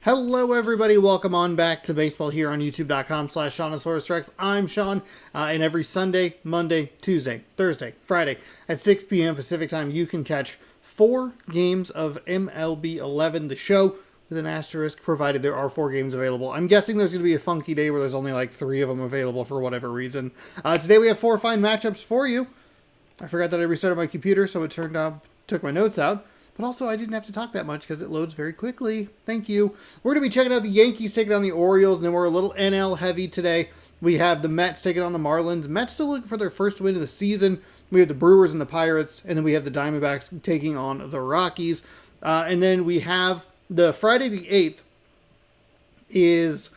Hello, everybody. Welcome on back to baseball here on youtube.com/SeanOsaurusRex. I'm Sean, and every Sunday, Monday, Tuesday, Thursday, Friday at 6 p.m. Pacific time, you can catch 4 games of MLB 11, the show, with an asterisk, provided there are 4 games available. I'm guessing there's going to be a funky day where there's only like 3 of them available for whatever reason. Today we have 4 fine matchups for you. I forgot that I restarted my computer, so it took my notes out. But also, I didn't have to talk that much because it loads very quickly. Thank you. We're going to be checking out the Yankees taking on the Orioles, and then we're a little NL heavy today. We have the Mets taking on the Marlins. Mets still looking for their first win of the season. We have the Brewers and the Pirates, and then we have the Diamondbacks taking on the Rockies. And then we have the Friday the 8th is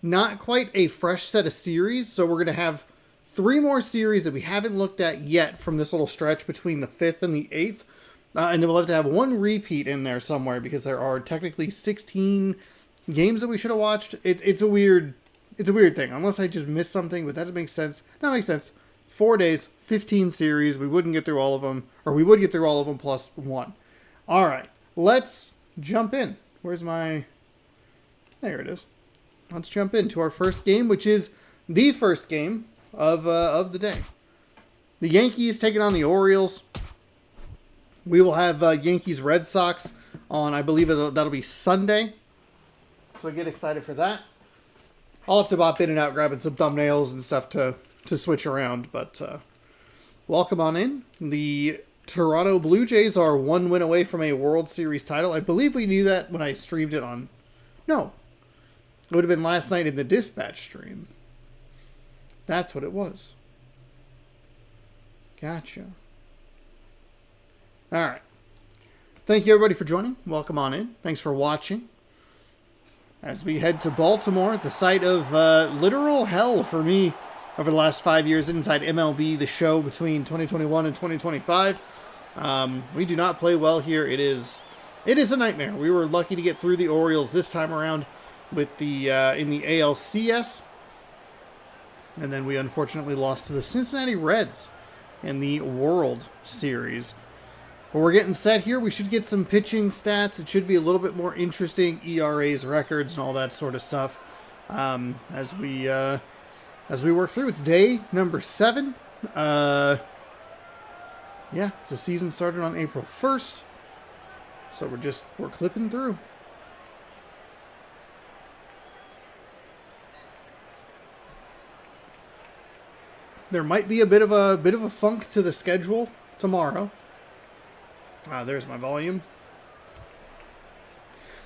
not quite a fresh set of series, so we're going to have 3 more series that we haven't looked at yet from this little stretch between the 5th and the 8th. And then we'll have to have 1 repeat in there somewhere because there are technically 16 games that we should have watched. It's a weird thing. Unless I just missed something, but that makes sense. That makes sense. 4 days, 15 series. We wouldn't get through all of them, or we would get through all of them plus 1. All right, let's jump in. Where's my? There it is. Let's jump into our first game, which is the first game of the day. The Yankees taking on the Orioles. We will have Yankees Red Sox on, I believe that'll be Sunday. So get excited for that. I'll have to bop in and out grabbing some thumbnails and stuff to switch around. But welcome on in. The Toronto Blue Jays are 1 win away from a World Series title. I believe we knew that when I streamed it on... No. It would have been last night in the Dispatch stream. That's what it was. Gotcha. All right. Thank you, everybody, for joining. Welcome on in. Thanks for watching. As we head to Baltimore, the site of literal hell for me over the last 5 years inside MLB, the show between 2021 and 2025. We do not play well here. It is a nightmare. We were lucky to get through the Orioles this time around with the in the ALCS. And then we unfortunately lost to the Cincinnati Reds in the World Series. But we're getting set here. We should get some pitching stats. It should be a little bit more interesting. ERAs, records, and all that sort of stuff as we work through. It's day number 7. Yeah, the season started on April 1st. So we're clipping through. There might be a bit of a funk to the schedule tomorrow. There's my volume.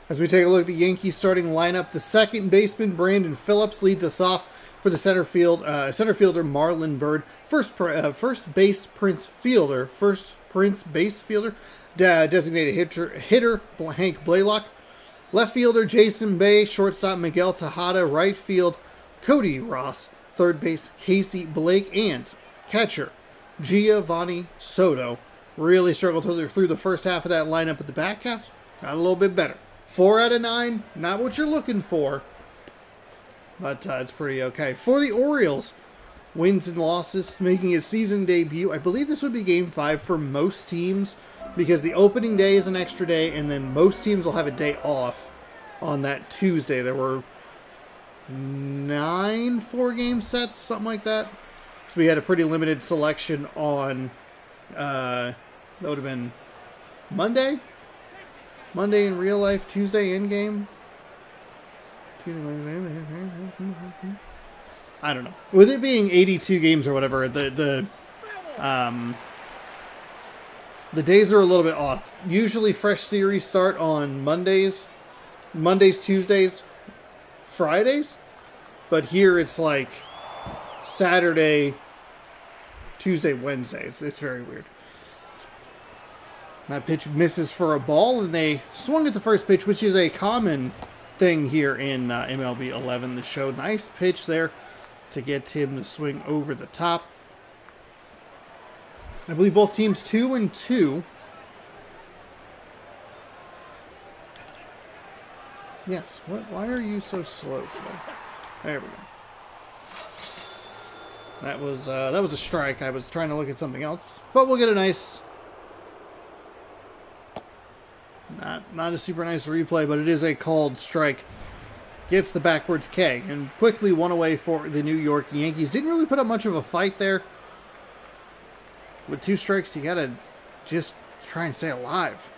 As we take a look at the Yankees starting lineup, the second baseman, Brandon Phillips, leads us off for the center fielder, Marlon Byrd. First base fielder, designated hitter, Hank Blaylock. Left fielder, Jason Bay. Shortstop, Miguel Tejada. Right field, Cody Ross. Third base, Casey Blake. And catcher, Giovanni Soto. Really struggled through the first half of that lineup, but the back half got a little bit better. 4 out of 9, not what you're looking for, but it's pretty okay. For the Orioles, wins and losses, making his season debut. I believe this would be Game 5 for most teams, because the opening day is an extra day, and then most teams will have a day off on that Tuesday. There were 9 4-game sets, something like that. So we had a pretty limited selection on... that would have been Monday in real life, Tuesday in game. I don't know. With it being 82 games or whatever, the days are a little bit off. Usually fresh series start on Mondays, Tuesdays, Fridays, but here it's like Saturday, Tuesday, Wednesday. It's very weird. That pitch misses for a ball, and they swung at the first pitch, which is a common thing here in MLB 11. The show, nice pitch there to get him to swing over the top. I believe both teams 2-2. Yes. What? Why are you so slow today? There we go. That was a strike. I was trying to look at something else, but we'll get a nice Not a super nice replay, but it is a called strike. Gets the backwards K, and quickly one away for the New York Yankees. Didn't really put up much of a fight there. With 2 strikes, you gotta just try and stay alive.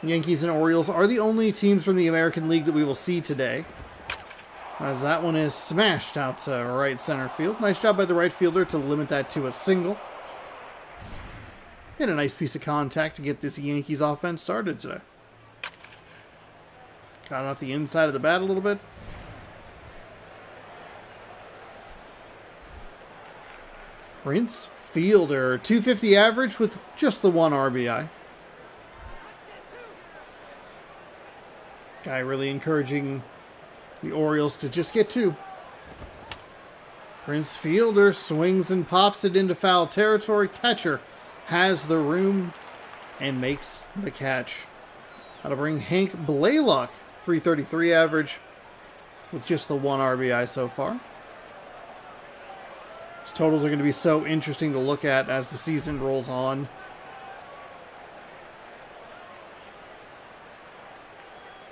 Yankees and Orioles are the only teams from the American League that we will see today, as that one is smashed out to right center field. Nice job by the right fielder to limit that to a single. And a nice piece of contact to get this Yankees offense started today. Got off the inside of the bat a little bit. Prince Fielder, 250 average with just the 1 RBI. Guy really encouraging the Orioles to just get 2. Prince Fielder swings and pops it into foul territory. Catcher has the room and makes the catch. That'll bring Hank Blaylock, 333 average with just the 1 RBI so far. His totals are going to be so interesting to look at as the season rolls on.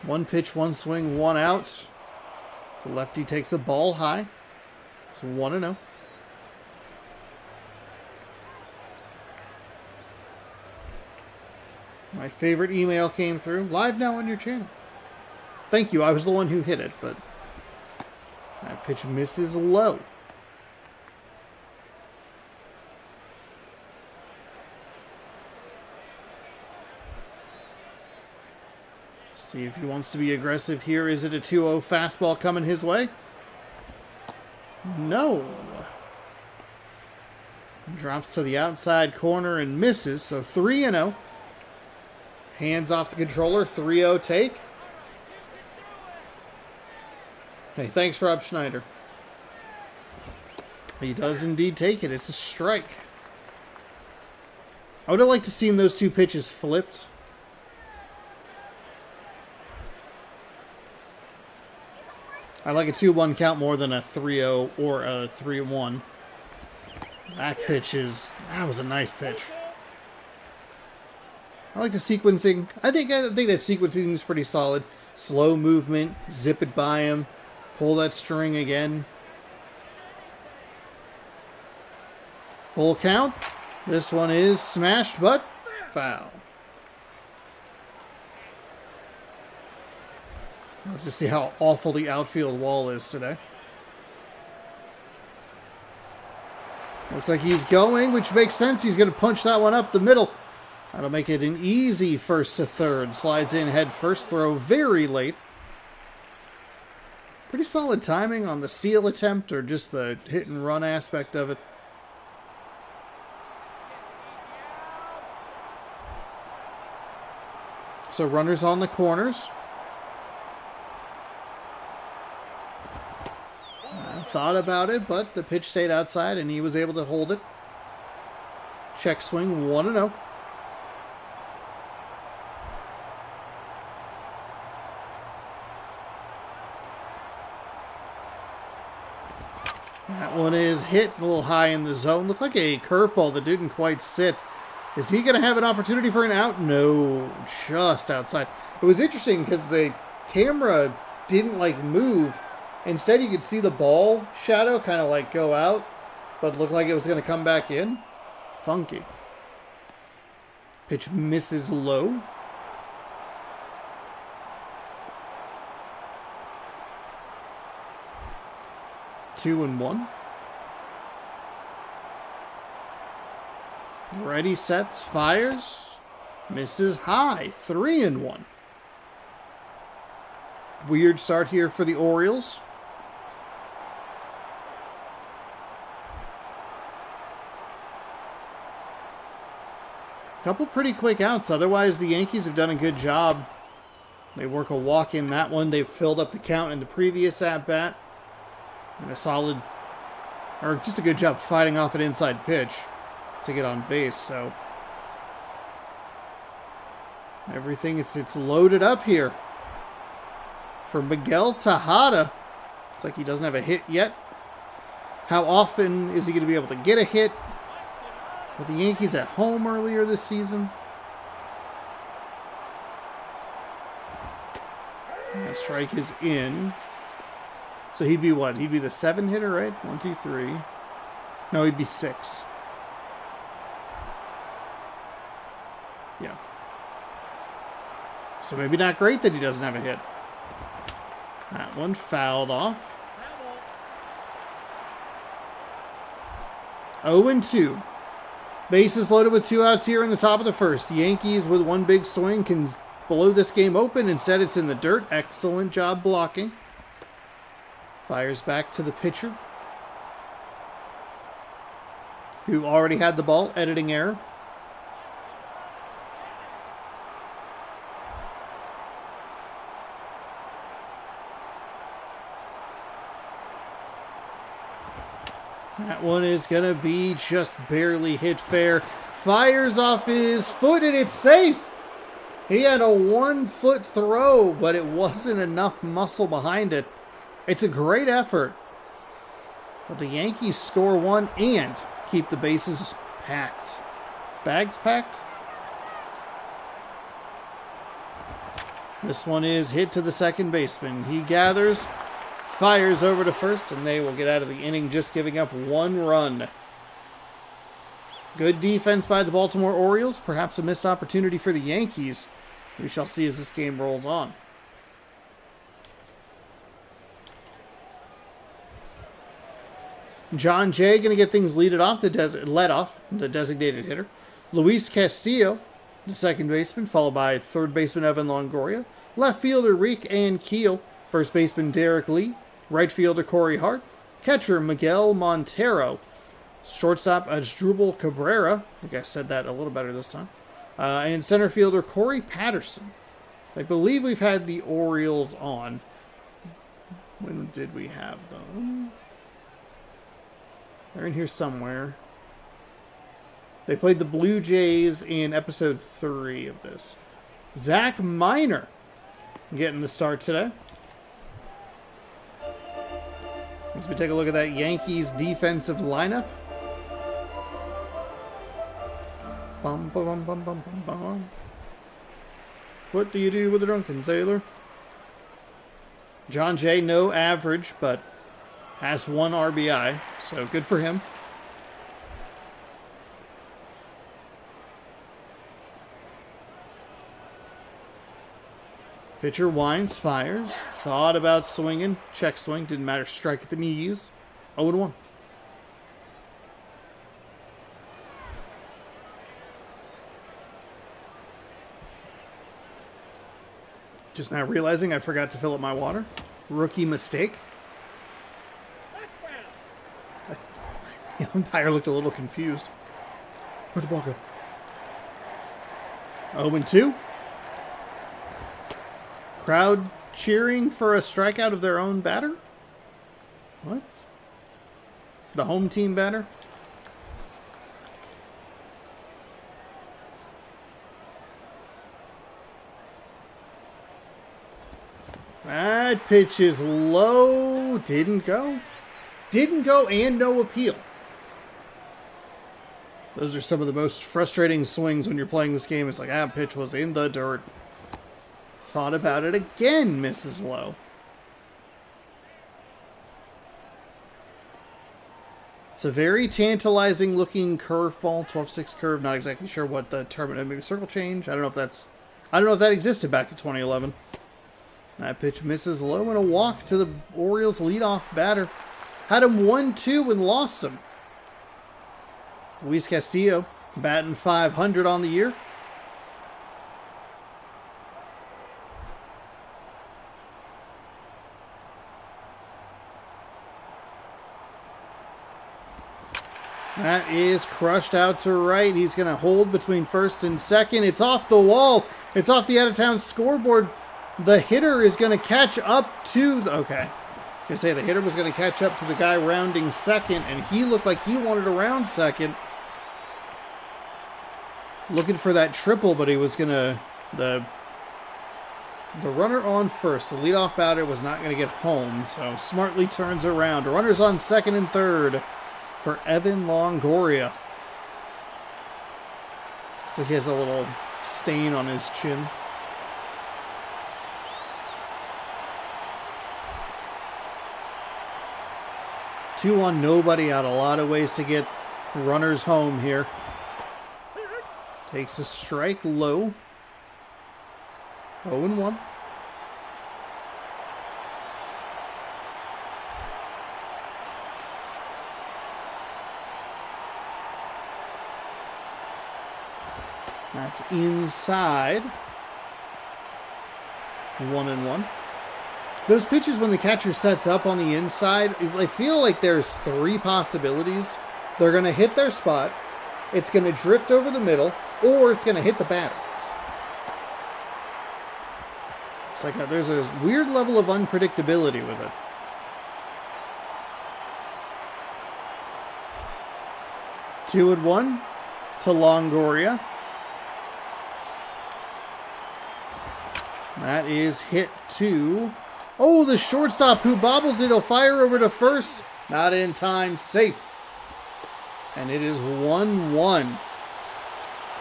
One pitch, 1 swing, 1 out. The lefty takes a ball high. It's 1-0. My favorite email came through. Live now on your channel. Thank you. I was the one who hit it, but that pitch misses low. See if he wants to be aggressive here. Is it a 2-0 fastball coming his way? No. Drops to the outside corner and misses, so 3-0. Hands off the controller, 3-0 take. Hey, thanks, Rob Schneider. He does indeed take it. It's a strike. I would have liked to see those 2 pitches flipped. I like a 2-1 count more than a 3-0 or a 3-1. That was a nice pitch. I like the sequencing. I think that sequencing is pretty solid. Slow movement, zip it by him, pull that string again. Full count. This one is smashed, but foul. We'll have to see how awful the outfield wall is today. Looks like he's going, which makes sense. He's going to punch that one up the middle. That'll make it an easy first to third. Slides in head first, throw very late. Pretty solid timing on the steal attempt or just the hit and run aspect of it. So runners on the corners. Thought about it, but the pitch stayed outside and he was able to hold it. Check swing, 1-0. That one is hit a little high in the zone. Looked like a curveball that didn't quite sit. Is he going to have an opportunity for an out? No, just outside. It was interesting because the camera didn't move. Instead, you could see the ball shadow kind of go out, but looked like it was going to come back in. Funky. Pitch misses low. Two and one. Ready, sets, fires. Misses high. 3-1. Weird start here for the Orioles. Couple pretty quick outs. Otherwise, the Yankees have done a good job. They work a walk in that one. They've filled up the count in the previous at-bat. And a solid, or just a good job fighting off an inside pitch to get on base. So everything, it's loaded up here for Miguel Tejada. Looks like he doesn't have a hit yet. How often is he going to be able to get a hit? with the Yankees at home earlier this season. That strike is in. So he'd be what? He'd be the 7 hitter, right? 1, 2, 3. No, he'd be 6. Yeah. So maybe not great that he doesn't have a hit. That one fouled off. 0-2. Bases loaded with 2 outs here in the top of the first. The Yankees with one big swing can blow this game open. Instead, it's in the dirt. Excellent job blocking. Fires back to the pitcher, who already had the ball. Editing error. That one is going to be just barely hit fair. Fires off his foot, and it's safe. He had a 1-foot throw, but it wasn't enough muscle behind it. It's a great effort. But the Yankees score 1 and keep the bases packed. Bags packed? This one is hit to the second baseman. He gathers, fires over to first, and they will get out of the inning just giving up 1 run. Good defense by the Baltimore Orioles. Perhaps a missed opportunity for the Yankees. We shall see as this game rolls on. John Jay going to get things led off, the designated hitter. Luis Castillo, the second baseman, followed by third baseman Evan Longoria. Left fielder Rick Ankiel. First baseman Derek Lee. Right fielder Corey Hart. Catcher Miguel Montero. Shortstop Quadruple Cabrera. I think I said that a little better this time. And center fielder Corey Patterson. I believe we've had the Orioles on. When did we have them? They're in here somewhere. They played the Blue Jays in episode 3 of this. Zach Miner getting the start today. As we take a look at that Yankees defensive lineup. Bum, bum, bum, bum, bum, bum. What do you do with a drunken sailor? John Jay, no average, but has 1 RBI, so good for him. Pitcher winds, fires, thought about swinging, check swing, didn't matter, strike at the knees, 0-1. Just now realizing I forgot to fill up my water. Rookie mistake. The umpire looked a little confused. Where'd the ball go? 0-2. Crowd cheering for a strikeout of their own batter? What? The home team batter? That pitch is low. Didn't go. Didn't go and no appeal. Those are some of the most frustrating swings when you're playing this game. It's like, pitch was in the dirt. Thought about it again, misses low. It's a very tantalizing looking curveball, 12-6 curve. Not exactly sure what the term, maybe circle change. I don't know if that existed back in 2011. That pitch misses low and a walk to the Orioles leadoff batter. Had him 1-2 and lost him. Luis Castillo batting .500 on the year. That is crushed out to right. He's going to hold between first and second. It's off the wall. It's off the out-of-town scoreboard. The hitter is going to catch up to... Okay. I was going to say the hitter was going to catch up to the guy rounding second, and he looked like he wanted to round second. Looking for that triple, but he was going to... The runner on first. The leadoff batter was not going to get home, so smartly turns around. Runners on second and third for Evan Longoria. Looks like he has a little stain on his chin. Two on, nobody out. A lot of ways to get runners home here. Takes a strike low. 0-1. That's inside. 1-1. Those pitches when the catcher sets up on the inside, I feel like there's three possibilities. They're going to hit their spot, it's going to drift over the middle, or it's going to hit the batter. It's like there's a weird level of unpredictability with it. Two and one to Longoria. That is hit to... Oh, the shortstop who bobbles it. He'll fire over to first. Not in time. Safe. And it is 1-1.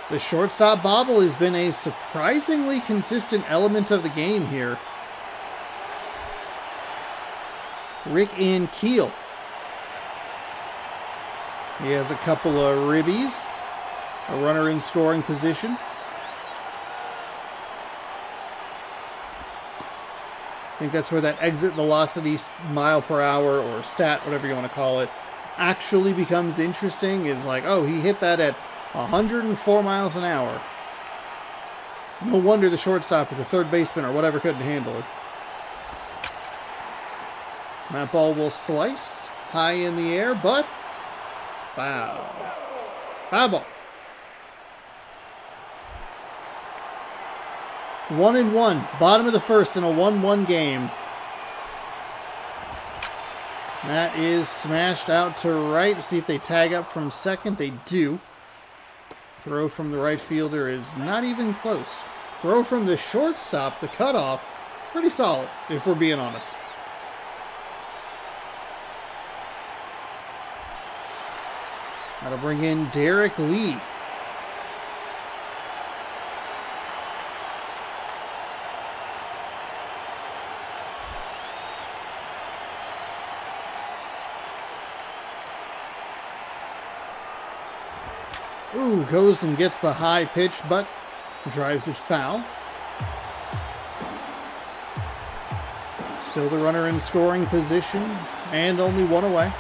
The shortstop bobble has been a surprisingly consistent element of the game here. Rick Ankiel. He has a couple of ribbies. A runner in scoring position. I think that's where that exit velocity, mile per hour or stat, whatever you want to call it, actually becomes interesting. Is like, oh, he hit that at 104 miles an hour. No wonder the shortstop or the third baseman or whatever couldn't handle it. That ball will slice high in the air, but foul. Foul ball. 1-1, bottom of the first in a 1-1 game. That is smashed out to right. See if they tag up from second. They do. Throw from the right fielder is not even close. Throw from the shortstop, the cutoff, pretty solid, if we're being honest. That'll bring in Derek Lee. Ooh, goes and gets the high pitch, but drives it foul. Still the runner in scoring position, and only one away.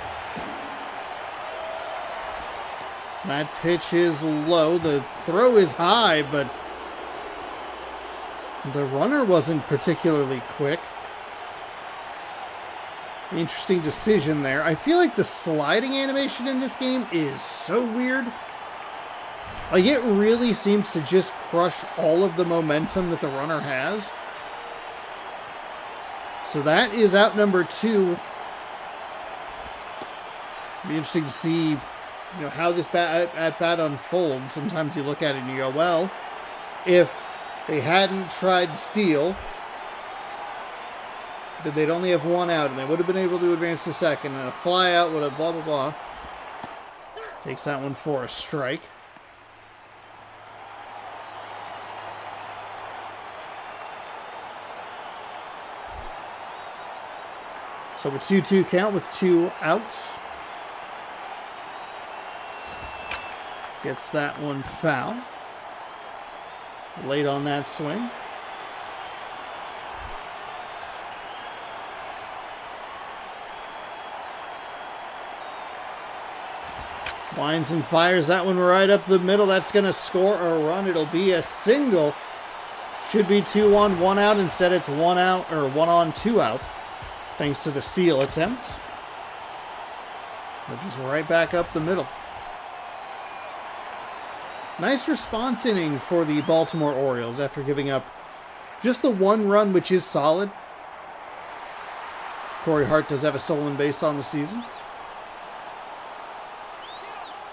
That pitch is low. The throw is high, but the runner wasn't particularly quick. Interesting decision there. I feel like the sliding animation in this game is so weird. Like, it really seems to just crush all of the momentum that the runner has. So that is out number 2. It'll be interesting to see, how this at-bat unfolds. Sometimes you look at it and you go, well, if they hadn't tried steal, then they'd only have one out, and they would have been able to advance to second, and a fly out would have blah, blah, blah. Takes that one for a strike. So a 2-2 count with 2 outs. Gets that one foul. Late on that swing. Winds and fires that one right up the middle. That's going to score a run. It'll be a single. Should be 2 on, 1 out. Instead it's 1 out, or 1 on, 2 out. Thanks to the steal attempt. Which is right back up the middle. Nice response inning for the Baltimore Orioles after giving up just the 1 run, which is solid. Corey Hart does have a stolen base on the season.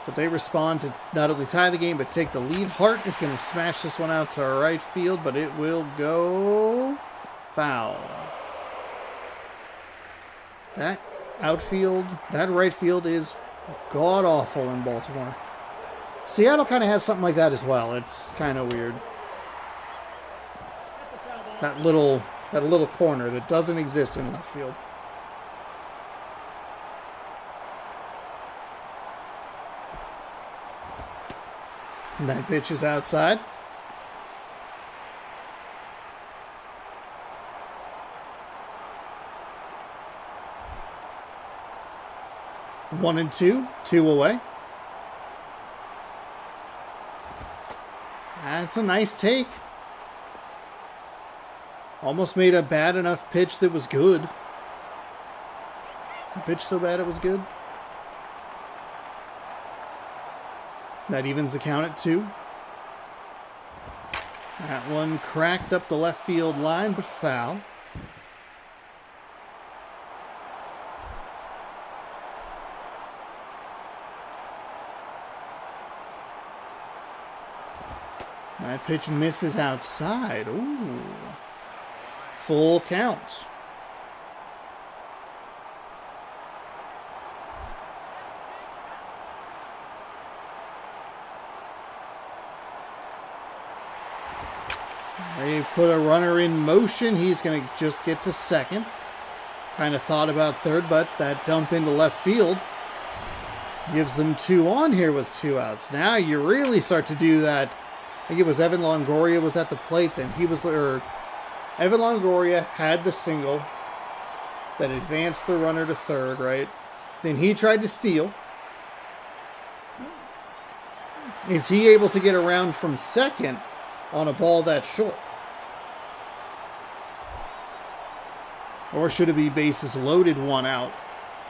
But they respond to not only tie the game, but take the lead. Hart is going to smash this one out to right field, but it will go foul. That right field is god-awful in Baltimore. Seattle kind of has something like that as well. It's kind of weird. That little corner that doesn't exist in left field. And that pitch is outside. One and two away. That's a nice take. Almost made a bad enough pitch that was good. A pitch so bad it was good. That evens the count at 2. That one cracked up the left field line, but foul. That pitch misses outside. Ooh. Full count. They put a runner in motion. He's going to just get to second. Kind of thought about third, but that dump into left field gives them 2 on here with 2 outs. Now you really start to do that. I think it was Evan Longoria was at the plate then. Evan Longoria had the single that advanced the runner to third, right? Then he tried to steal. Is he able to get around from second on a ball that short? Or should it be bases loaded 1 out?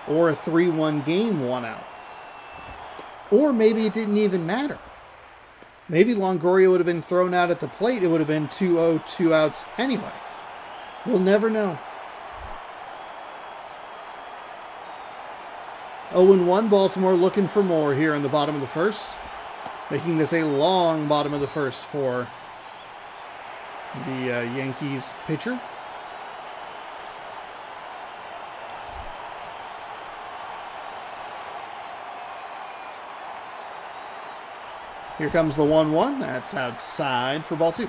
Or a 3-1 game 1 out? Or maybe it didn't even matter. Maybe Longoria would have been thrown out at the plate. It would have been 2-0, 2 outs anyway. We'll never know. 0-1, Baltimore looking for more here in the bottom of the first. Making this a long bottom of the first for the Yankees pitcher. Here comes the 1-1. That's outside for ball 2.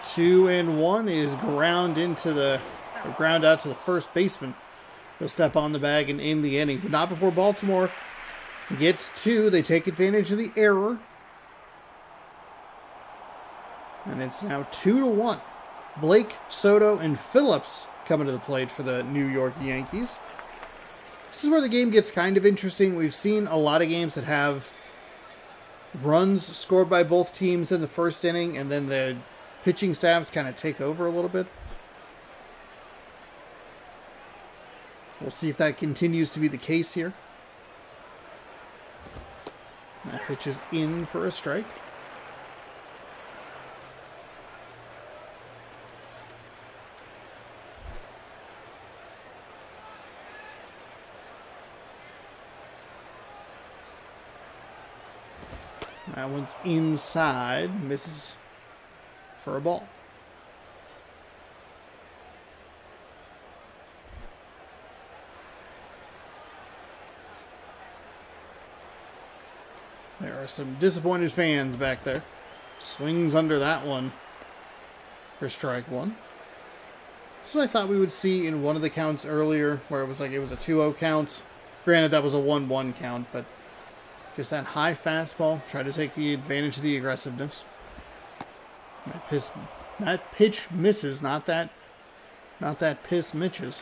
Two and one is ground out to the first baseman. He'll step on the bag and end the inning, but not before Baltimore gets 2. They take advantage of the error. And it's now 2-1. Blake, Soto, and Phillips coming to the plate for the New York Yankees. This is where the game gets kind of interesting. We've seen a lot of games that have runs scored by both teams in the first inning, and then the pitching staffs kind of take over a little bit. We'll see if that continues to be the case here. That pitch is in for a strike. That one's inside, misses for a ball. There are some disappointed fans back there. Swings under that one for strike 1. This is what I thought we would see in one of the counts earlier, where it was a 2-0 count. Granted, that was a 1-1 count, but just that high fastball, try to take the advantage of the aggressiveness. That pitch misses, not that piss mitches.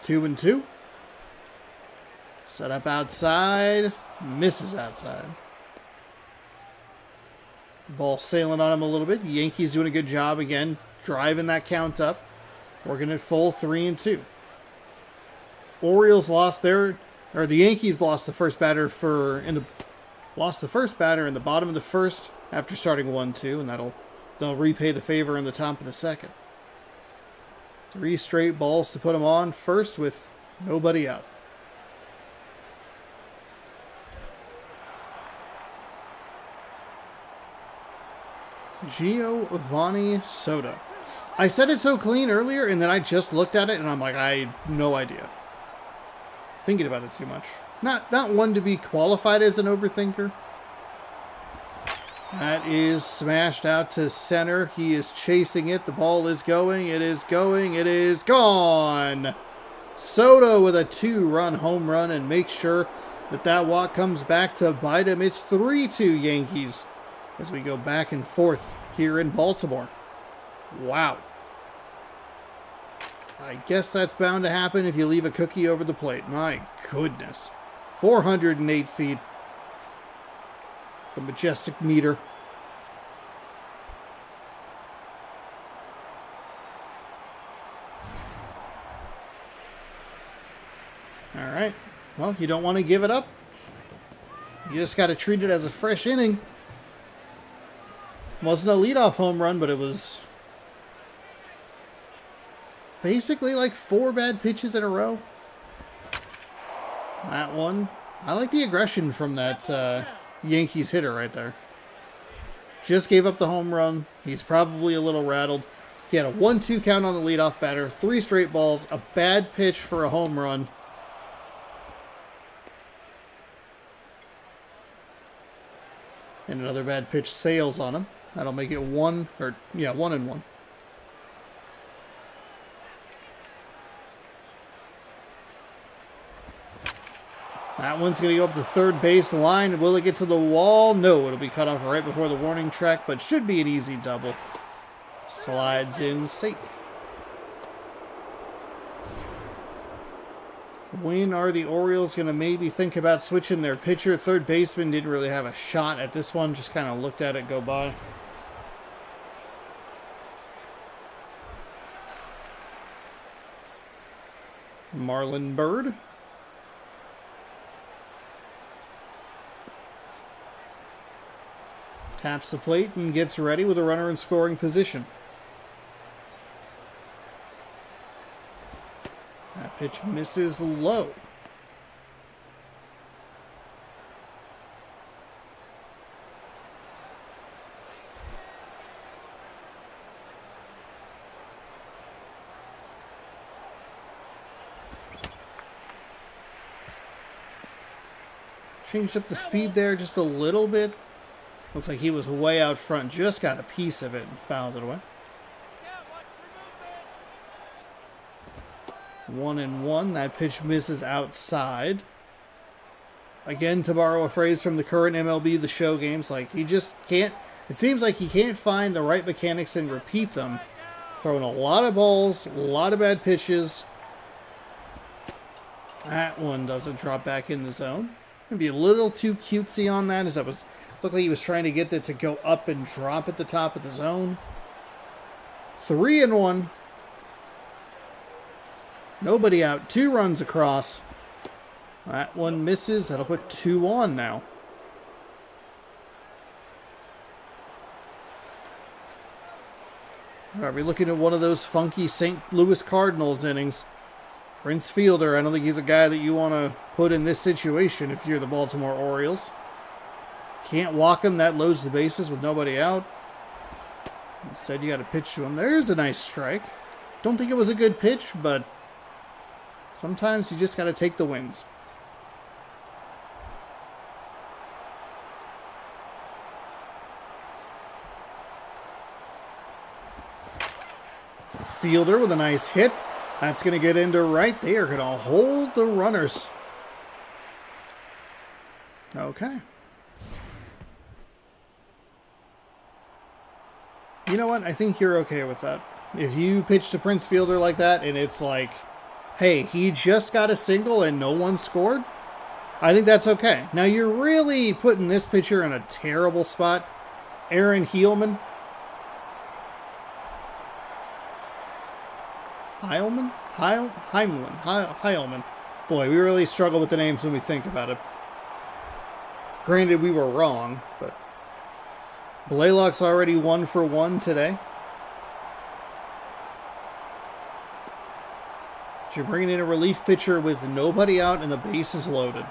Two and two. Set up outside, misses outside. Ball sailing on him a little bit. The Yankees doing a good job again, driving that count up. Working at full 3-2. Orioles the Yankees lost the first batter in the bottom of the first after starting 1-2, and they'll repay the favor in the top of the second. 3 straight balls to put them on. First with Nobody out. Giovanni Soto. I said it so clean earlier, and then I just looked at it, and I'm like, I had no idea. Thinking about it too much. Not one to be qualified as an overthinker. That is smashed out to center. He is chasing it. The ball is going. It is going. It is gone. Soto with a 2-run home run, and make sure that walk comes back to bite him. It's 3-2 Yankees as we go back and forth here in Baltimore. Wow. I guess that's bound to happen if you leave a cookie over the plate. My goodness. 408 feet. The majestic meter. All right. Well, you don't want to give it up. You just got to treat it as a fresh inning. Wasn't a leadoff home run, but it was basically like 4 bad pitches in a row. That one. I like the aggression from that Yankees hitter right there. Just gave up the home run. He's probably a little rattled. He had a 1-2 count on the leadoff batter, 3 straight balls, a bad pitch for a home run. And another bad pitch sails on him. That'll make it 1-1. That one's going to go up the third base line. Will it get to the wall? No, it'll be cut off right before the warning track, but should be an easy double. Slides in safe. When are the Orioles going to maybe think about switching their pitcher? Third baseman didn't really have a shot at this one, just kind of looked at it go by. Marlon Bird. Taps the plate and gets ready with a runner in scoring position. That pitch misses low. Changed up the speed there just a little bit. Looks like he was way out front. Just got a piece of it and fouled it away. 1-1. That pitch misses outside. Again, to borrow a phrase from the current MLB The Show games, like he just can't. It seems like he can't find the right mechanics and repeat them. Throwing a lot of balls, a lot of bad pitches. That one doesn't drop back in the zone. Maybe a little too cutesy on that, as that was looked like he was trying to get that to go up and drop at the top of the zone. 3-1. Nobody out. 2 runs across. That one misses. That'll put 2 on now. Are we looking at one of those funky St. Louis Cardinals innings? Prince Fielder, I don't think he's a guy that you want to put in this situation if you're the Baltimore Orioles. Can't walk him. That loads the bases with nobody out. Instead, you got to pitch to him. There's a nice strike. Don't think it was a good pitch, but sometimes you just got to take the wins. Fielder with a nice hit. That's going to get into right. They are going to hold the runners. Okay. You know what? I think you're okay with that. If you pitch to Prince Fielder like that and it's like, hey, he just got a single and no one scored, I think that's okay. Now, you're really putting this pitcher in a terrible spot. Aaron Heilman. Heilman. Boy, we really struggle with the names when we think about it. Granted, we were wrong, but Blaylock's already 1 for 1 today. You're bringing in a relief pitcher with nobody out and the bases loaded.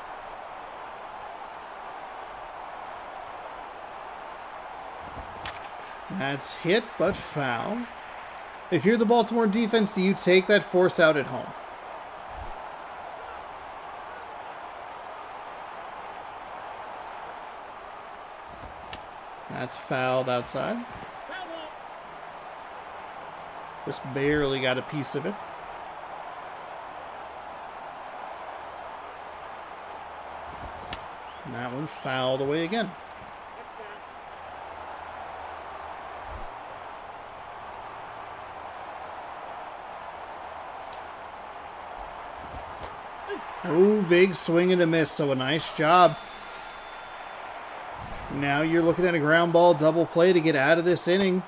That's hit, but foul. If you're the Baltimore defense, do you take that force out at home? That's fouled outside. Just barely got a piece of it. And that one fouled away again. Oh, big swing and a miss, so a nice job. Now you're looking at a ground ball double play to get out of this inning.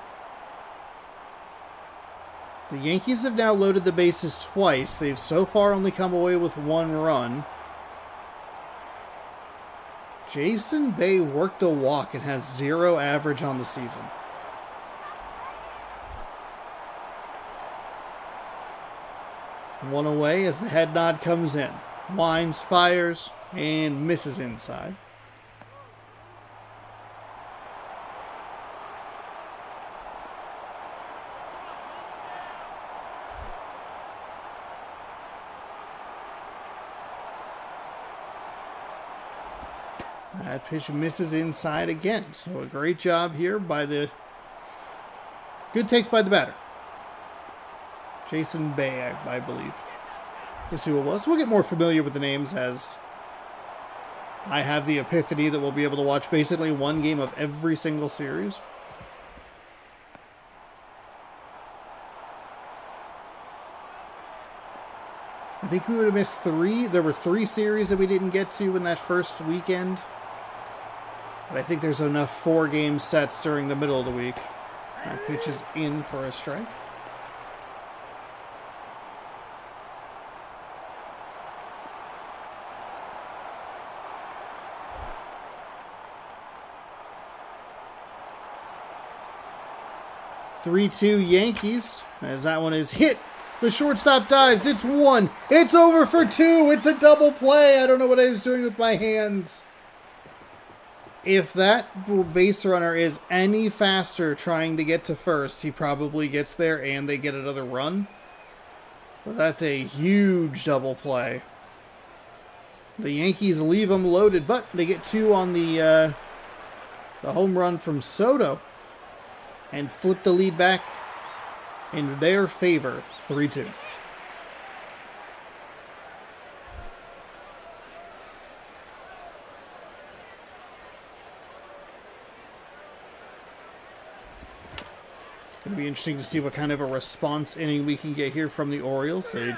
The Yankees have now loaded the bases twice. They've so far only come away with 1 run. Jason Bay worked a walk and has 0 average on the season. One away as the head nod comes in. Winds, fires, and misses inside. That pitch misses inside again. So a great job here by the... Good takes by the batter. Jason Bay, I believe, is who it was. We'll get more familiar with the names as I have the epiphany that we'll be able to watch basically 1 game of every single series. I think we would have missed 3. There were 3 series that we didn't get to in that first weekend. But I think there's enough 4-game sets during the middle of the week. That pitch is in for a strike. (3-2) Yankees, as that one is hit. The shortstop dives. It's 1. It's over for 2. It's a double play. I don't know what I was doing with my hands. If that base runner is any faster trying to get to first, he probably gets there and they get another run. But that's a huge double play. The Yankees leave them loaded, but they get 2 on the home run from Soto and flip the lead back in their favor, 3-2. It's going to be interesting to see what kind of a response inning we can get here from the Orioles. They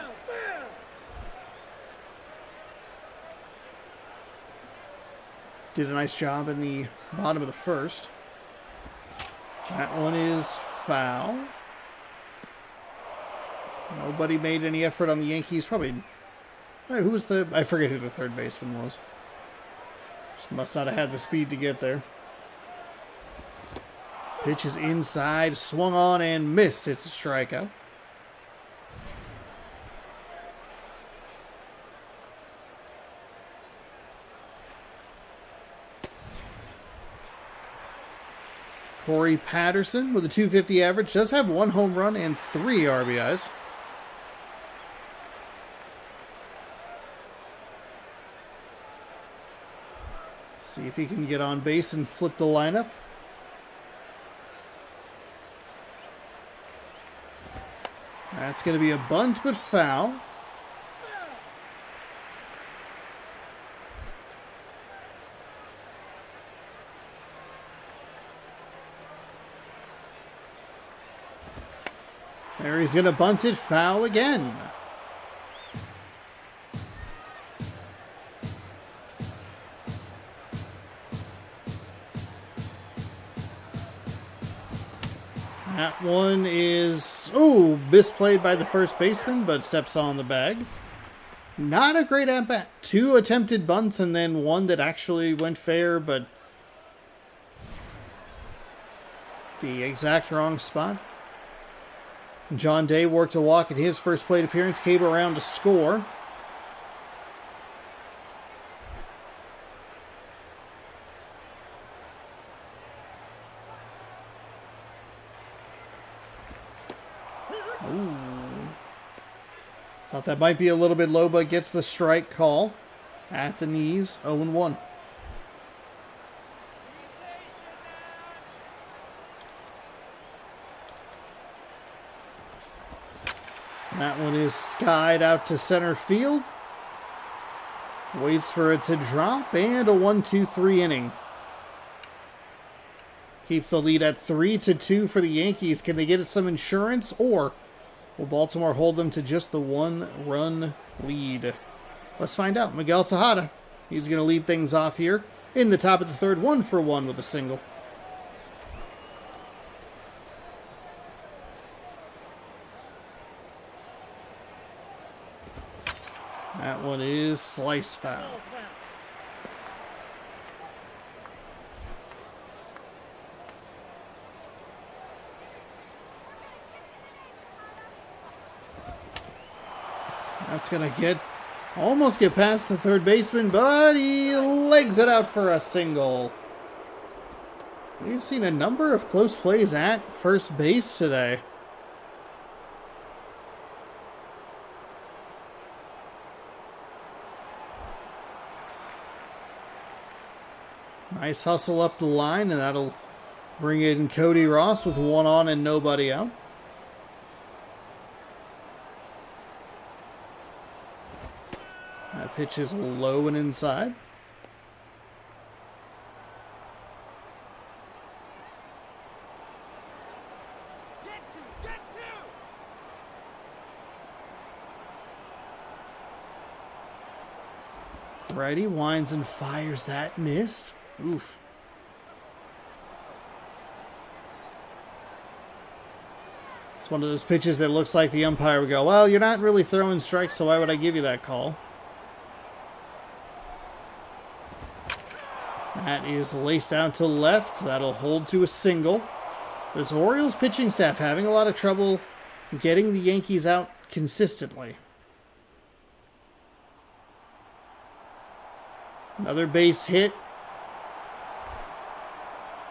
did a nice job in the bottom of the first. That one is foul. Nobody made any effort on the Yankees. Probably. Who was the... I forget who the third baseman was. Just must not have had the speed to get there. Pitch is inside, swung on and missed. It's a strikeout. Corey Patterson with a .250 average does have 1 home run and 3 RBIs. See if he can get on base and flip the lineup. That's going to be a bunt, but foul. There he's going to bunt it, foul again. That one is, misplayed by the first baseman, but steps on the bag. Not a great at-bat. 2 attempted bunts and then 1 that actually went fair, but the exact wrong spot. John Day worked a walk in his first plate appearance, came around to score. Ooh. Thought that might be a little bit low, but gets the strike call at the knees, 0-1. That one is skied out to center field. Waits for it to drop, and a 1-2-3 inning. Keeps the lead at 3-2 for the Yankees. Can they get some insurance, or will Baltimore hold them to just the 1-run lead? Let's find out. Miguel Tejada, he's going to lead things off here in the top of the third, 1-for-1 with a single. That one is sliced foul. That's going to almost get past the third baseman, but he legs it out for a single. We've seen a number of close plays at first base today. Nice hustle up the line, and that'll bring in Cody Ross with one on and nobody out. That pitch is low and inside. Righty winds and fires that. Missed. Oof. It's one of those pitches that looks like the umpire would go, well, you're not really throwing strikes, so why would I give you that call? That is laced out to left. That'll hold to a single. This Orioles pitching staff having a lot of trouble getting the Yankees out consistently. Another base hit.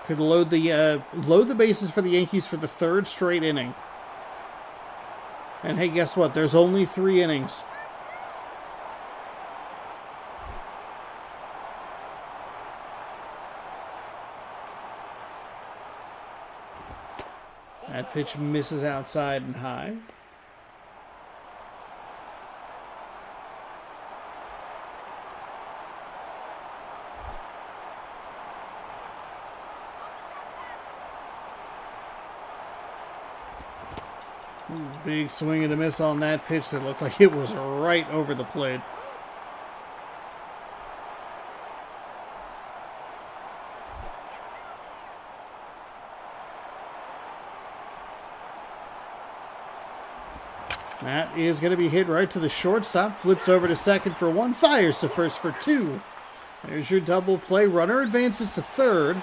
Could load the bases for the Yankees for the third straight inning. And hey, guess what? There's only 3 innings. That pitch misses outside and high. Big swing and a miss on that pitch that looked like it was right over the plate. That is going to be hit right to the shortstop. Flips over to second for 1. Fires to first for 2. There's your double play. Runner advances to third.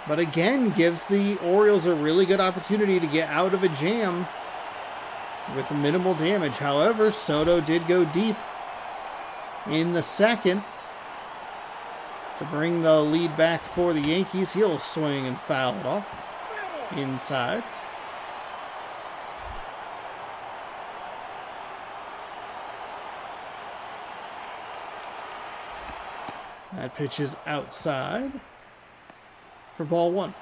But again, gives the Orioles a really good opportunity to get out of a jam with minimal damage. However, Soto did go deep in the second to bring the lead back for the Yankees. He'll swing and foul it off inside. That pitch is outside for ball 1.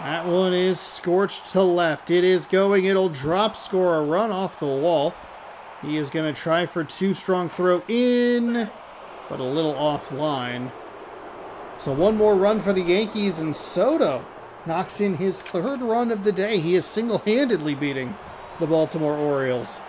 That one is scorched to left. It is going. It'll drop, score a run off the wall. He is going to try for 2 strong throw in, but a little offline. So 1 more run for the Yankees, and Soto knocks in his 3rd run of the day. He is single-handedly beating the Baltimore Orioles.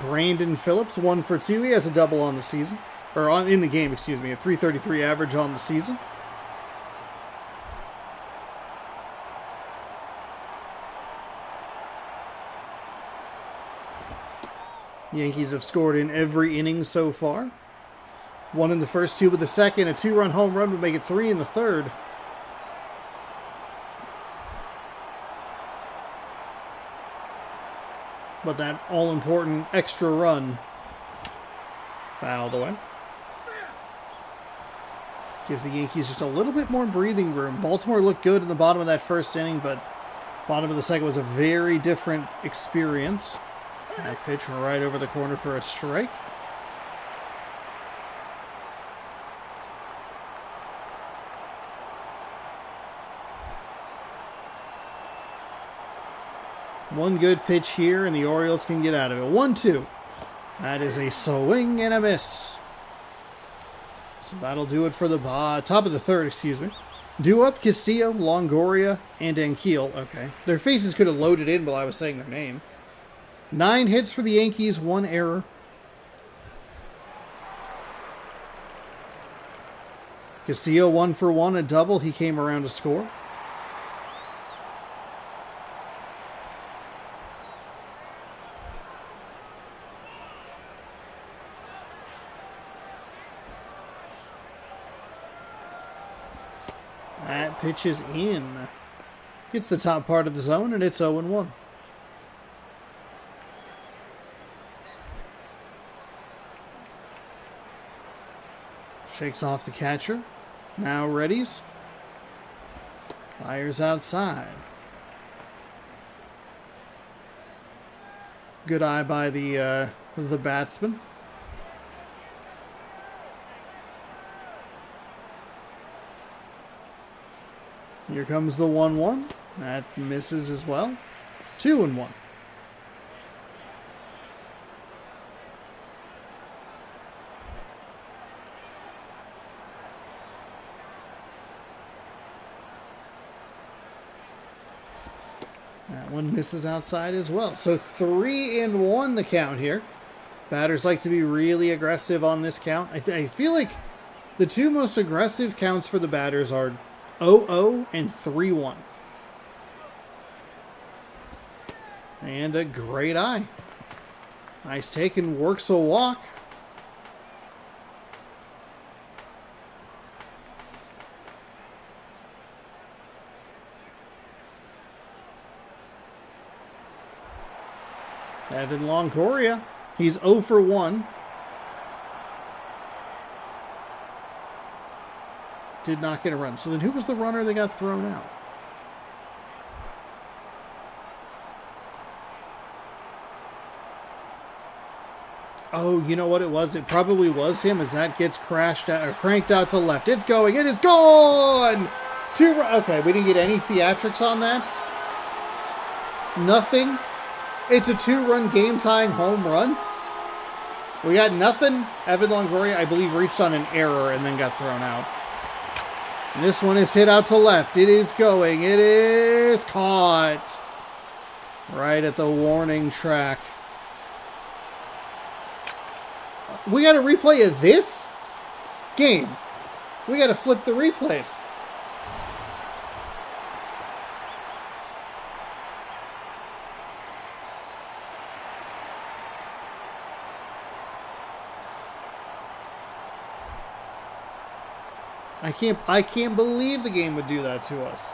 Brandon Phillips, 1 for 2. He has a double on the season. In the game, excuse me. A .333 average on the season. Yankees have scored in every inning so far. 1 in the first, 2 with the second. A 2-run home run would make it 3 in the third. But that all-important extra run fouled away. Gives the Yankees just a little bit more breathing room. Baltimore looked good in the bottom of that first inning, but bottom of the second was a very different experience. That pitch right over the corner for a strike. One good pitch here, and the Orioles can get out of it. 1-2. That is a swing and a miss. So that'll do it for the top of the third, excuse me. Due up, Castillo, Longoria, and Ankiel. Okay. Their faces could have loaded in while I was saying their name. 9 hits for the Yankees, 1 error. Castillo 1 for 1, a double. He came around to score. That pitch is in. Gets the top part of the zone, and it's 0-1. Shakes off the catcher. Now readies. Fires outside. Good eye by the batsman. Here comes the 1-1. That misses as well. 2-1. That one misses outside as well. So 3-1 the count here. Batters like to be really aggressive on this count. I feel like the two most aggressive counts for the batters are 0-0 and 3-1. And a great eye. Nice take and works a walk. Evan Longoria. He's 0 for 1. Did not get a run. So then who was the runner that got thrown out? Oh, you know what it was? It probably was him as that gets crashed out or cranked out to left. It's going. It is gone! Okay, we didn't get any theatrics on that. Nothing. It's a 2-run game-tying home run. We got nothing. Evan Longoria, I believe, reached on an error and then got thrown out. And this one is hit out to left. It is going. It is caught. Right at the warning track. We got a replay of this game. We got to flip the replays. I can't believe the game would do that to us.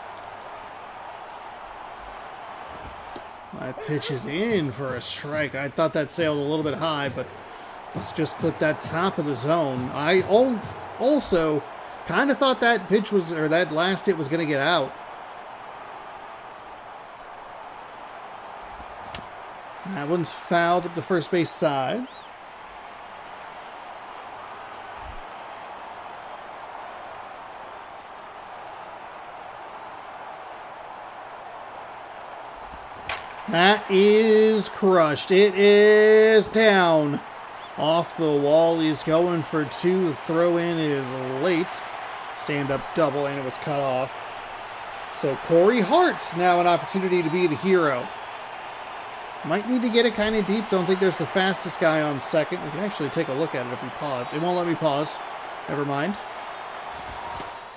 My pitch is in for a strike. I thought that sailed a little bit high, but let's just clip that top of the zone. I also kind of thought that pitch was, or that last hit was going to get out. That one's fouled up the first base side. That is crushed. It is down. Off the wall. He's going for 2. The throw in is late. Stand up double, and it was cut off. So Corey Hart now an opportunity to be the hero. Might need to get it kind of deep. Don't think there's the fastest guy on second. We can actually take a look at it if we pause. It won't let me pause. Never mind.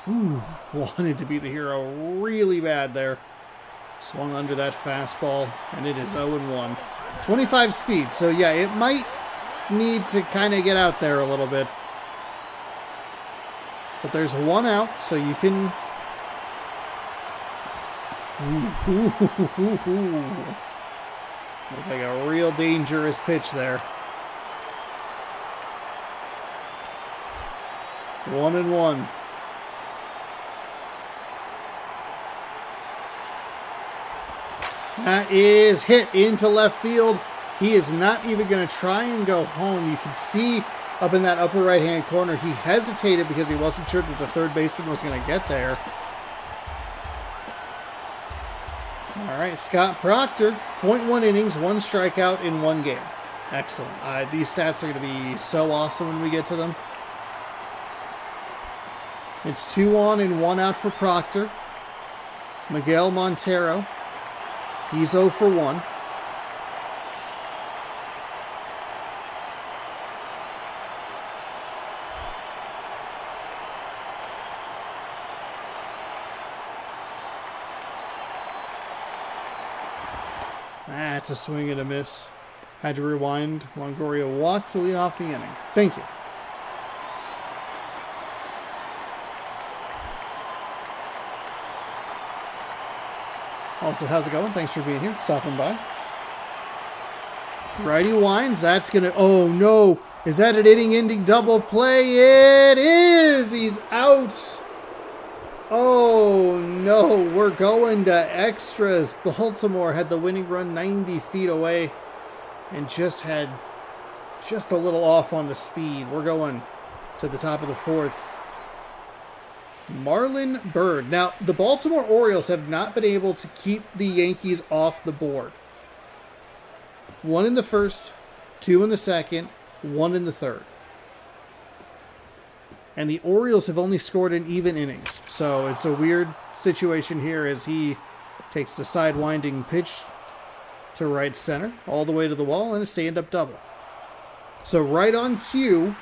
Ooh, wanted to be the hero really bad there. Swung under that fastball, and it is 0-1. 25 speed, so yeah, it might need to kind of get out there a little bit. But there's one out, so you can... Looked like a real dangerous pitch there. 1-1. That is hit into left field. He is not even going to try and go home. You can see up in that upper right-hand corner, he hesitated because he wasn't sure that the third baseman was going to get there. All right, Scott Proctor, 0.1 innings, 1 strikeout in 1 game. Excellent. These stats are going to be so awesome when we get to them. It's 2 on and 1 out for Proctor. Miguel Montero, he's 0 for 1. That's a swing and a miss. Had to rewind. Longoria walked to lead off the inning. Thank you. Also, how's it going? Thanks for being here. Stopping by. Righty winds. That's going to... Oh, no. Is that an inning-ending double play? It is! He's out! Oh, no. We're going to extras. Baltimore had the winning run 90 feet away and just had just a little off on the speed. We're going to the top of the 4th. Marlon Byrd. Now, the Baltimore Orioles have not been able to keep the Yankees off the board. 1 in the first, 2 in the second, 1 in the third. And the Orioles have only scored in even innings. So it's a weird situation here as he takes the sidewinding pitch to right center, all the way to the wall, and a stand-up double. So right on cue,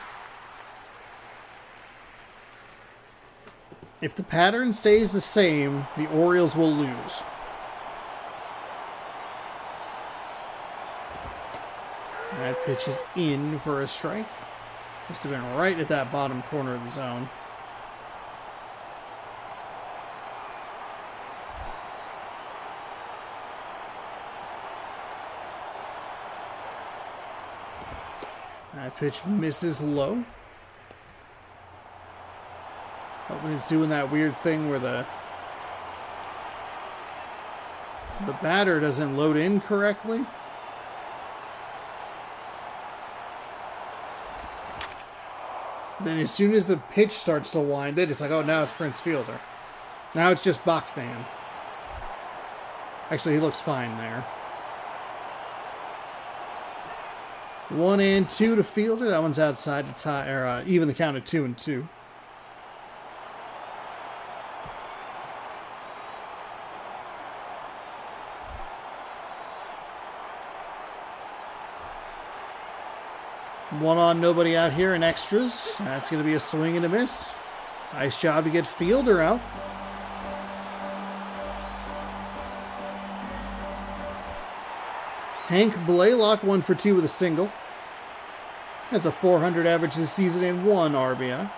if the pattern stays the same, the Orioles will lose. That pitch is in for a strike. Must have been right at that bottom corner of the zone. That pitch misses low. But when it's doing that weird thing where the batter doesn't load in correctly. Then as soon as the pitch starts to wind, then it's like, oh, now it's Prince Fielder. Now it's just Boxman. Actually, he looks fine there. 1 and 2 to Fielder. That one's outside to tie, or even the count at 2-2. One on, nobody out here in extras. That's going to be a swing and a miss. Nice job to get Fielder out. Hank Blaylock, 1 for 2 with a single. Has a .400 average this season and 1 RBI.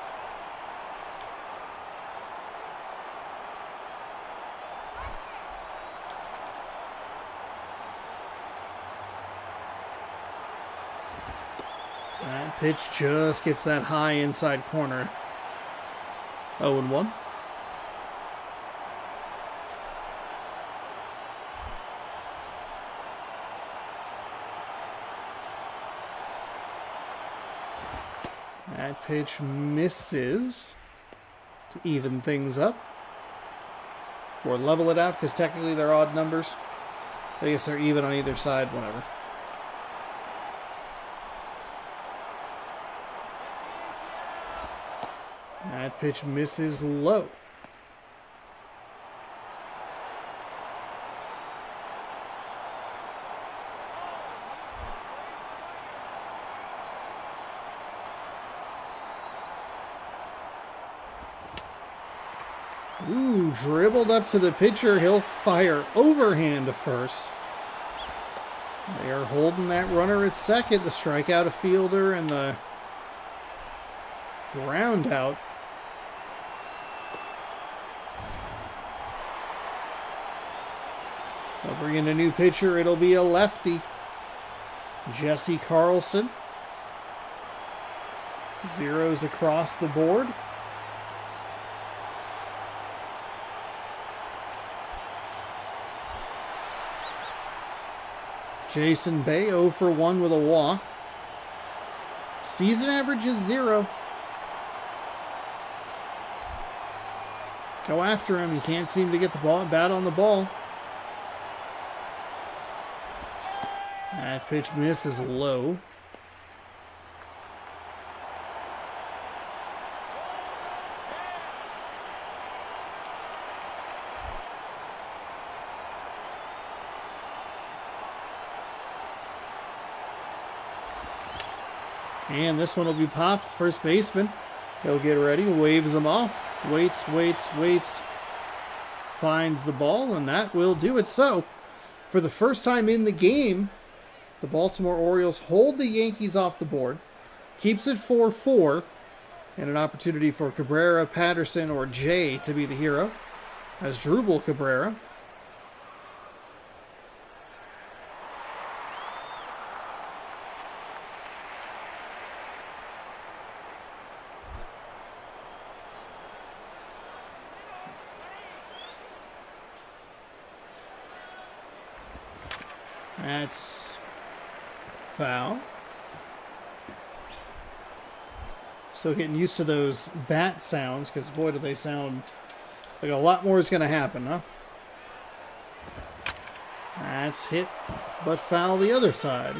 That pitch just gets that high inside corner. 0-1. That pitch misses to even things up. Or level it out, because technically they're odd numbers. I guess they're even on either side, whatever. That pitch misses low. Ooh, dribbled up to the pitcher. He'll fire overhand to first. They are holding that runner at second to strike out a fielder, and the ground out. They'll bring in a new pitcher. It'll be a lefty, Jesse Carlson. Zeros across the board. Jason Bay 0 for 1 with a walk. Season average is 0. Go after him. He can't seem to get the bat on the ball. That pitch misses low. And this one will be popped. First baseman. He'll get ready. Waves him off. Waits. Finds the ball, and that will do it. So, for the first time in the game, the Baltimore Orioles hold the Yankees off the board. Keeps it 4-4. And an opportunity for Cabrera, Patterson, or Jay to be the hero. As Drupal Cabrera. That's foul. Still getting used to those bat sounds, because boy, do they sound like a lot more is going to happen, huh? That's hit, but foul the other side.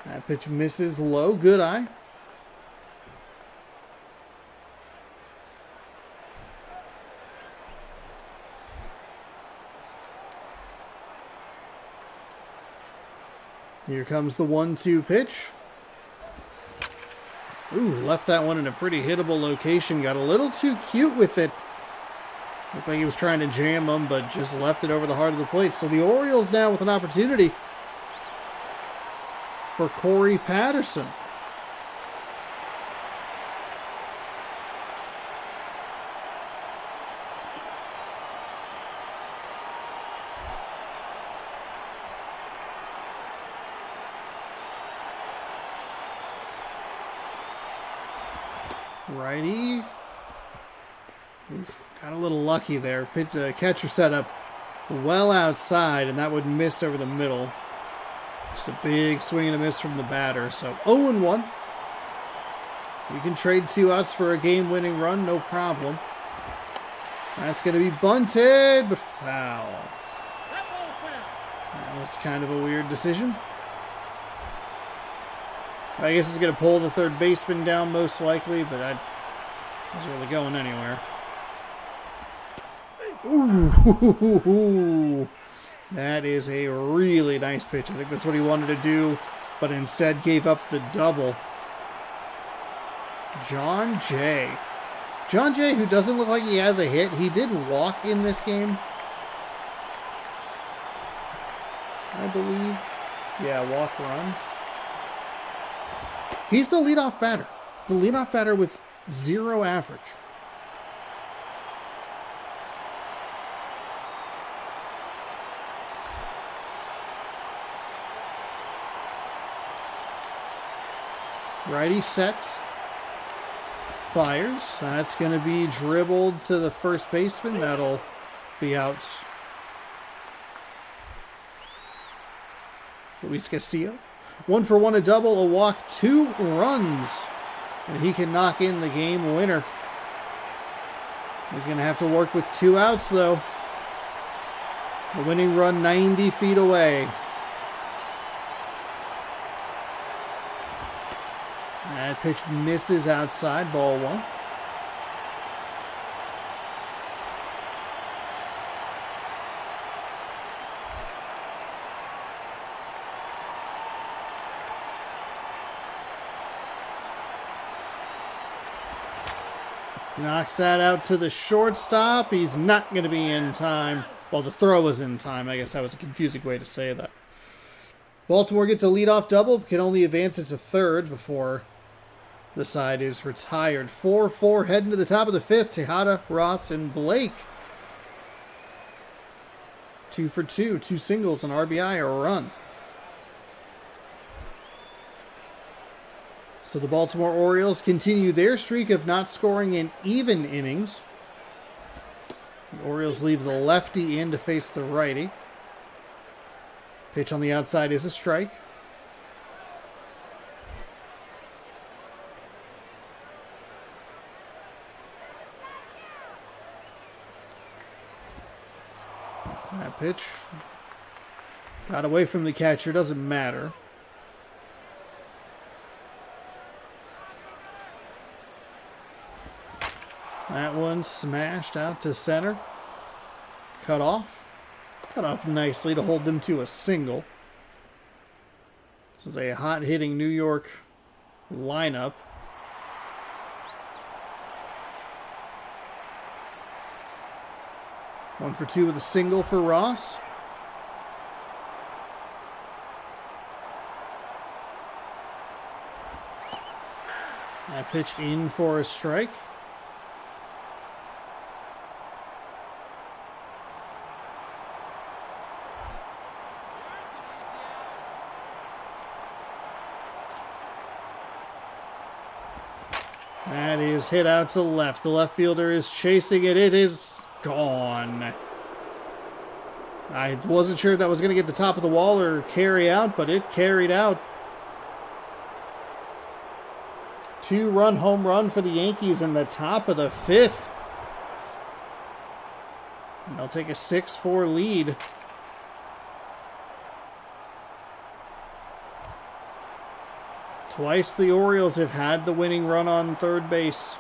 That pitch misses low. Good eye. Here comes the 1-2 pitch. Ooh, left that one in a pretty hittable location. Got a little too cute with it. Looked like he was trying to jam him, but just left it over the heart of the plate. So the Orioles now with an opportunity for Corey Patterson. Righty. Oof, got a little lucky there. Catcher set up well outside, and that would miss over the middle. Just a big swing and a miss from the batter. So 0-1. You can trade 2 outs for a game-winning run, no problem. That's going to be bunted, but foul. That was kind of a weird decision. I guess it's going to pull the third baseman down most likely, but I wasn't really going anywhere. Ooh, that is a really nice pitch. I think that's what he wanted to do, but instead gave up the double. John Jay. John Jay, who doesn't look like he has a hit. He did walk in this game, I believe. Yeah, walk run. He's the leadoff batter. The leadoff batter with 0 average. Righty sets. Fires. That's going to be dribbled to the first baseman. That'll be out. Luis Castillo. 1 for 1, a double, a walk, 2 runs. And he can knock in the game winner. He's going to have to work with 2 outs, though. The winning run 90 feet away. That pitch misses outside, ball 1. Knocks that out to the shortstop. He's not going to be in time. Well, the throw was in time. I guess that was a confusing way to say that. Baltimore gets a leadoff double. Can only advance it to third before the side is retired. 4-4 heading to the top of the fifth. Tejada, Ross, and Blake. 2 for 2. 2 singles, an RBI, or a run. So the Baltimore Orioles continue their streak of not scoring in even innings. The Orioles leave the lefty in to face the righty. Pitch on the outside is a strike. That pitch got away from the catcher, doesn't matter. That one smashed out to center. Cut off. Cut off nicely to hold them to a single. This is a hot-hitting New York lineup. One for 2 with a single for Ross. That pitch in for a strike. That is hit out to left. The left fielder is chasing it. It is gone. I wasn't sure if that was going to get the top of the wall or carry out, but it carried out. 2-run home run for the Yankees in the top of the fifth. And they'll take a 6-4 lead. Twice the Orioles have had the winning run on third base.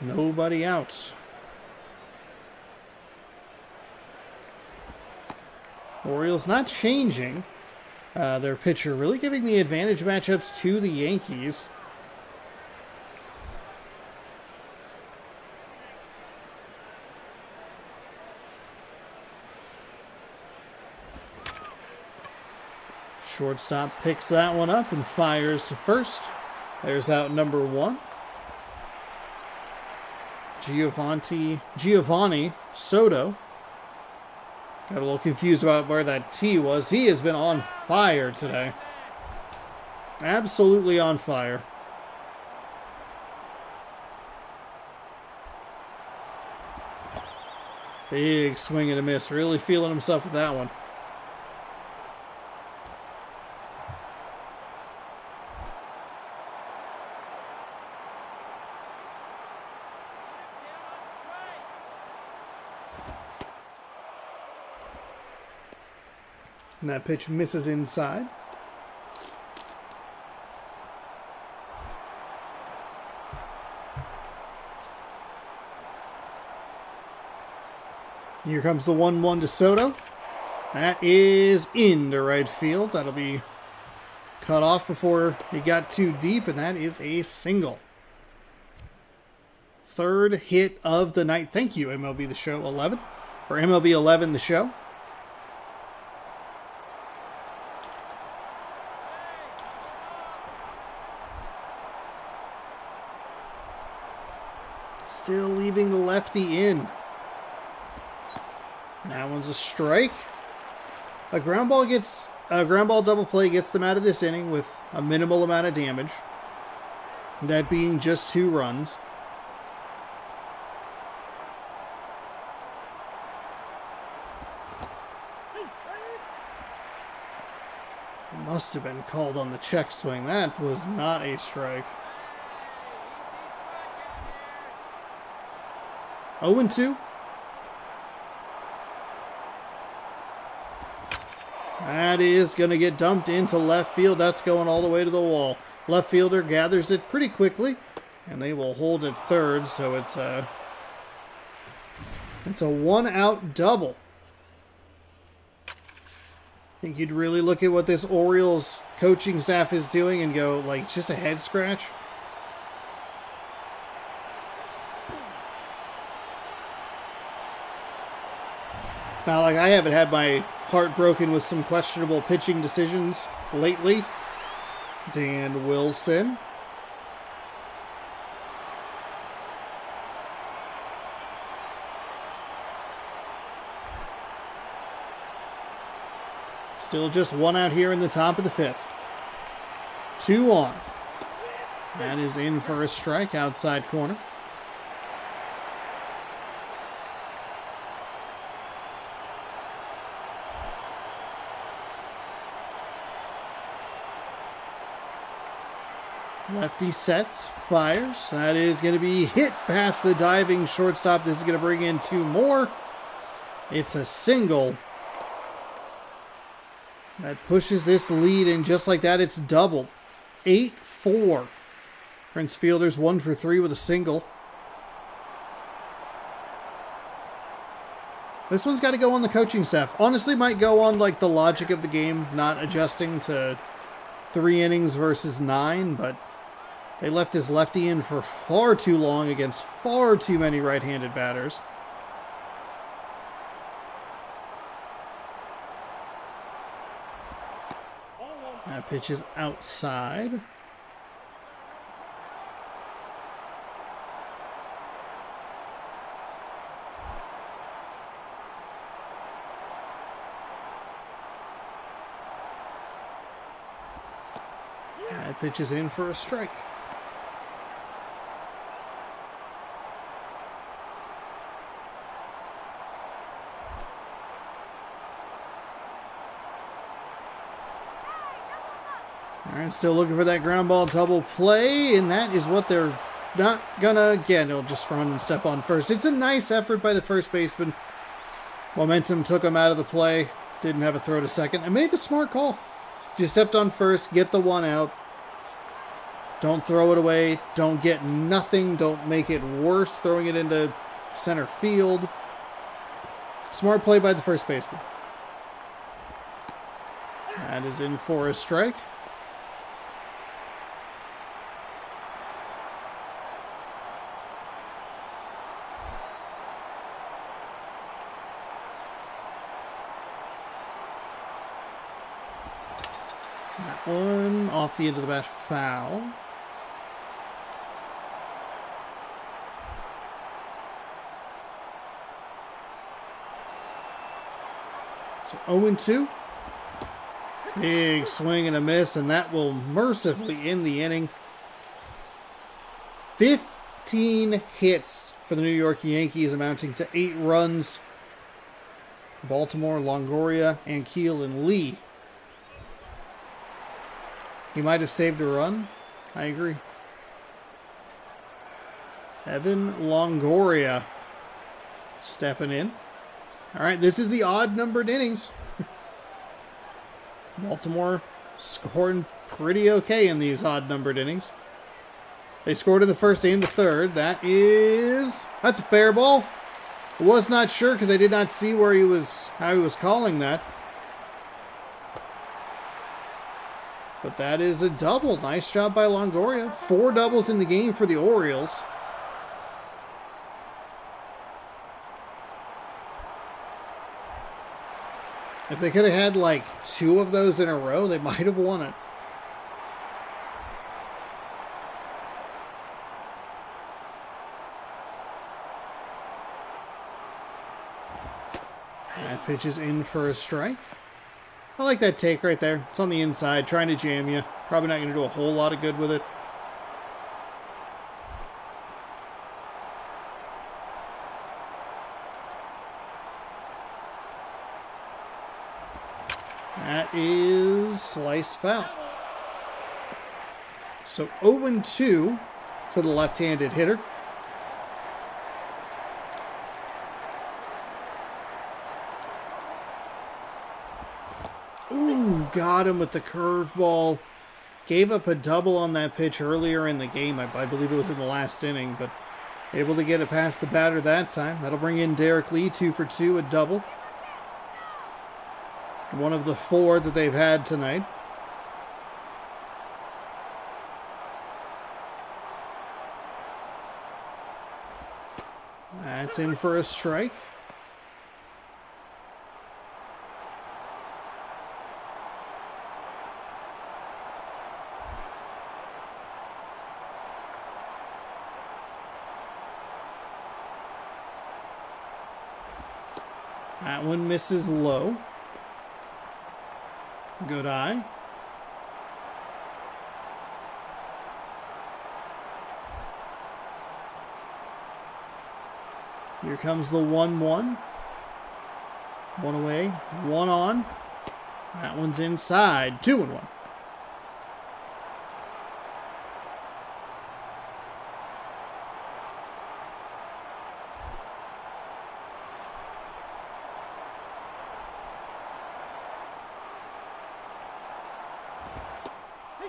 Nobody out. Orioles not changing their pitcher, really giving the advantage matchups to the Yankees. Shortstop picks that one up and fires to first. There's out number 1. Giovanni Soto. Got a little confused about where that T was. He has been on fire today. Absolutely on fire. Big swing and a miss. Really feeling himself with that one. And that pitch misses inside. Here comes the 1-1 to Soto. That is into right field. That'll be cut off before he got too deep, and that is a single. Third hit of the night. Thank you, MLB The Show 11. Or MLB 11 The Show. Still leaving the lefty in. That one's a strike. A ground ball double play gets them out of this inning with a minimal amount of damage. That being just 2 runs. Must have been called on the check swing. That was not a strike. 0-2. That is going to get dumped into left field. That's going all the way to the wall. Left fielder gathers it pretty quickly, and they will hold it third, so it's a one-out double. I think you'd really look at what this Orioles coaching staff is doing and go, like, just a head scratch. Now, like, I haven't had my heart broken with some questionable pitching decisions lately. Dan Wilson. Still just one out here in the top of the fifth. 2 on. That is in for a strike, outside corner. Lefty sets, fires. That is going to be hit past the diving shortstop. This is going to bring in 2 more. It's a single. That pushes this lead, and just like that, it's doubled. 8-4. Prince Fielders 1 for 3 with a single. This one's got to go on the coaching staff. Honestly, might go on like the logic of the game, not adjusting to 3 innings versus 9, but they left this lefty in for far too long against far too many right-handed batters. That pitch is outside. That pitch is in for a strike. All right, still looking for that ground ball double play, and that is what they're not gonna get. He'll just run and step on first. It's a nice effort by the first baseman. Momentum took him out of the play. Didn't have a throw to second. And made the smart call. Just stepped on first, get the 1 out. Don't throw it away. Don't get nothing. Don't make it worse throwing it into center field. Smart play by the first baseman. That is in for a strike. That one off the end of the bat, foul. So 0-2. Big swing and a miss, and that will mercifully end the inning. 15 hits for the New York Yankees, amounting to 8 runs. Baltimore, Longoria, Ankiel, and Lee. He might have saved a run. I agree. Evan Longoria stepping in. All right, this is the odd-numbered innings. Baltimore scoring pretty okay in these odd-numbered innings. They scored in the first and the third. That's a fair ball. I was not sure because I did not see how he was calling that. But that is a double. Nice job by Longoria. 4 doubles in the game for the Orioles. If they could have had like 2 of those in a row, they might have won it. That pitch is in for a strike. I like that take right there. It's on the inside, trying to jam you. Probably not going to do a whole lot of good with it. That is sliced foul. So 0-2 to the left-handed hitter. got him with the curveball. Gave up a double on that pitch earlier in the game. I believe it was in the last inning, but able to get it past the batter that time. That'll bring in Derek Lee, 2 for 2, a double. One of the 4 that they've had tonight. That's in for a strike. That one misses low. Good eye. Here comes the 1-1. One away, one on. That one's inside. 2-1.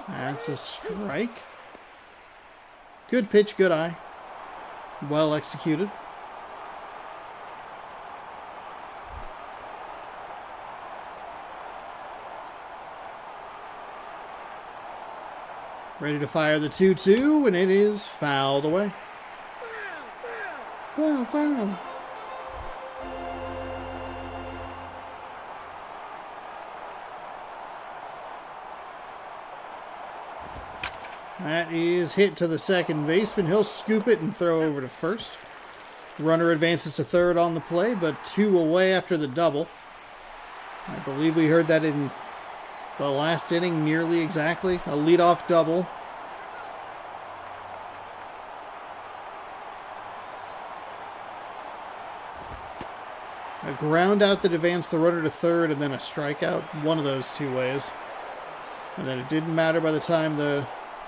That's a strike. Good pitch, good eye. Well executed. Ready to fire the 2-2, and it is fouled away. Foul, foul. That is hit to the second baseman. He'll scoop it and throw over to first. Runner advances to third on the play, but 2 away after the double. I believe we heard that in the last inning, nearly exactly. A leadoff double. A ground out that advanced the runner to third, and then a strikeout. One of those 2 ways. And then it didn't matter by the time the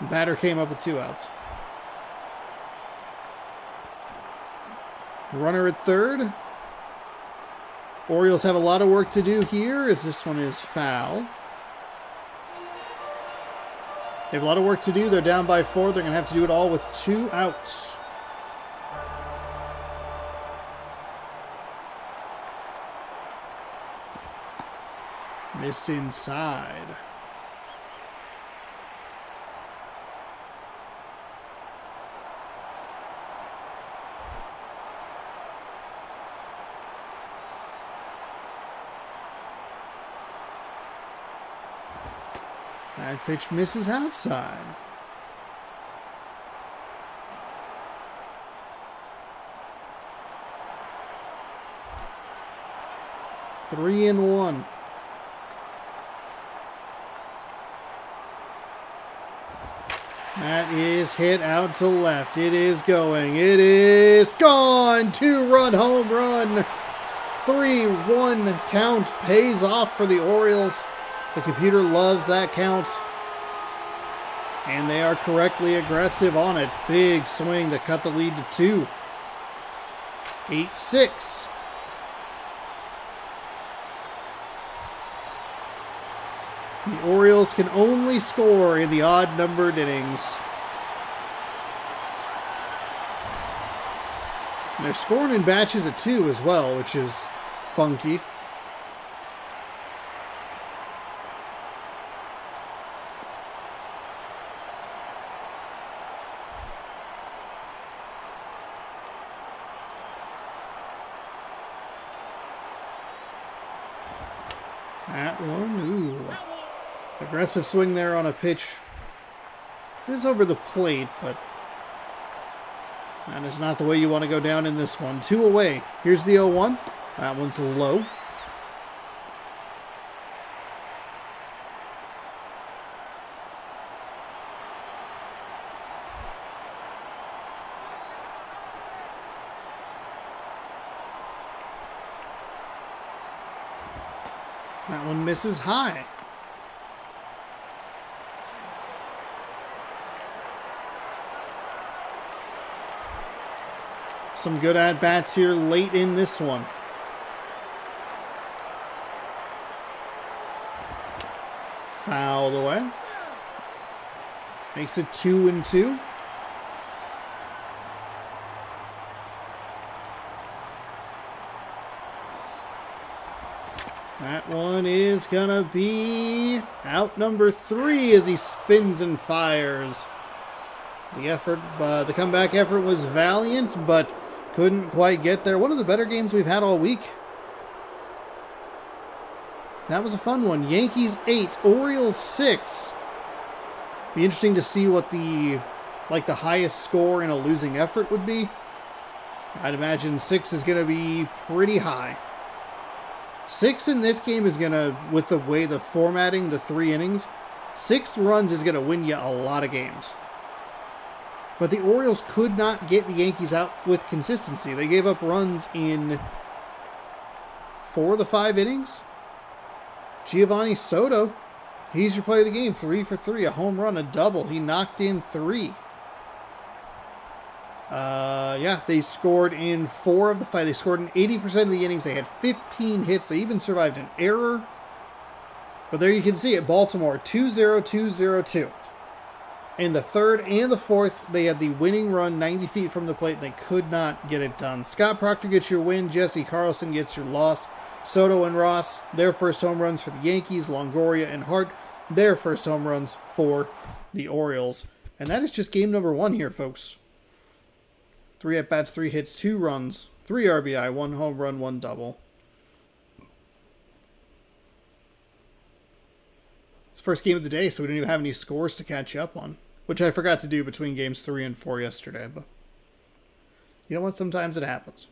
batter came up with 2 outs. Runner at third. Orioles have a lot of work to do here as this one is foul. They have a lot of work to do. They're down by 4. They're going to have to do it all with 2 outs. Missed inside. That pitch misses outside. Three and one. That is hit out to left. It is going. It is gone. 2-run home run. 3-1 count pays off for the Orioles. The computer loves that count. And they are correctly aggressive on it. Big swing to cut the lead to 2. 8-6. The Orioles can only score in the odd-numbered innings. And they're scoring in batches of 2 as well, which is funky. That one, ooh. Aggressive swing there on a pitch. It is over the plate, but that is not the way you want to go down in this one. 2 away. Here's the 0-1. That one's low. That one misses high. Some good at-bats here late in this one. fouled away. Makes it 2-2. That one is gonna be out number 3 as he spins and fires. The comeback effort was valiant, but couldn't quite get there. One of the better games we've had all week. That was a fun one. Yankees 8, Orioles 6. Be interesting to see what the highest score in a losing effort would be. I'd imagine 6 is going to be pretty high. 6 in this game is going to, with the way the formatting, the 3 innings, 6 runs is going to win you a lot of games. But the Orioles could not get the Yankees out with consistency. They gave up runs in 4 of the 5 innings. Giovanni Soto, he's your player of the game. 3 for 3, a home run, a double. He knocked in 3. They scored in 4 of the 5. They scored in 80% of the innings. They had 15 hits. They even survived an error. But there you can see it. Baltimore 2-0, 2-0-2. In the 3rd and the 4th, they had the winning run 90 feet from the plate, and they could not get it done. Scott Proctor gets your win. Jesse Carlson gets your loss. Soto and Ross, their first home runs for the Yankees. Longoria and Hart, their first home runs for the Orioles. And that is just game number 1 here, folks. 3 at-bats, 3 hits, 2 runs, 3 RBI, 1 home run, 1 double. It's the first game of the day, so we didn't even have any scores to catch up on, which I forgot to do between games 3 and 4 yesterday. But you know what? Sometimes it happens.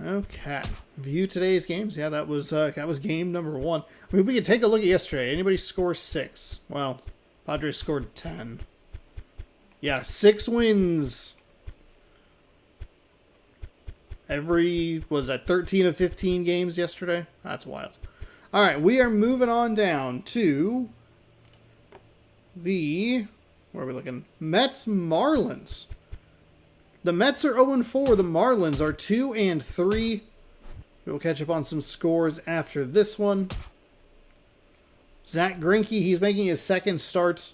Okay, view today's games. Yeah, that was game number 1. I mean, we could take a look at yesterday. Anybody score 6? Well, Padres scored 10. Yeah, 6 wins. Was that 13 of 15 games yesterday? That's wild. All right, we are moving on down to where are we looking? Mets Marlins. The Mets are 0-4. The Marlins are 2-3. We will catch up on some scores after this one. Zach Greinke, he's making his second start.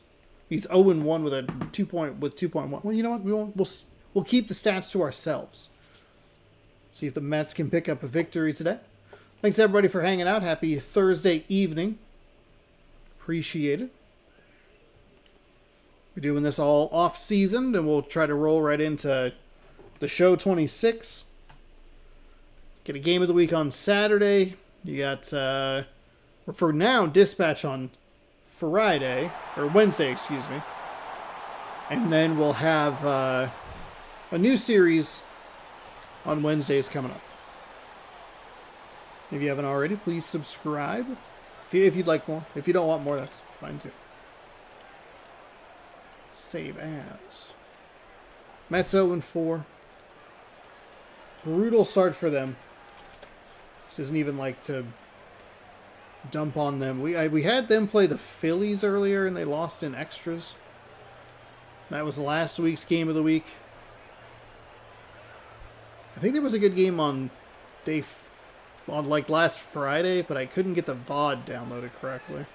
He's 0-1 with a 2.1. Well, you know what? We'll keep the stats to ourselves. See if the Mets can pick up a victory today. Thanks everybody for hanging out. Happy Thursday evening. Appreciate it. We're doing this all off season, and we'll try to roll right into the show 26. Get a game of the week on Saturday. You got, for now, Dispatch on Friday, or Wednesday, excuse me. And then we'll have a new series on Wednesdays coming up. If you haven't already, please subscribe. If you'd like more. If you don't want more, that's fine too. Save as. Mets 0-4. Brutal start for them. This isn't even like to dump on them. We had them play the Phillies earlier and they lost in extras. That was last week's game of the week. I think there was a good game on last Friday, but I couldn't get the VOD downloaded correctly.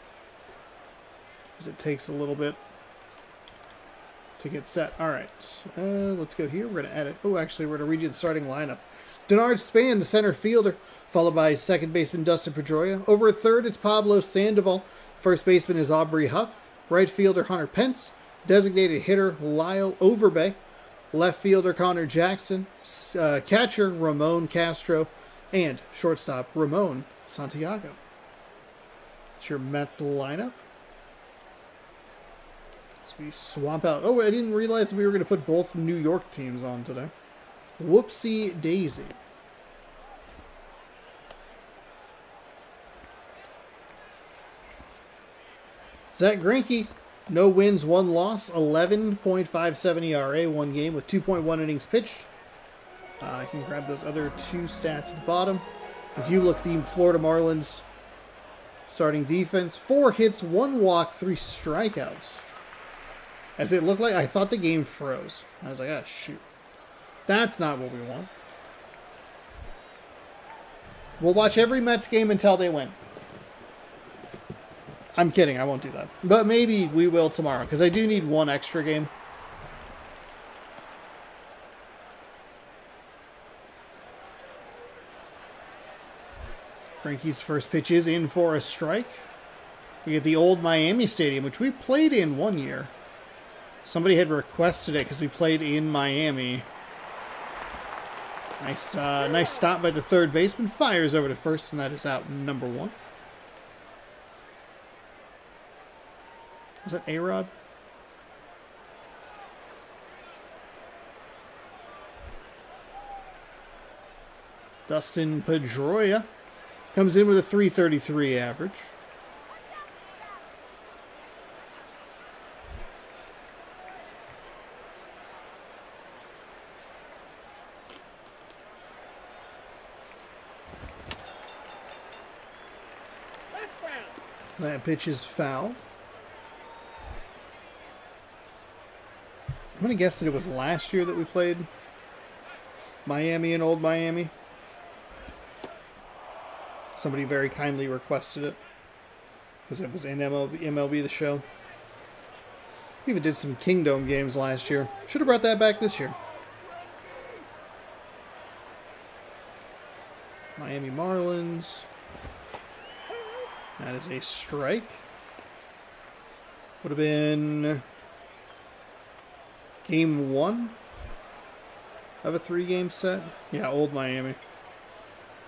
Because it takes a little bit to get set. Alright, let's go here. We're going to edit. Oh, actually, we're going to read you the starting lineup. Denard Span, the center fielder, followed by second baseman Dustin Pedroia. Over at third, it's Pablo Sandoval. First baseman is Aubrey Huff. Right fielder, Hunter Pence. Designated hitter, Lyle Overbay. Left fielder, Connor Jackson. Catcher, Ramon Castro. And shortstop, Ramon Santiago. It's your Mets lineup. So we swamp out. Oh, I didn't realize we were going to put both New York teams on today. Whoopsie daisy. Zach Greinke, no wins, 1 loss, 11.57 ERA, 1 game with 2.1 innings pitched. I can grab those other 2 stats at the bottom. As you look, the Florida Marlins starting defense, 4 hits, 1 walk, 3 strikeouts. As it looked like, I thought the game froze. I was like, ah, shoot. That's not what we want. We'll watch every Mets game until they win. I'm kidding. I won't do that. But maybe we will tomorrow, because I do need one extra game. Frankie's first pitch is in for a strike. We get the old Miami Stadium, which we played in one year. Somebody had requested it because we played in Miami. Nice stop by the third baseman. Fires over to first, and that is out number 1. Was that A-Rod? Dustin Pedroia comes in with a .333 average. That pitch is foul. I'm going to guess that it was last year that we played Miami and Old Miami. Somebody very kindly requested it because it was in MLB The Show. We even did some Kingdom games last year. Should have brought that back this year. Miami Marlins. That is a strike. Would have been game 1 of a 3-game set. Yeah, Old Miami.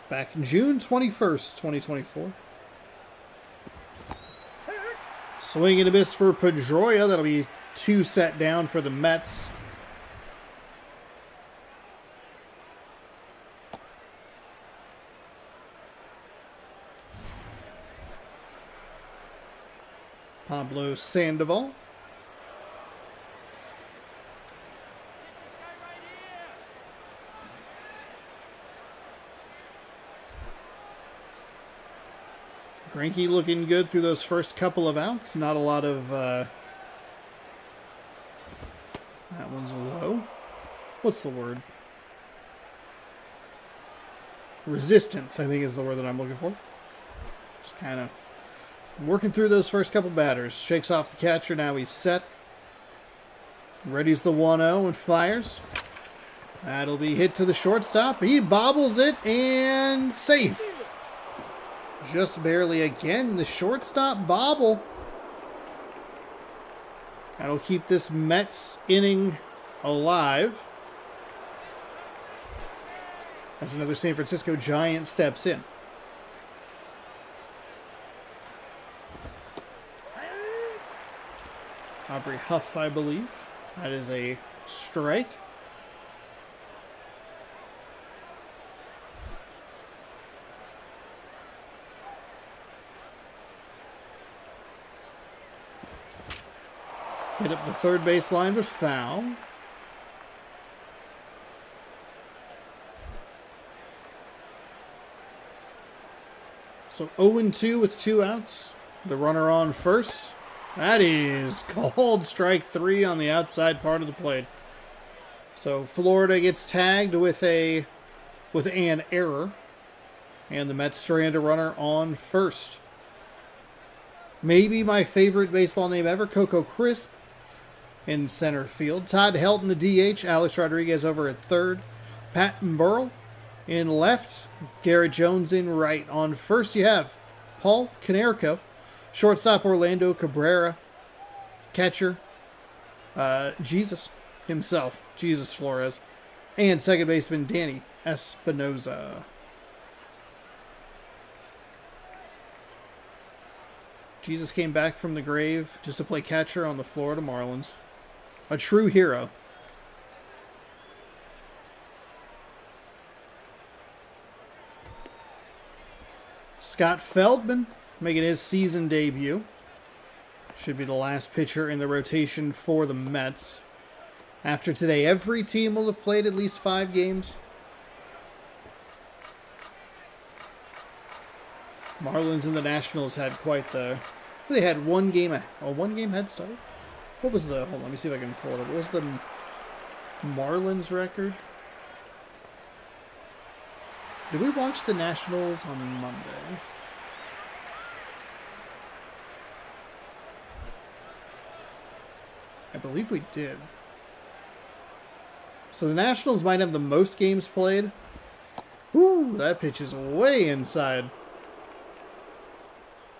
Back June 21st, 2024. Swing and a miss for Pedroia. That'll be 2 set down for the Mets. Pablo Sandoval. Greinke looking good through those first couple of outs. Not a lot of... that one's low. What's the word? Resistance, I think, is the word that I'm looking for. Just kind of working through those first couple batters. Shakes off the catcher. Now he's set. Readies the 1-0 and fires. That'll be hit to the shortstop. He bobbles it and safe. Just barely again. The shortstop bobble. That'll keep this Mets inning alive. As another San Francisco Giant steps in. Aubrey Huff, I believe. That is a strike. Hit up the third base line, but foul. So 0-2 with 2 outs. The runner on first. That is called strike 3 on the outside part of the plate. So Florida gets tagged with an error. And the Mets strand a runner on first. Maybe my favorite baseball name ever, Coco Crisp in center field. Todd Helton, the DH. Alex Rodriguez over at third. Patton Burrell in left. Garrett Jones in right. On first you have Paul Konerko. Shortstop Orlando Cabrera. Catcher Jesus himself, Jesus Flores. And second baseman Danny Espinoza. Jesus came back from the grave just to play catcher on the Florida Marlins. A true hero. Scott Feldman making his season debut. Should be the last pitcher in the rotation for the Mets. After today, every team will have played at least 5 games. Marlins and the Nationals had quite the... They had a 1-game head start. What was the... Hold on, let me see if I can pull it up. What was the Marlins record? Did we watch the Nationals on Monday? I believe we did. So the Nationals might have the most games played. Ooh, that pitch is way inside.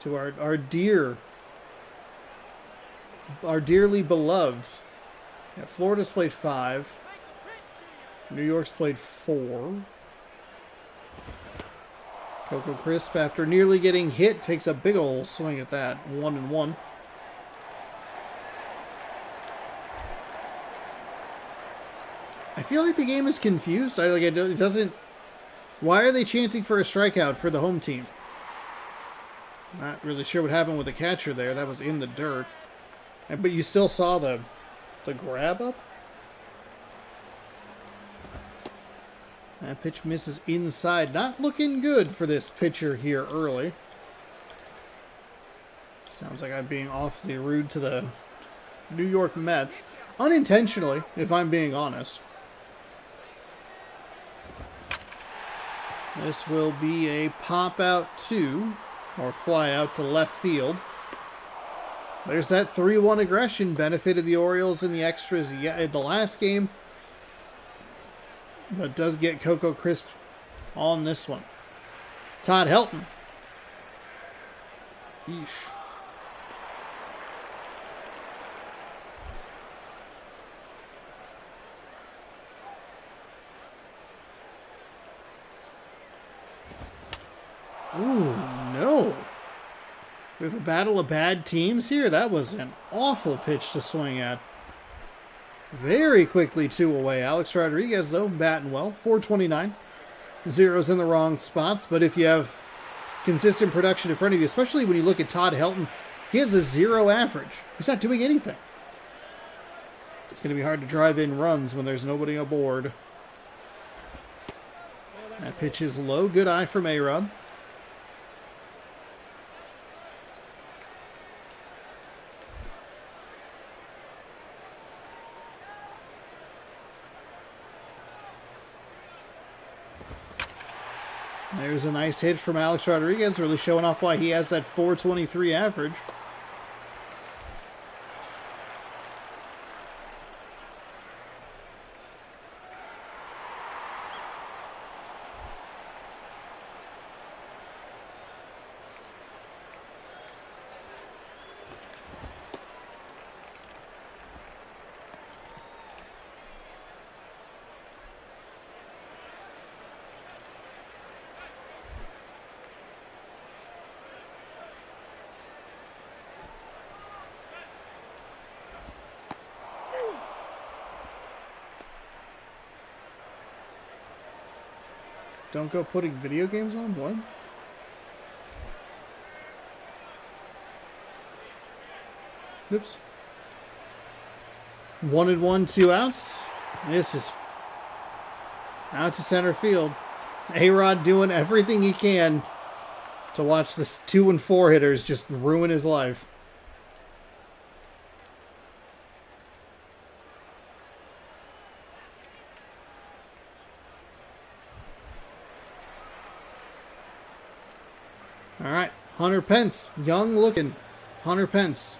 To our dearly beloved. Yeah, Florida's played 5. New York's played 4. Coco Crisp, after nearly getting hit, takes a big ol' swing at that. 1-1. I feel like the game is confused. It doesn't. Why are they chanting for a strikeout for the home team? Not really sure what happened with the catcher there. That was in the dirt. But you still saw the grab up. That pitch misses inside. Not looking good for this pitcher here early. Sounds like I'm being awfully rude to the New York Mets. Unintentionally, if I'm being honest. This will be a pop out to, or fly out to left field. There's that 3-1 aggression. Benefited the Orioles in the extras in the last game. But does get Coco Crisp on this one. Todd Helton. Yeesh. Ooh, no. We have a battle of bad teams here. That was an awful pitch to swing at. Very quickly 2 away. Alex Rodriguez, though, batting well. 429. Zeros in the wrong spots. But if you have consistent production in front of you, especially when you look at Todd Helton, he has a 0 average. He's not doing anything. It's going to be hard to drive in runs when there's nobody aboard. That pitch is low. Good eye from A-Rod. There's a nice hit from Alex Rodriguez, really showing off why he has that 423 average. Don't go putting video games on? What? Oops. 1-1, 2 outs. This is out to center field. A-Rod doing everything he can to watch this 2-4 hitters just ruin his life. All right, Hunter Pence, young looking Hunter Pence.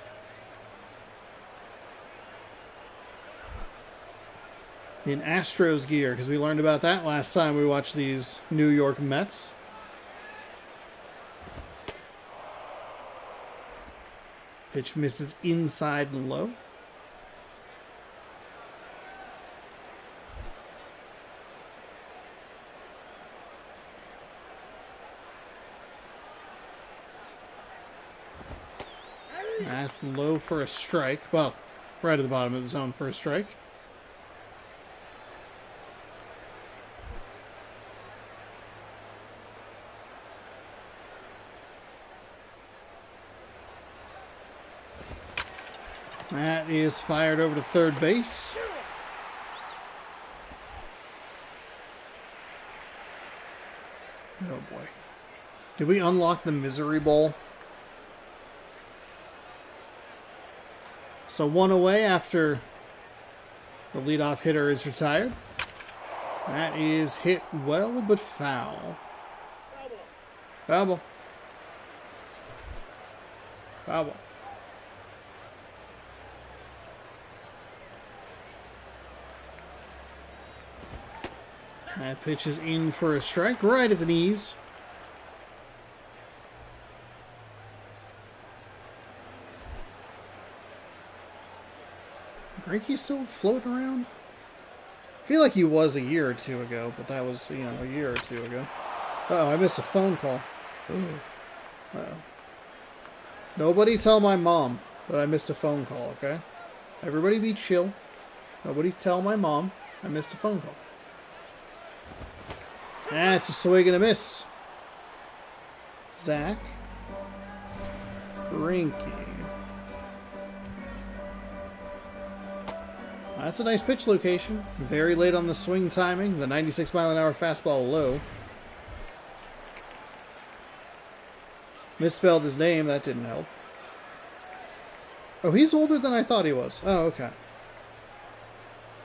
In Astros gear, because we learned about that last time we watched these New York Mets. Pitch misses inside and low. That's low for a strike. Well, right at the bottom of the zone for a strike. That is fired over to third base. Oh boy. Did we unlock the Misery Bowl? So 1 away after the leadoff hitter is retired. That is hit well but foul. Foul ball. Foul ball. That pitch is in for a strike right at the knees. Greinke's still floating around? I feel like he was a year or two ago, but that was, a year or two ago. Uh-oh, I missed a phone call. Uh-oh. Nobody tell my mom that I missed a phone call, okay? Everybody be chill. Nobody tell my mom I missed a phone call. That's a swing and a miss. Zach Greinke. That's a nice pitch location. Very late on the swing timing. The 96-mile-an-hour fastball low. Misspelled his name. That didn't help. Oh, he's older than I thought he was. Oh, okay.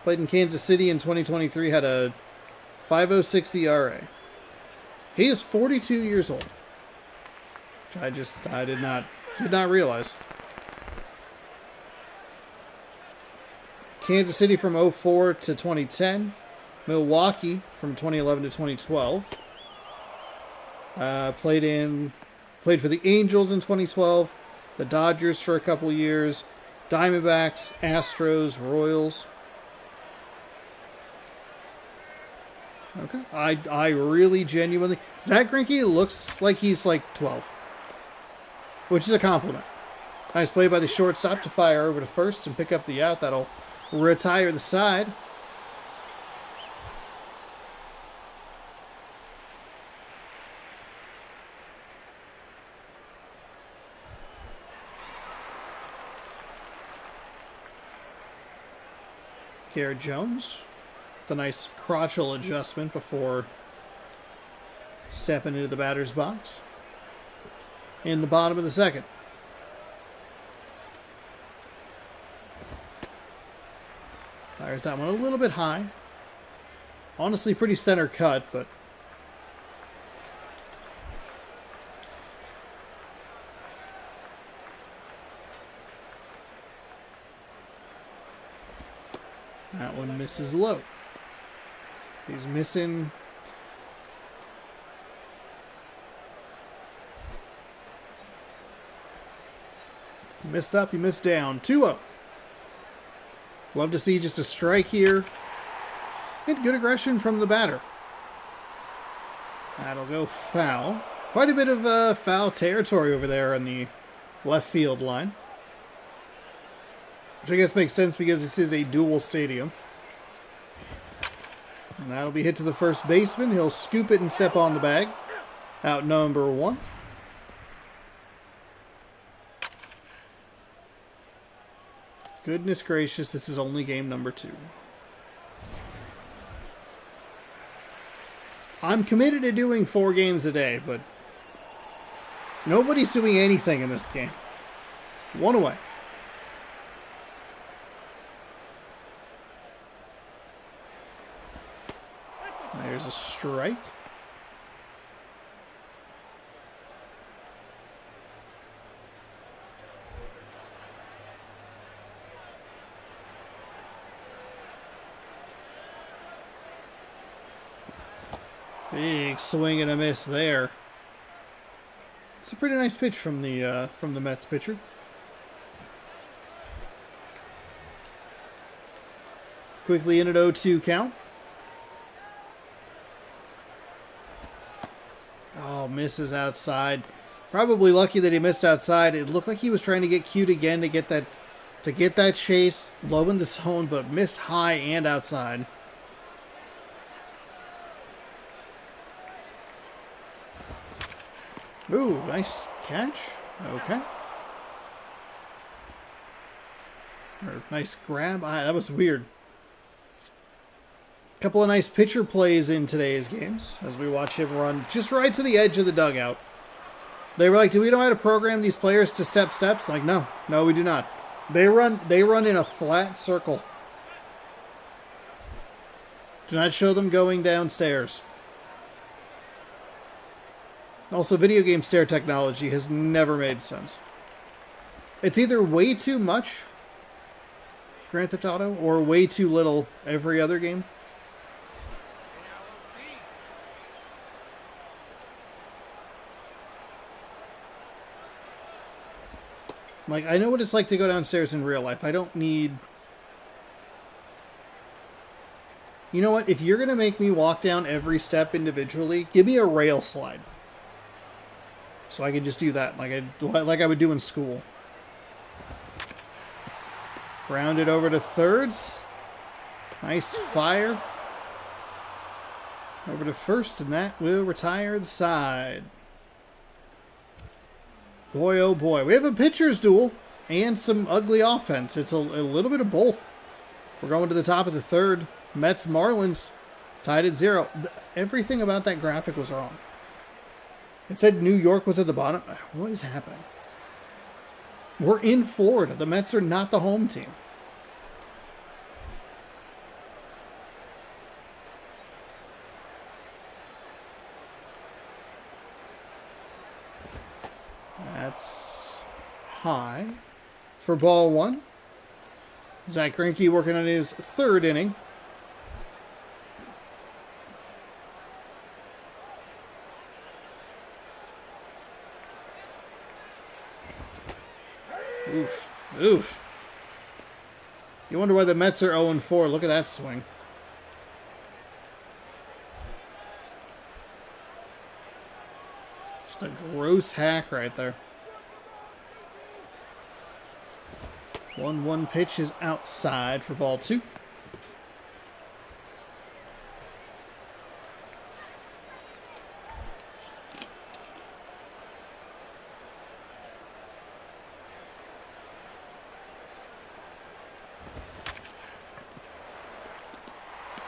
Played in Kansas City in 2023. Had a 5.06 ERA. He is 42 years old. Which I did not realize. Kansas City from 2004 to 2010. Milwaukee from 2011 to 2012. Played for the Angels in 2012. The Dodgers for a couple of years. Diamondbacks, Astros, Royals. Okay. I really genuinely... Zach Greinke looks like he's like 12. Which is a compliment. Nice play by the shortstop to fire over to first and pick up the out. That'll retire the side. Garrett Jones. The nice crotchal adjustment before stepping into the batter's box. In the bottom of the second. Fires that one a little bit high. Honestly, pretty center cut, but... that one misses low. He's missing... He missed up, he missed down. 2-0. Love to see just a strike here. And good aggression from the batter. That'll go foul. Quite a bit of foul territory over there on the left field line. Which I guess makes sense because this is a dual stadium. And that'll be hit to the first baseman. He'll scoop it and step on the bag. Out number 1. Goodness gracious, this is only game number 2. I'm committed to doing 4 games a day, but nobody's doing anything in this game. 1 away. There's a strike. Big swing and a miss there. It's a pretty nice pitch from the Mets pitcher. Quickly in at 0-2 count. Oh, misses outside. Probably lucky that he missed outside. It looked like he was trying to get cute again to get that chase low in the zone, but missed high and outside. Ooh, nice catch. Okay. Or nice grab. That was weird. Couple of nice pitcher plays in today's games as we watch him run just right to the edge of the dugout. They were like, do we know how to program these players to step steps? Like, no, we do not. They run in a flat circle. Do not show them going downstairs. Also, video game stare technology has never made sense. It's either way too much Grand Theft Auto or way too little every other game. Like, I know what it's like to go downstairs in real life. I don't need... You know what? If you're going to make me walk down every step individually, give me a rail slide. So I can just do that like I would do in school. Grounded over to thirds. Nice fire. Over to first, and that will retire the side. Boy, oh boy. We have a pitcher's duel and some ugly offense. It's a little bit of both. We're going to the top of the third. Mets, Marlins, tied at 0. Everything about that graphic was wrong. It said New York was at the bottom. What is happening? We're in Florida. The Mets are not the home team. That's high for ball 1. Zach Greinke working on his 3rd inning. Oof. Oof. You wonder why the Mets are 0-4. Look at that swing. Just a gross hack right there. 1-1 pitch is outside for ball 2.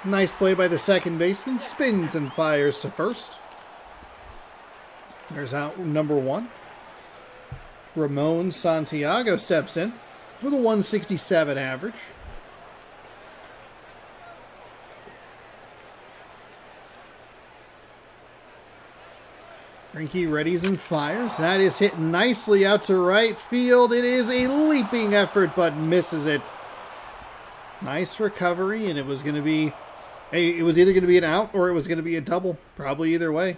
Nice play by the second baseman. Spins and fires to first. There's out number 1. Ramon Santiago steps in with a 167 average. Greinke readies and fires. That is hit nicely out to right field. It is a leaping effort, but misses it. Nice recovery, and it was going to be... It was either going to be an out or it was going to be a double. Probably either way.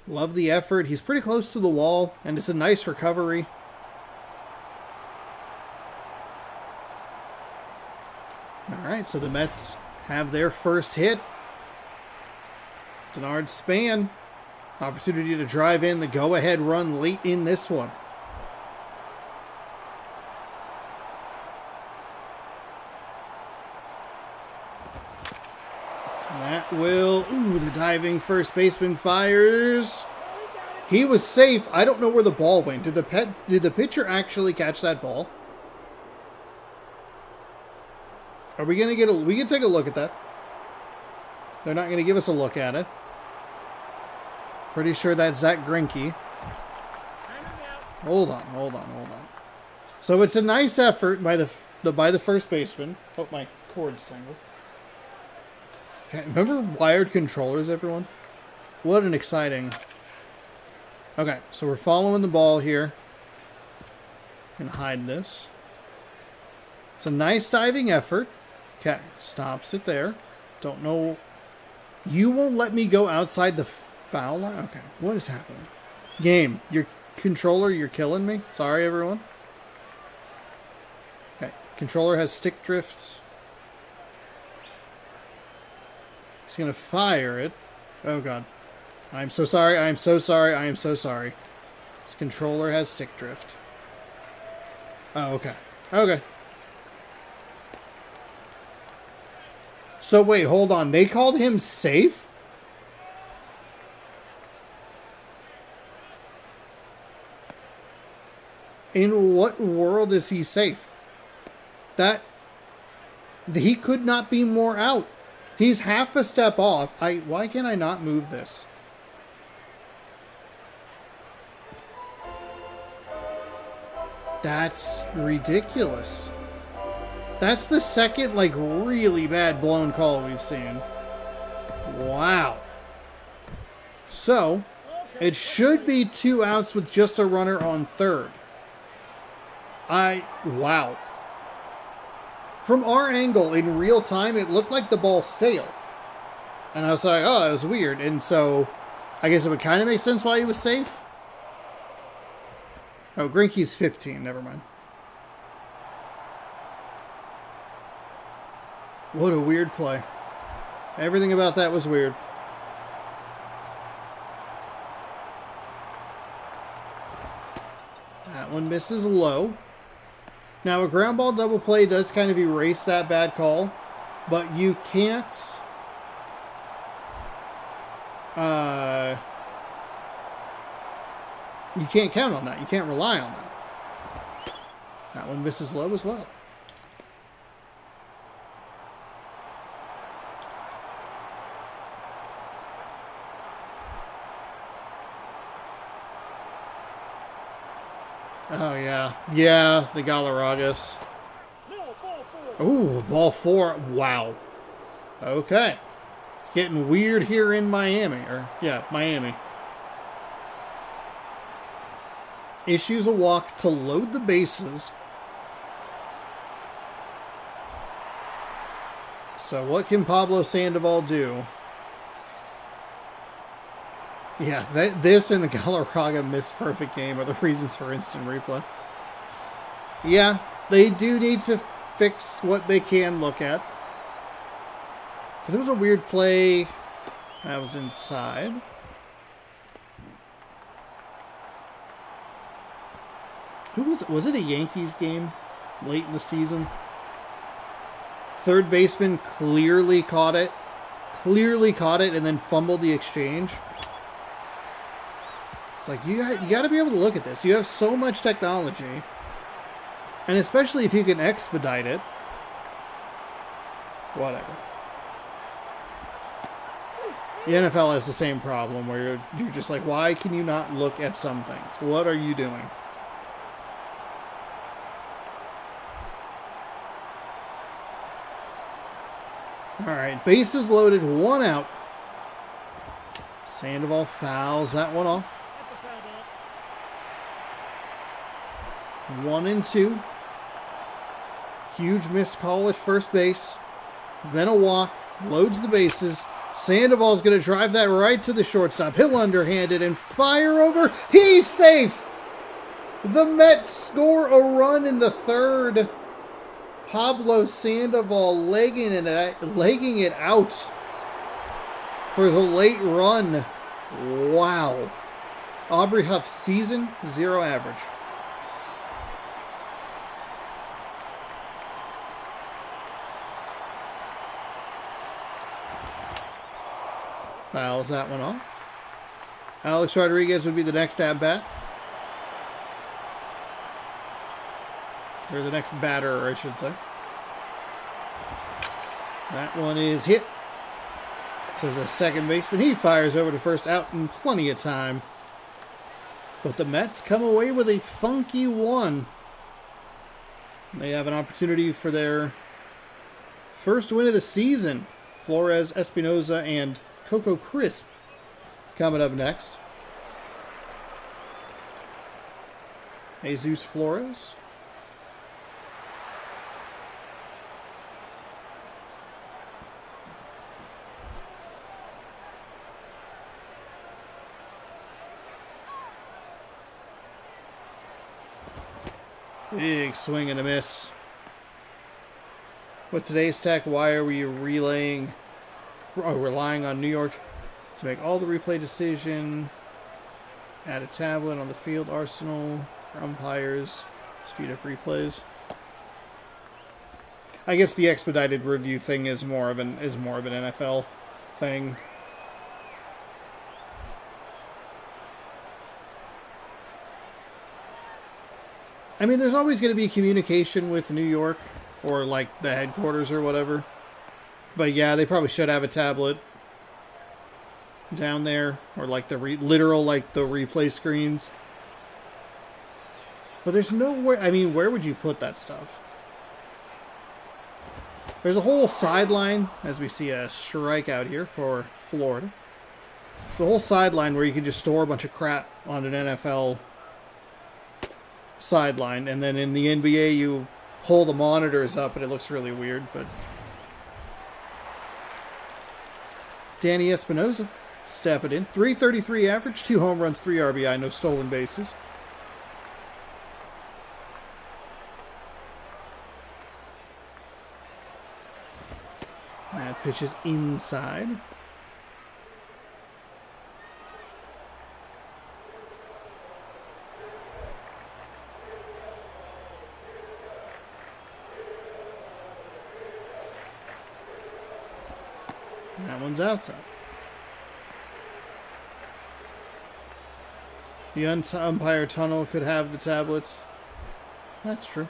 Love the effort. He's pretty close to the wall, and it's a nice recovery. All right, so the Mets have their first hit. Denard Span. Opportunity to drive in the go-ahead run late in this one. That will... Ooh, the diving first baseman fires. He was safe. I don't know where the ball went. Did the pitcher actually catch that ball? Are we going to get a... We can take a look at that. They're not going to give us a look at it. Pretty sure that's Zach Greinke. Hold on. So it's a nice effort by the first baseman. Oh, my cord's tangled. Okay, remember wired controllers, everyone? What an exciting... Okay, so we're following the ball here. Can hide this. It's a nice diving effort. Okay, stops it there. Don't know... You won't let me go outside the foul line? Okay, what is happening? Game, your controller, you're killing me. Sorry, everyone. Okay, controller has stick drift. He's going to fire it. Oh, God. I'm so sorry. I am so sorry. I am so sorry. His controller has stick drift. Oh, okay. Okay. So, wait, hold on. They called him safe? In what world is he safe? He could not be more out. He's half a step off. Why can I not move this? That's ridiculous. That's the second, really bad blown call we've seen. Wow. So, It should be 2 outs with just a runner on third. Wow. From our angle in real time, it looked like the ball sailed. And I was like, oh, that was weird. And so I guess it would kind of make sense why he was safe. Oh, Greinke's 15. Never mind. What a weird play. Everything about that was weird. That one misses low. Now, a ground ball double play does kind of erase that bad call, but you can't... you can't count on that. You can't rely on that. That one misses low as well. Oh, yeah. Yeah, the Galarragas. Ooh, ball 4. Wow. Okay. It's getting weird here in Miami. Miami. Issues a walk to load the bases. So what can Pablo Sandoval do? Yeah, this and the Galarraga missed perfect game are the reasons for instant replay. Yeah, they do need to fix what they can look at. Because it was a weird play. That was inside. Who was it? Was it a Yankees game late in the season? Third baseman clearly caught it. And then fumbled the exchange. It's like, you got to be able to look at this. You have so much technology. And especially if you can expedite it. Whatever. The NFL has the same problem where you're just like, why can you not look at some things? What are you doing? All right, bases loaded, 1 out. Sandoval fouls that one off. 1-2. Huge missed call at first base. Then a walk. Loads the bases. Sandoval's going to drive that right to the shortstop. He'll underhand it and fire over. He's safe! The Mets score a run in the third. Pablo Sandoval legging it out for the late run. Wow. Aubrey Huff's season, 0 average. Fouls that one off. Alex Rodriguez would be the next at-bat. Or the next batter, I should say. That one is hit to the second baseman. He fires over to first, out in plenty of time. But the Mets come away with a funky 1. They have an opportunity for their first win of the season. Flores, Espinoza, and Coco Crisp coming up next. Jesus Flores. Big swing and a miss. With today's tech, why are we relying on New York to make all the replay decision? Add a tablet on the field arsenal for umpires. Speed up replays. I guess the expedited review thing is more of an NFL thing. I mean, there's always going to be communication with New York or like the headquarters or whatever. But yeah, they probably should have a tablet down there or like the literal like the replay screens. But there's nowhere. I mean, where would you put that stuff? There's a whole sideline as we see a strikeout here for Florida. The whole sideline where you can just store a bunch of crap on an NFL sideline, and then in the NBA you pull the monitors up and it looks really weird. But Danny Espinosa stepping in. 333 average, 2 home runs, 3 RBI, no stolen bases. That pitch is inside. That one's outside. The umpire tunnel could have the tablets. That's true.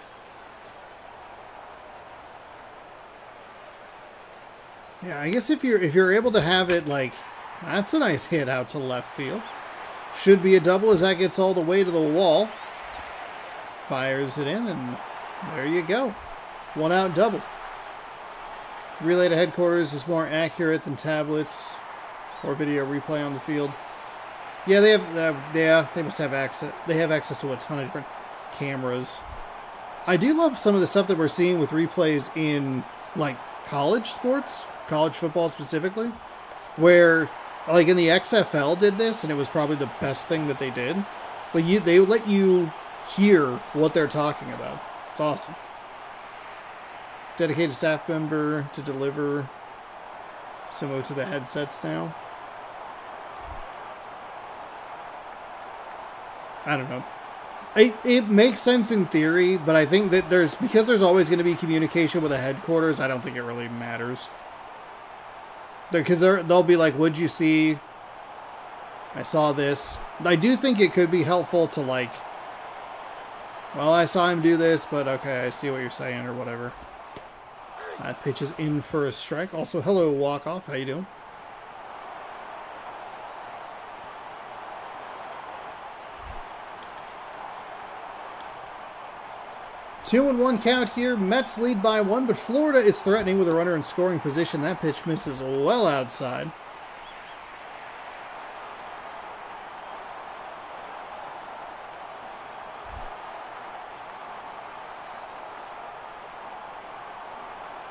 Yeah, I guess if you're able to have it, like, that's a nice hit out to left field. Should be a double as that gets all the way to the wall. Fires it in, and there you go. 1 out double. Relay to headquarters is more accurate than tablets or video replay on the field. Yeah, they must have access. They have access to a ton of different cameras. I do love some of the stuff that we're seeing with replays in, like, college sports, college football specifically, where, like, in the XFL did this, and it was probably the best thing that they did. Like, they let you hear what they're talking about. It's awesome. Dedicated staff member to deliver, similar to the headsets now. I don't know. It makes sense in theory, but I think that because there's always going to be communication with the headquarters, I don't think it really matters. Because they'll be like, what'd you see? I saw this. I do think it could be helpful to, like, well, I saw him do this, but okay, I see what you're saying, or whatever. That pitch is in for a strike. Also, hello, walk-off. How you doing? Two and 1 count here. Mets lead by 1, but Florida is threatening with a runner in scoring position. That pitch misses well outside.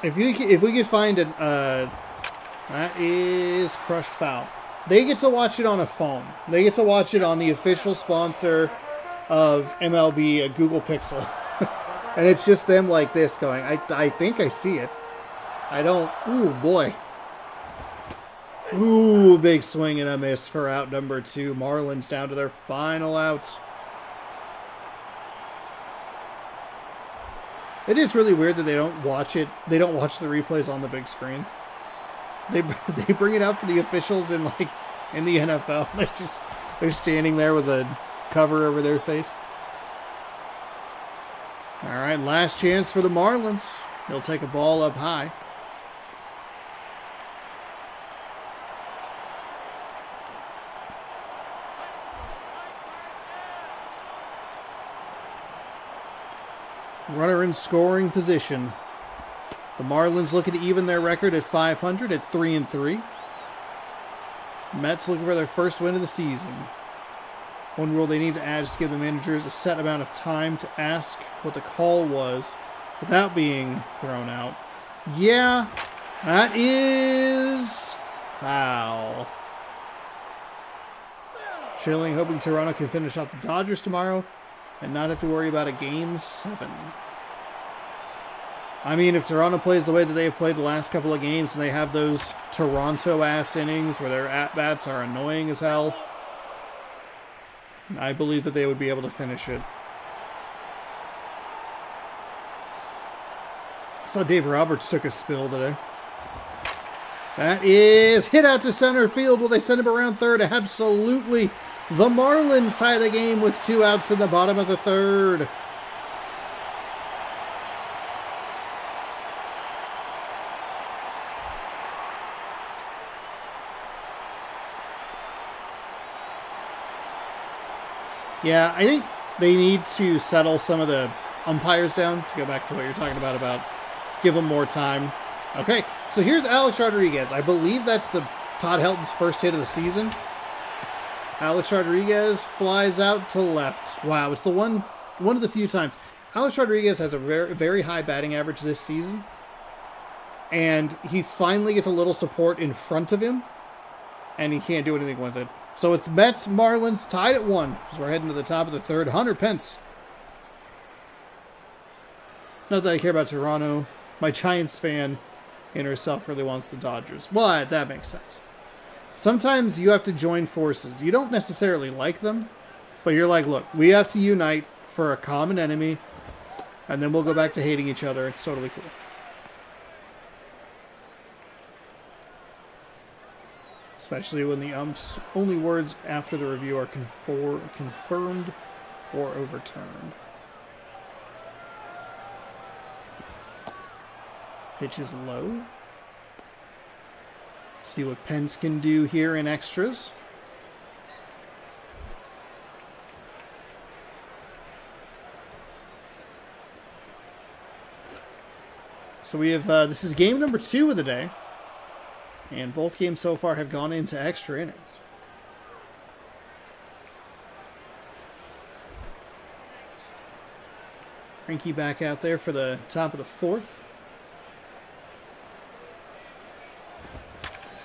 If we could find an that is crushed foul. They get to watch it on a phone. They get to watch it on the official sponsor of MLB, a Google Pixel. And it's just them like this going, I think I see it. I don't. Ooh, boy. Ooh, big swing and a miss for out number 2. Marlins down to their final out. It is really weird that they don't watch it. They don't watch the replays on the big screens. They bring it out for the officials in the NFL. They're standing there with a cover over their face. All right, last chance for the Marlins. They'll take a ball up high. Runner in scoring position. The Marlins looking to even their record at 500 at 3-3. Mets looking for their first win of the season. One rule they need to add is to give the managers a set amount of time to ask what the call was without being thrown out. Yeah, that is foul. Schilling hoping Toronto can finish out the Dodgers tomorrow and not have to worry about a Game 7. I mean, if Toronto plays the way that they've played the last couple of games and they have those Toronto-ass innings where their at-bats are annoying as hell, I believe that they would be able to finish it. I saw Dave Roberts took a spill today. That is hit out to center field. Will they send him around third? Absolutely. The Marlins tie the game with 2 outs in the bottom of the third. Yeah, I think they need to settle some of the umpires down, to go back to what you're talking about give them more time. Okay, so here's Alex Rodriguez. I believe that's Todd Helton's first hit of the season. Alex Rodriguez flies out to left. Wow, it's the one of the few times. Alex Rodriguez has a very, very high batting average this season. And he finally gets a little support in front of him. And he can't do anything with it. So it's Mets, Marlins tied at 1. As we're heading to the top of the third. Hunter Pence. Not that I care about Toronto. My Giants fan in herself really wants the Dodgers. Well, that makes sense. Sometimes you have to join forces. You don't necessarily like them. But you're like, look, we have to unite for a common enemy. And then we'll go back to hating each other. It's totally cool. Especially when the ump's only words after the review are confirmed or overturned. Pitch is low. See what Pence can do here in extras. So we have, this is game number 2 of the day. And both games so far have gone into extra innings. Greinke back out there for the top of the 4th.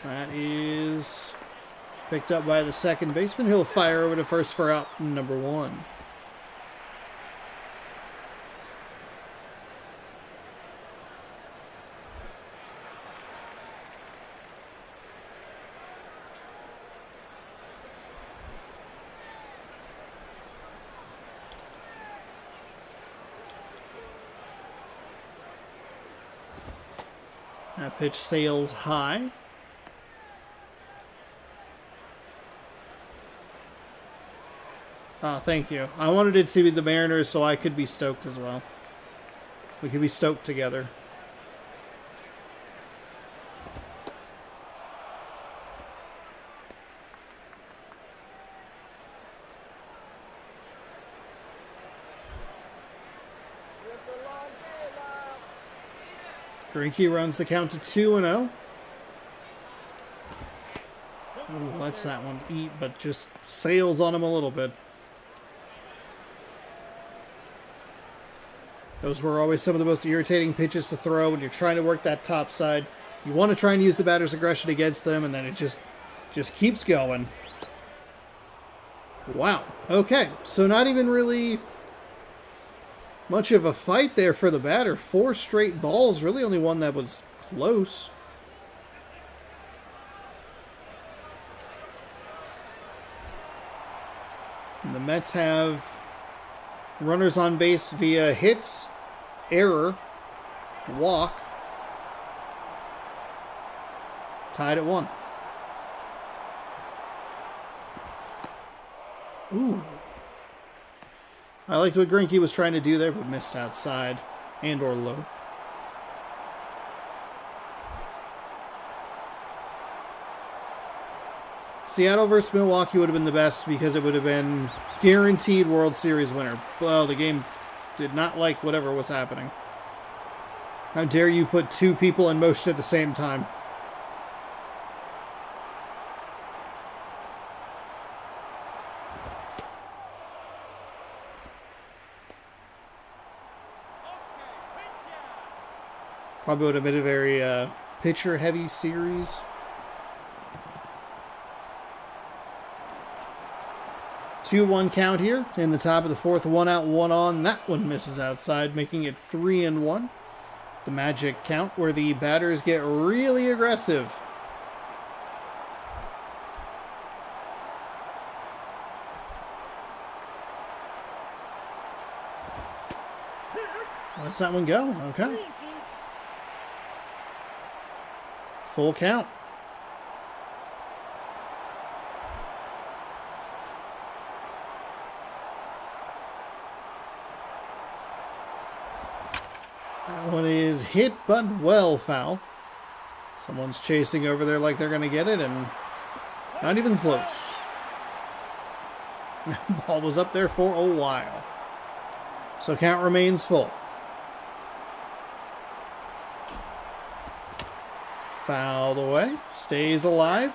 That is picked up by the second baseman. He'll fire over to first for out number 1. That pitch sails high. Oh, thank you. I wanted it to be the Mariners so I could be stoked as well. We could be stoked together. Greinke runs the count to 2-0. Ooh, lets that one eat, but just sails on him a little bit. Those were always some of the most irritating pitches to throw when you're trying to work that top side. You want to try and use the batter's aggression against them, and then it just keeps going. Wow. Okay, so not even really much of a fight there for the batter. 4 straight balls, really only one that was close. And the Mets have runners on base via hits, error, walk. Tied at 1. Ooh. I liked what Greinke was trying to do there, but missed outside and or low. Seattle versus Milwaukee would have been the best because it would have been guaranteed World Series winner. Well, the game did not like whatever was happening. How dare you put 2 people in motion at the same time? Probably would have been a very pitcher-heavy series. Two 2-1 count here in the top of the 4th. 1 out, 1 on. That one misses outside, making it 3-1. The magic count where the batters get really aggressive. Let's that one go. Okay. Full count. That one is hit, but well foul. Someone's chasing over there like they're going to get it, and not even close. Ball was up there for a while. So count remains full. Fouled away. Stays alive.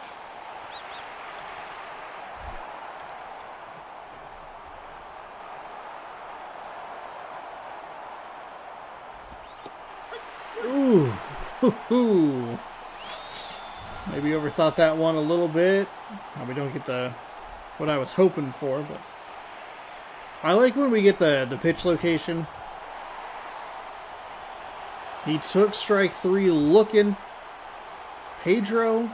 Ooh. Hoo-hoo. Maybe overthought that one a little bit. We don't get what I was hoping for, but I like when we get the pitch location. He took strike 3 looking. Pedro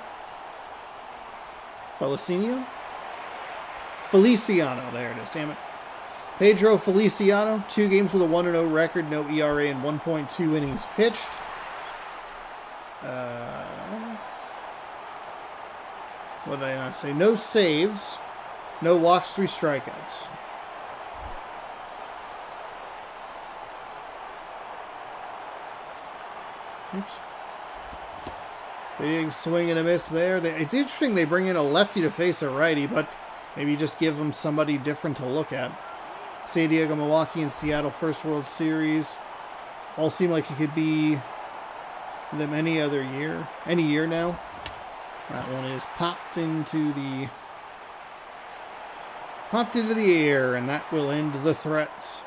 Feliciano? Feliciano. There it is, damn it. Pedro Feliciano, 2 games with a 1-0 record, no ERA, and 1.2 innings pitched. What did I not say? No saves, no walks, 3 strikeouts. Oops. Big swing and a miss there. It's interesting they bring in a lefty to face a righty, but maybe just give them somebody different to look at. San Diego, Milwaukee, and Seattle first World Series all seem like it could be them any year now. That one is popped into the air, and that will end the threat.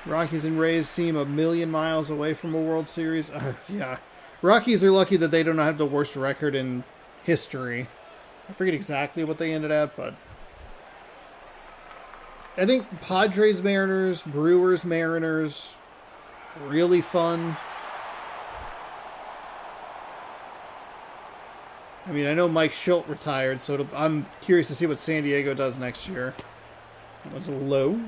Rockies and Rays seem a million miles away from a World Series. Yeah. Rockies are lucky that they don't have the worst record in history. I forget exactly what they ended at, but I think Padres, Mariners, Brewers, Mariners, really fun. I mean, I know Mike Schilt retired, so I'm curious to see what San Diego does next year. That was low.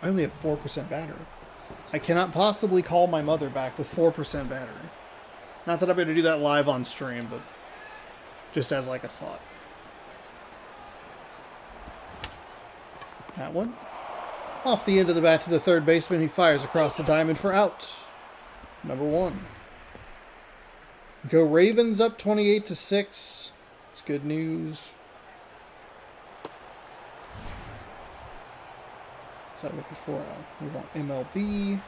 I only have 4% battery. I cannot possibly call my mother back with 4% battery. Not that I'm going to do that live on stream, but just as like a thought. That one. Off the end of the bat to the third baseman. He fires across the diamond for out. Number 1. Go Ravens up 28-6. It's good news. What's that looking for? We want MLB.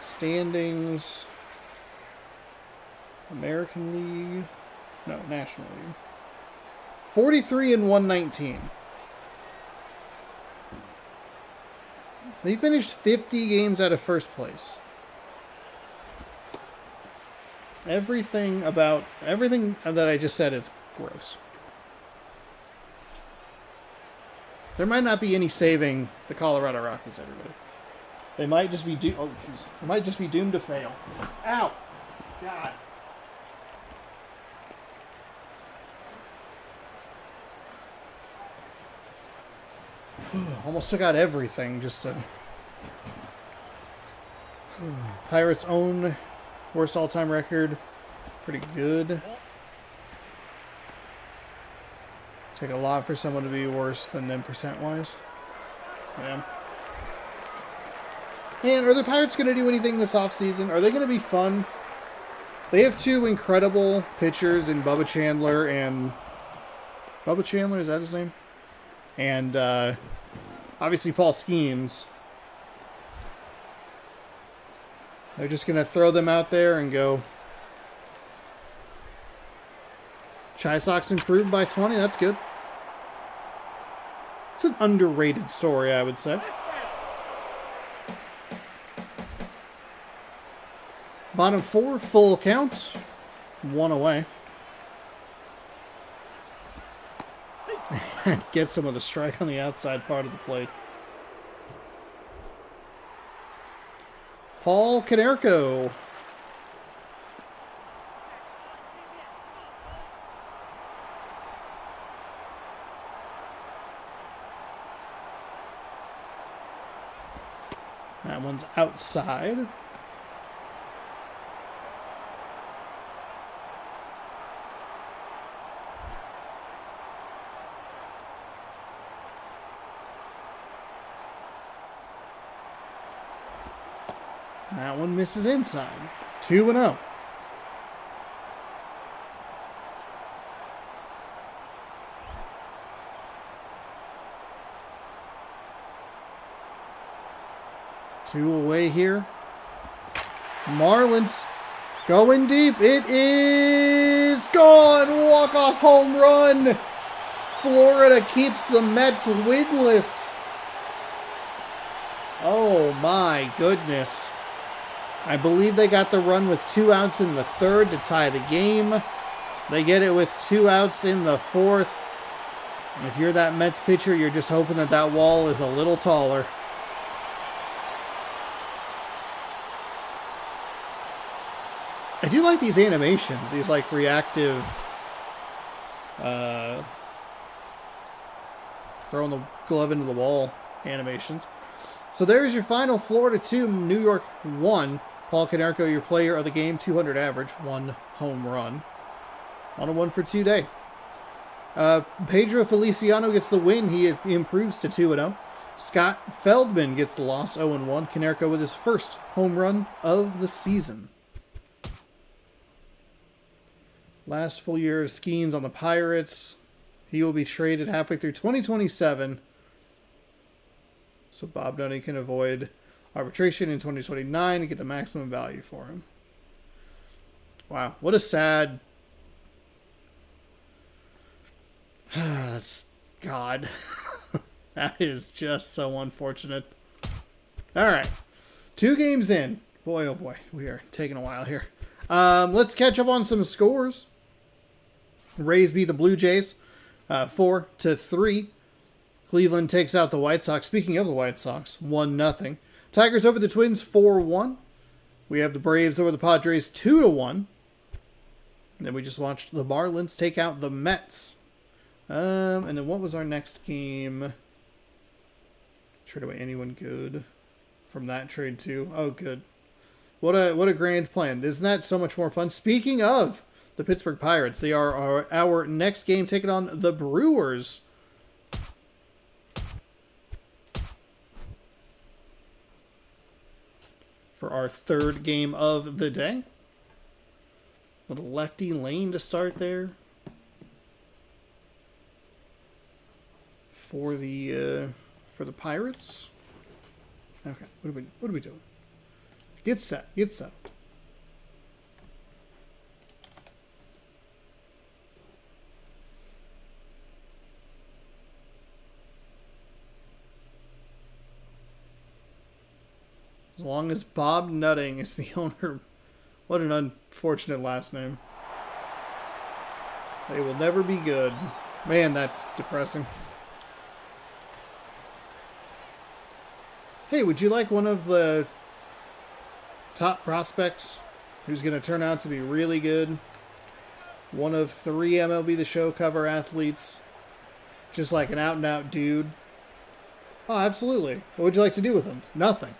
Standings. American League. No, National League. 43-119. They finished 50 games out of first place. Everything that I just said is gross. There might not be any saving the Colorado Rockies, everybody. They might just be They might just be doomed to fail. Ow! God. Almost took out everything just to... Pirates own worst all-time record. Pretty good. Take a lot for someone to be worse than them percent-wise. Yeah. And are the Pirates going to do anything this offseason? Are they going to be fun? They have 2 incredible pitchers in Bubba Chandler and... Bubba Chandler, is that his name? And obviously Paul Skeens. They're just going to throw them out there and go. Chi Sox improved by 20. That's good. It's an underrated story, I would say. Bottom 4, full count. 1 away. Get some of the strike on the outside part of the plate. Paul Konerko. That one's outside. That one misses inside. 2-0. Two away here. Marlins going deep. It is gone. Walk-off home run. Florida keeps the Mets winless. Oh my goodness. I believe they got the run with 2 outs in the third to tie the game. They get it with 2 outs in the fourth. If you're that Mets pitcher, you're just hoping that that wall is a little taller. I do like these animations, these like reactive throwing the glove into the wall animations. So there's your final. Florida 2, New York 1. Paul Konerko, your player of the game, 200 average, 1 home run. On a 1-for-2 day. Pedro Feliciano gets the win. He improves to 2-0. Scott Feldman gets the loss, 0-1. Konerko with his first home run of the season. Last full year of Skeens on the Pirates. He will be traded halfway through 2027. So Bob Nunny can avoid arbitration in 2029 to get the maximum value for him. Wow, what a sad... That's... God. That is just so unfortunate. Alright. 2 games in. Boy, oh boy. We are taking a while here. Let's catch up on some scores. Rays beat the Blue Jays 4-3. Cleveland takes out the White Sox. Speaking of the White Sox, 1-0. Tigers over the Twins 4-1. We have the Braves over the Padres 2-1. And then we just watched the Marlins take out the Mets. And then what was our next game? Trade away anyone good from that trade too. Oh, good. What a grand plan. Isn't that so much more fun? Speaking of the Pittsburgh Pirates, they are our next game, taking on the Brewers. For our third game of the day. Little lefty lane to start there. For the Pirates. Okay, what are we doing? Get set. Get set. As long as Bob Nutting is the owner. What an unfortunate last name. They will never be good. Man, that's depressing. Hey, would you like one of the top prospects who's going to turn out to be really good? One of 3 MLB The Show cover athletes. Just like an out-and-out dude. Oh, absolutely. What would you like to do with him? Nothing.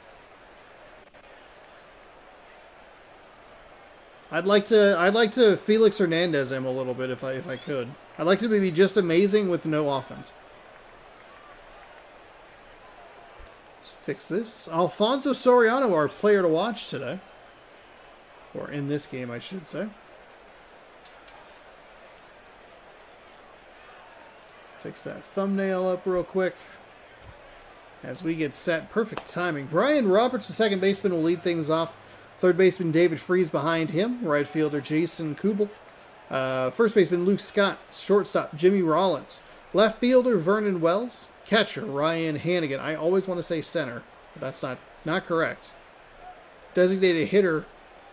I'd like to Felix Hernandez him a little bit if I could. I'd like to be just amazing with no offense. Let's fix this. Alfonso Soriano, our player to watch today. Or in this game, I should say. Fix that thumbnail up real quick. As we get set. Perfect timing. Brian Roberts, the second baseman, will lead things off. Third baseman David Freese behind him. Right fielder Jason Kubel. First baseman Luke Scott. Shortstop Jimmy Rollins. Left fielder Vernon Wells. Catcher Ryan Hannigan. I always want to say center, but that's not correct. Designated hitter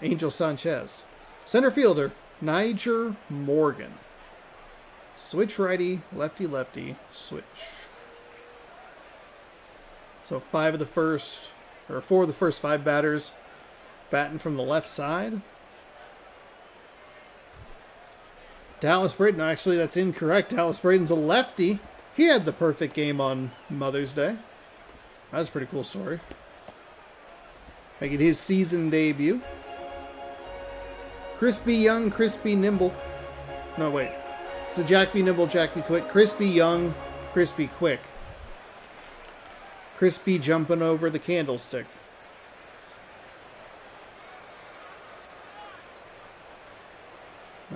Angel Sanchez. Center fielder Niger Morgan. Switch righty, lefty, lefty, switch. So 4 of the first 5 batters batting from the left side. Dallas Braden, actually that's incorrect. Dallas Braden's a lefty. He had the perfect game on Mother's Day. That's a pretty cool story. Making his season debut. Crispy Young, Crispy Nimble. No, wait. So Jack be nimble, Jack be quick. Crispy Young, Crispy quick. Crispy jumping over the candlestick.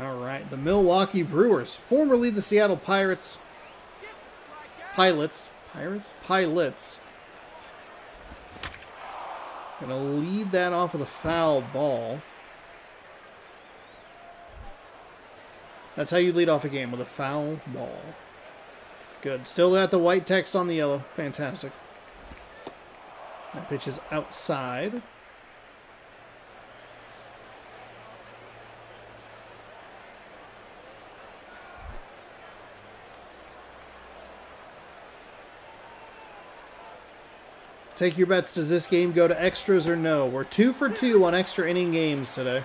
All right, the Milwaukee Brewers, formerly the Seattle Pilots. Gonna lead that off with a foul ball. That's how you lead off a game, with a foul ball. Good. Still got the white text on the yellow. Fantastic. That pitch is outside. Take your bets. Does this game go to extras or no? We're 2 for 2 on extra inning games today.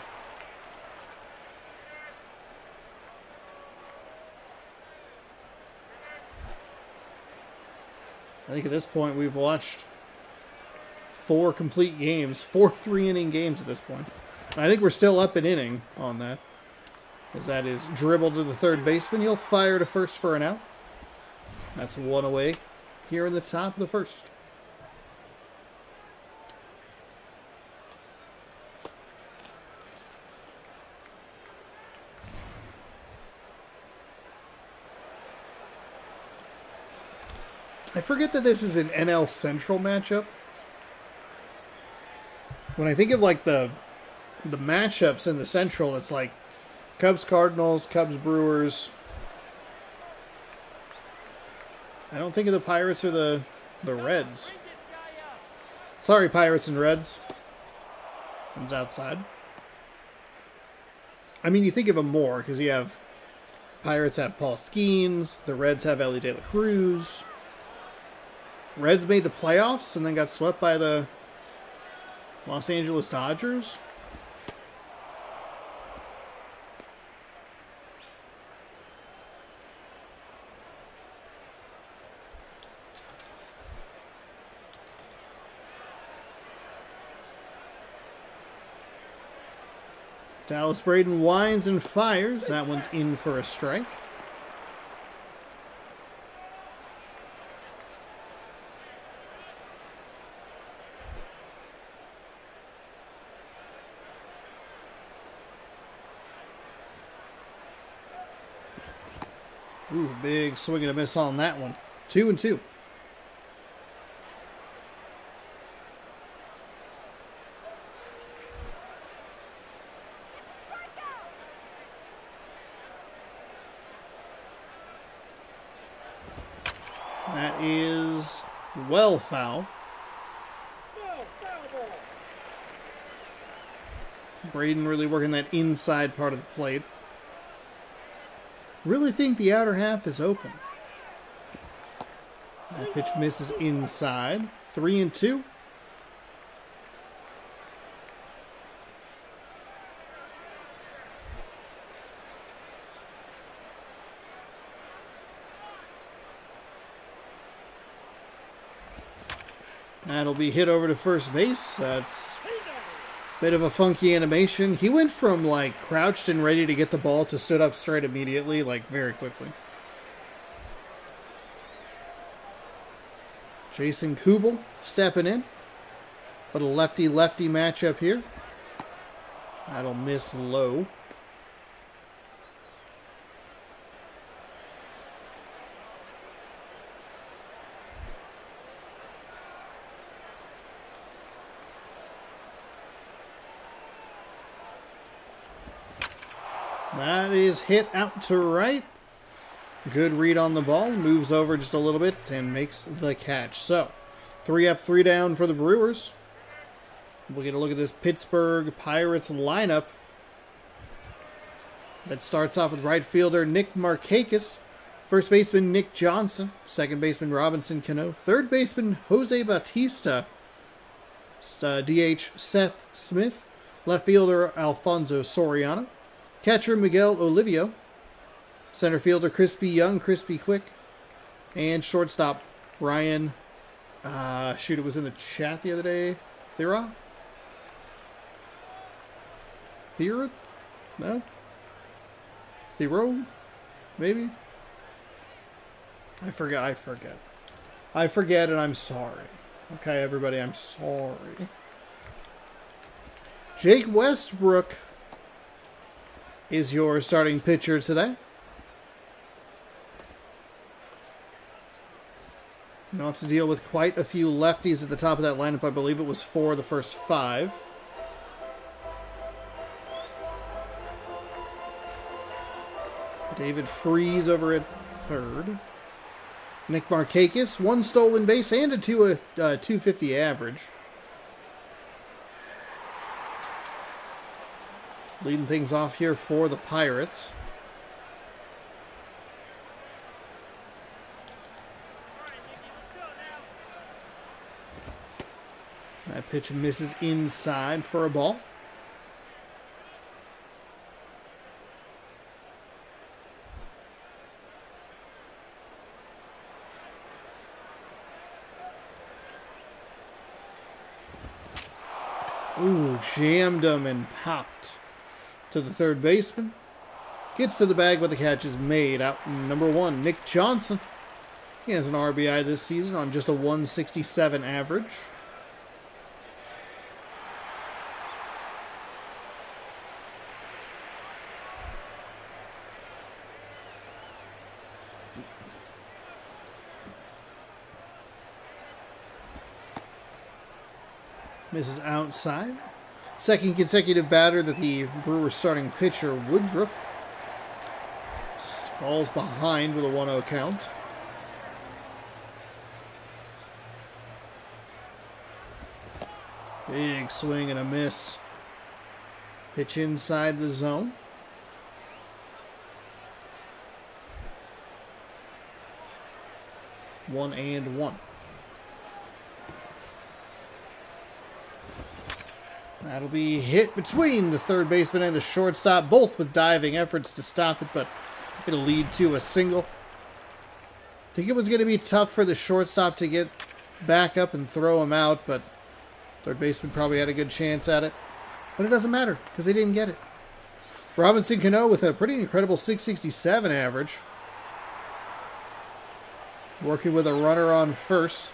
I think at this point we've watched 4 complete games, 4 3-inning games at this point. I think we're still up an inning on that. As that is dribbled to the third baseman. He'll fire to first for an out. That's 1 away here in the top of the first. I forget that this is an NL Central matchup. When I think of like the matchups in the Central, it's like Cubs Cardinals, Cubs Brewers. I don't think of the Pirates or the Reds. Sorry, Pirates and Reds. One's outside. I mean, you think of them more because you have Pirates have Paul Skeens, the Reds have Ellie De La Cruz. Reds made the playoffs and then got swept by the Los Angeles Dodgers. Dallas Braden winds and fires. That one's in for a strike. Ooh, big swing and a miss on that one. 2-2. That is well foul. Braden really working that inside part of the plate. Really think the outer half is open. That pitch misses inside. 3-2. That'll be hit over to first base. That's a bit of a funky animation. He went from like crouched and ready to get the ball to stood up straight immediately, like very quickly. Jason Kubel stepping in. But a lefty-lefty matchup here. That'll miss low. That is hit out to right. Good read on the ball. Moves over just a little bit and makes the catch. So, 3 up, 3 down for the Brewers. We'll get a look at this Pittsburgh Pirates lineup. That starts off with right fielder Nick Markakis. First baseman Nick Johnson. Second baseman Robinson Cano. Third baseman Jose Bautista. DH Seth Smith. Left fielder Alfonso Soriano. Catcher Miguel Olivio. Center fielder Crispy Young, Crispy Quick. And shortstop Ryan, it was in the chat the other day. Thera? No? Thero? Maybe? I forget and I'm sorry. Okay, everybody, I'm sorry. Jake Westbrook is your starting pitcher today. You'll have to deal with quite a few lefties at the top of that lineup. I believe it was 4 of the first 5. David Freese over at third. Nick Markakis, 1 stolen base and a 250 average. Leading things off here for the Pirates. That pitch misses inside for a ball. Ooh, jammed him and popped to the third baseman. Gets to the bag, but the catch is made. Out number 1, Nick Johnson. He has an RBI this season on just a 167 average. Misses outside. Second consecutive batter that the Brewers starting pitcher, Woodruff, falls behind with a 1-0 count. Big swing and a miss. Pitch inside the zone. 1-1. That'll be hit between the third baseman and the shortstop, both with diving efforts to stop it, but it'll lead to a single. I think it was going to be tough for the shortstop to get back up and throw him out, but third baseman probably had a good chance at it. But it doesn't matter, because they didn't get it. Robinson Cano with a pretty incredible 667 average. Working with a runner on first.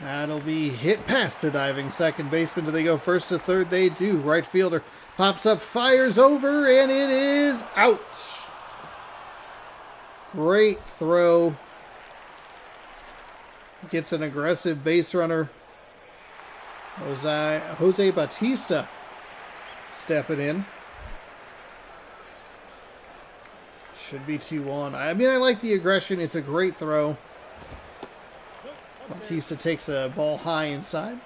That'll be hit past the diving second baseman. Do they go first to third? They do. Right fielder pops up, fires over, and it is out. Great throw. Gets an aggressive base runner. Jose Bautista stepping in. Should be 2-1. I mean, I like the aggression. It's a great throw. Bautista takes a ball high inside.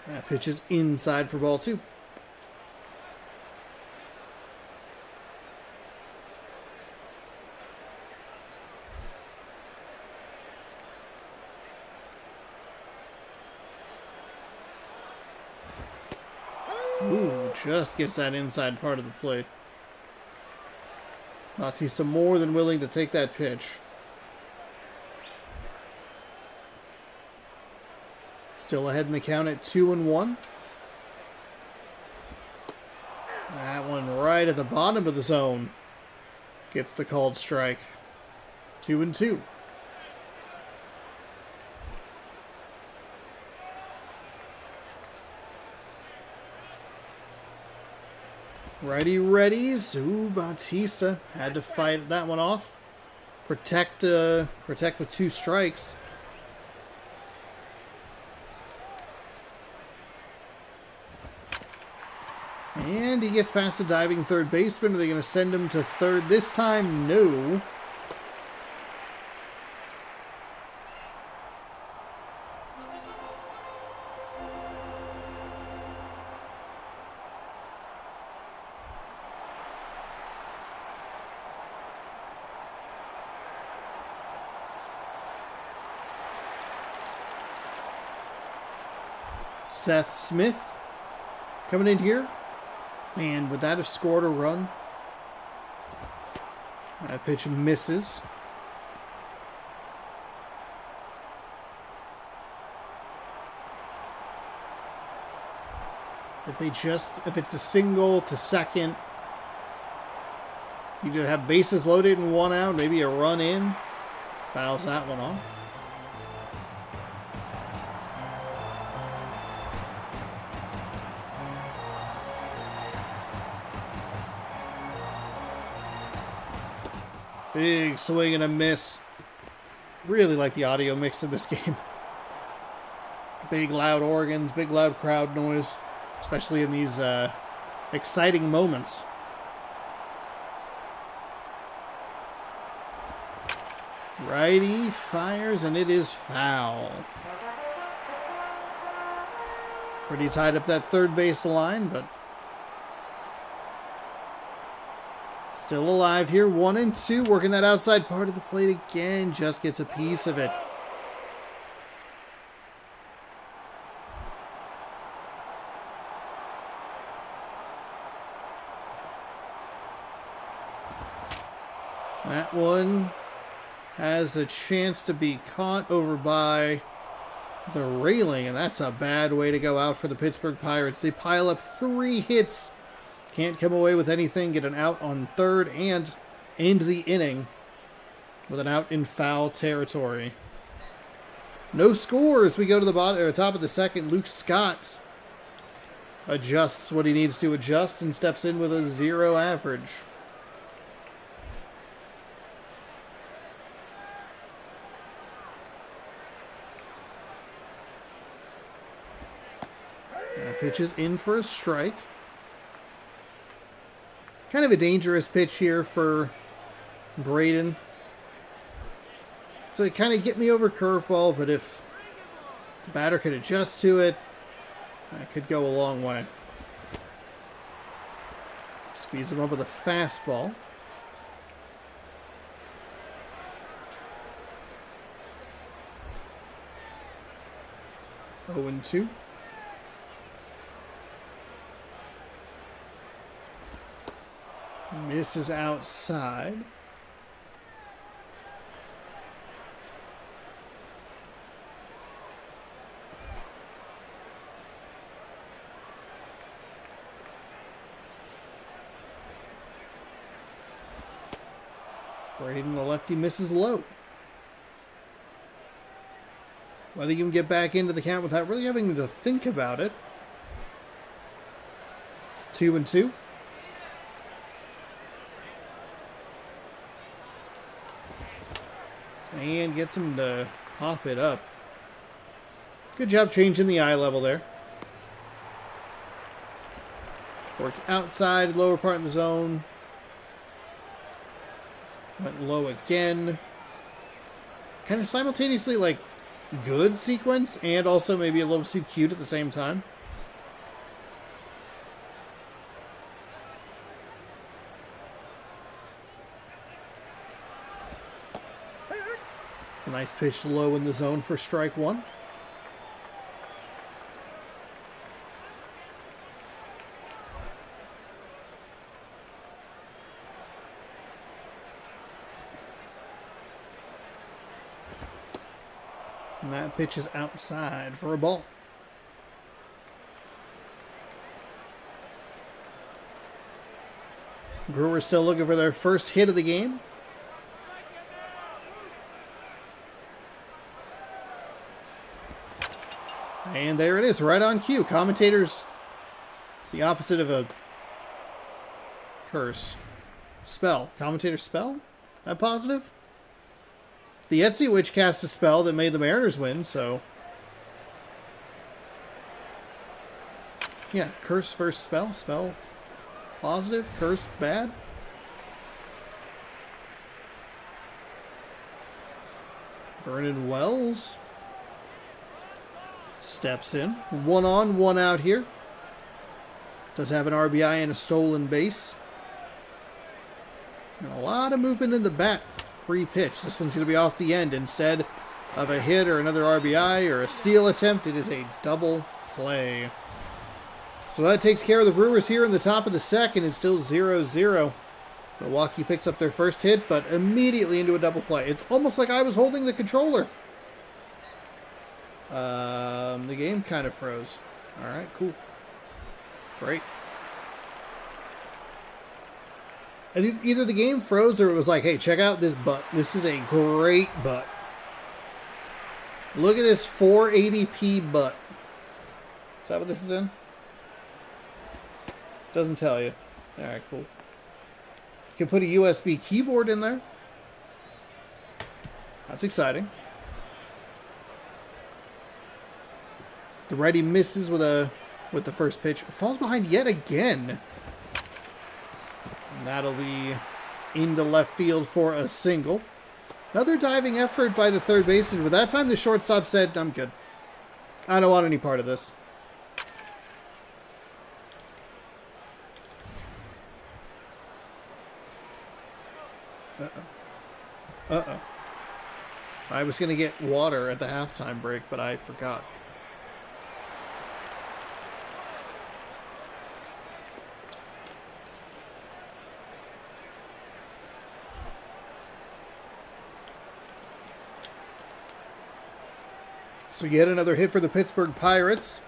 That pitch is inside for ball 2. Ooh, just gets that inside part of the plate. Bautista more than willing to take that pitch. Still ahead in the count at 2-1. That one right at the bottom of the zone. Gets the called strike. 2-2. Righty-readies. Ooh, Bautista had to fight that one off. Protect with 2 strikes. And he gets past the diving third baseman. Are they going to send him to third this time? No. Seth Smith coming in here. Man, would that have scored a run? That pitch misses. If it's a single to second, you just have bases loaded and 1 out, maybe a run in. Fouls that one off. Big swing and a miss. Really like the audio mix in this game. Big loud organs, big loud crowd noise, especially in these exciting moments. Righty fires, and it is foul. Pretty tied up that third base line, but still alive here. 1-2, working that outside part of the plate again. Just gets a piece of it. That one has a chance to be caught over by the railing, and that's a bad way to go out for the Pittsburgh Pirates. They pile up 3 hits. Can't come away with anything. Get an out on third and end the inning with an out in foul territory. No score as we go to the top of the second. Luke Scott adjusts what he needs to adjust and steps in with a 0 average. Pitch is in for a strike. Kind of a dangerous pitch here for Braden. So kind of get me over curveball, but if the batter could adjust to it, that could go a long way. Speeds him up with a fastball. Oh and 2. Misses outside. Braden, the lefty, misses low. Letting him get back into the count without really having to think about it. 2-2. And gets him to pop it up. Good job changing the eye level there. Worked outside, lower part of the zone. Went low again. Kind of simultaneously, like, good sequence and also maybe a little too cute at the same time. It's a nice pitch low in the zone for strike 1. And that pitch is outside for a ball. Brewers still looking for their first hit of the game. And there it is, right on cue. Commentators, it's the opposite of a curse. Spell. Commentator spell? That positive? The Etsy Witch cast a spell that made the Mariners win, so... yeah, curse first spell. Spell positive, curse bad. Vernon Wells steps in. 1 on, 1 out here. Does have an RBI and a stolen base. And a lot of movement in the bat pre-pitch. This one's going to be off the end. Instead of a hit or another RBI or a steal attempt, it is a double play. So that takes care of the Brewers here in the top of the second. It's still 0-0. Milwaukee picks up their first hit, but immediately into a double play. It's almost like I was holding the controller. The game kind of froze. All right, cool. Great. Either the game froze or it was like, hey, check out this butt. This is a great butt. Look at this 480p butt. Is that what this is in? Doesn't tell you. All right, cool. You can put a USB keyboard in there. That's exciting. The righty misses with the first pitch. Falls behind yet again. And that'll be into left field for a single. Another diving effort by the third baseman, but that time the shortstop said, I'm good. I don't want any part of this. Uh-oh. Uh-oh. I was going to get water at the halftime break, but I forgot. So yet another hit for the Pittsburgh Pirates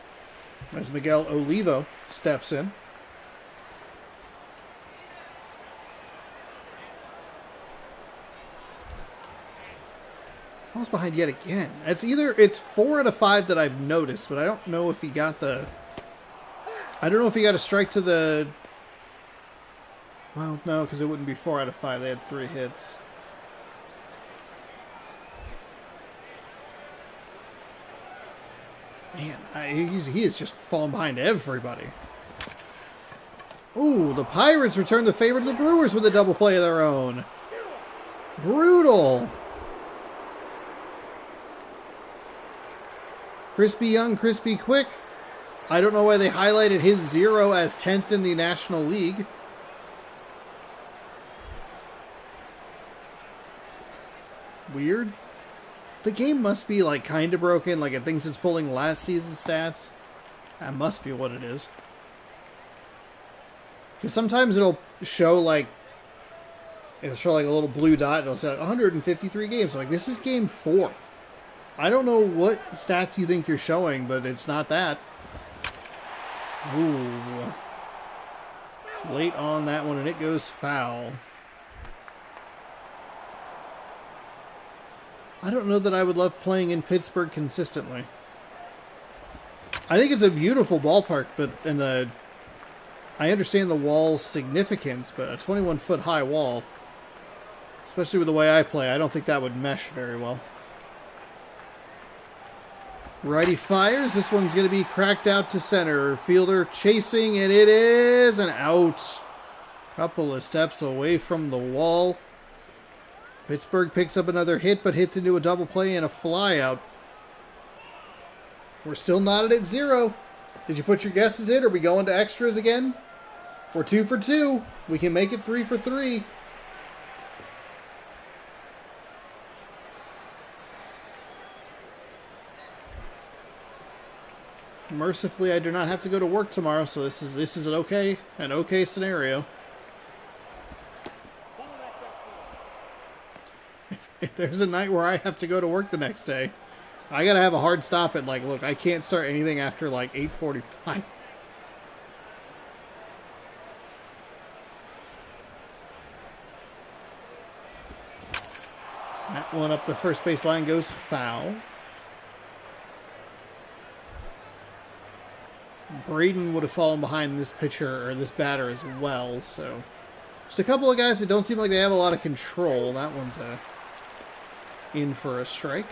as Miguel Olivo steps in. Falls behind yet again. It's 4 out of 5 that I've noticed, but I don't know if he got I don't know if he got a strike to the... Well, no, because it wouldn't be 4 out of 5. They had 3 hits. Man, he is just falling behind everybody. Ooh, the Pirates return the favor to the Brewers with a double play of their own. Brutal. Crispy Young, Crispy Quick. I don't know why they highlighted his 0 as 10th in the National League. Weird. The game must be, like, kind of broken. Like, it thinks it's pulling last season's stats. That must be what it is. Because sometimes it'll show, like... It'll show, like, a little blue dot. It'll say, like, 153 games. I'm like, this is game 4. I don't know what stats you think you're showing, but it's not that. Ooh. Late on that one, and it goes foul. I don't know that I would love playing in Pittsburgh consistently. I think it's a beautiful ballpark, but I understand the wall's significance, but a 21-foot high wall, especially with the way I play, I don't think that would mesh very well. Righty fires. This one's going to be cracked out to center. Fielder chasing, and it is an out. Couple of steps away from the wall. Pittsburgh picks up another hit, but hits into a double play and a fly out. We're still knotted at 0. Did you put your guesses in? Are we going to extras again? We're 2 for 2. We can make it 3 for 3. Mercifully, I do not have to go to work tomorrow, so this is an okay scenario. If there's a night where I have to go to work the next day, I gotta have a hard stop at, like, look, I can't start anything after, like, 8:45. That one up the first base line goes foul. Braden would have fallen behind this pitcher, or this batter as well, so... Just a couple of guys that don't seem like they have a lot of control. That one's in for a strike.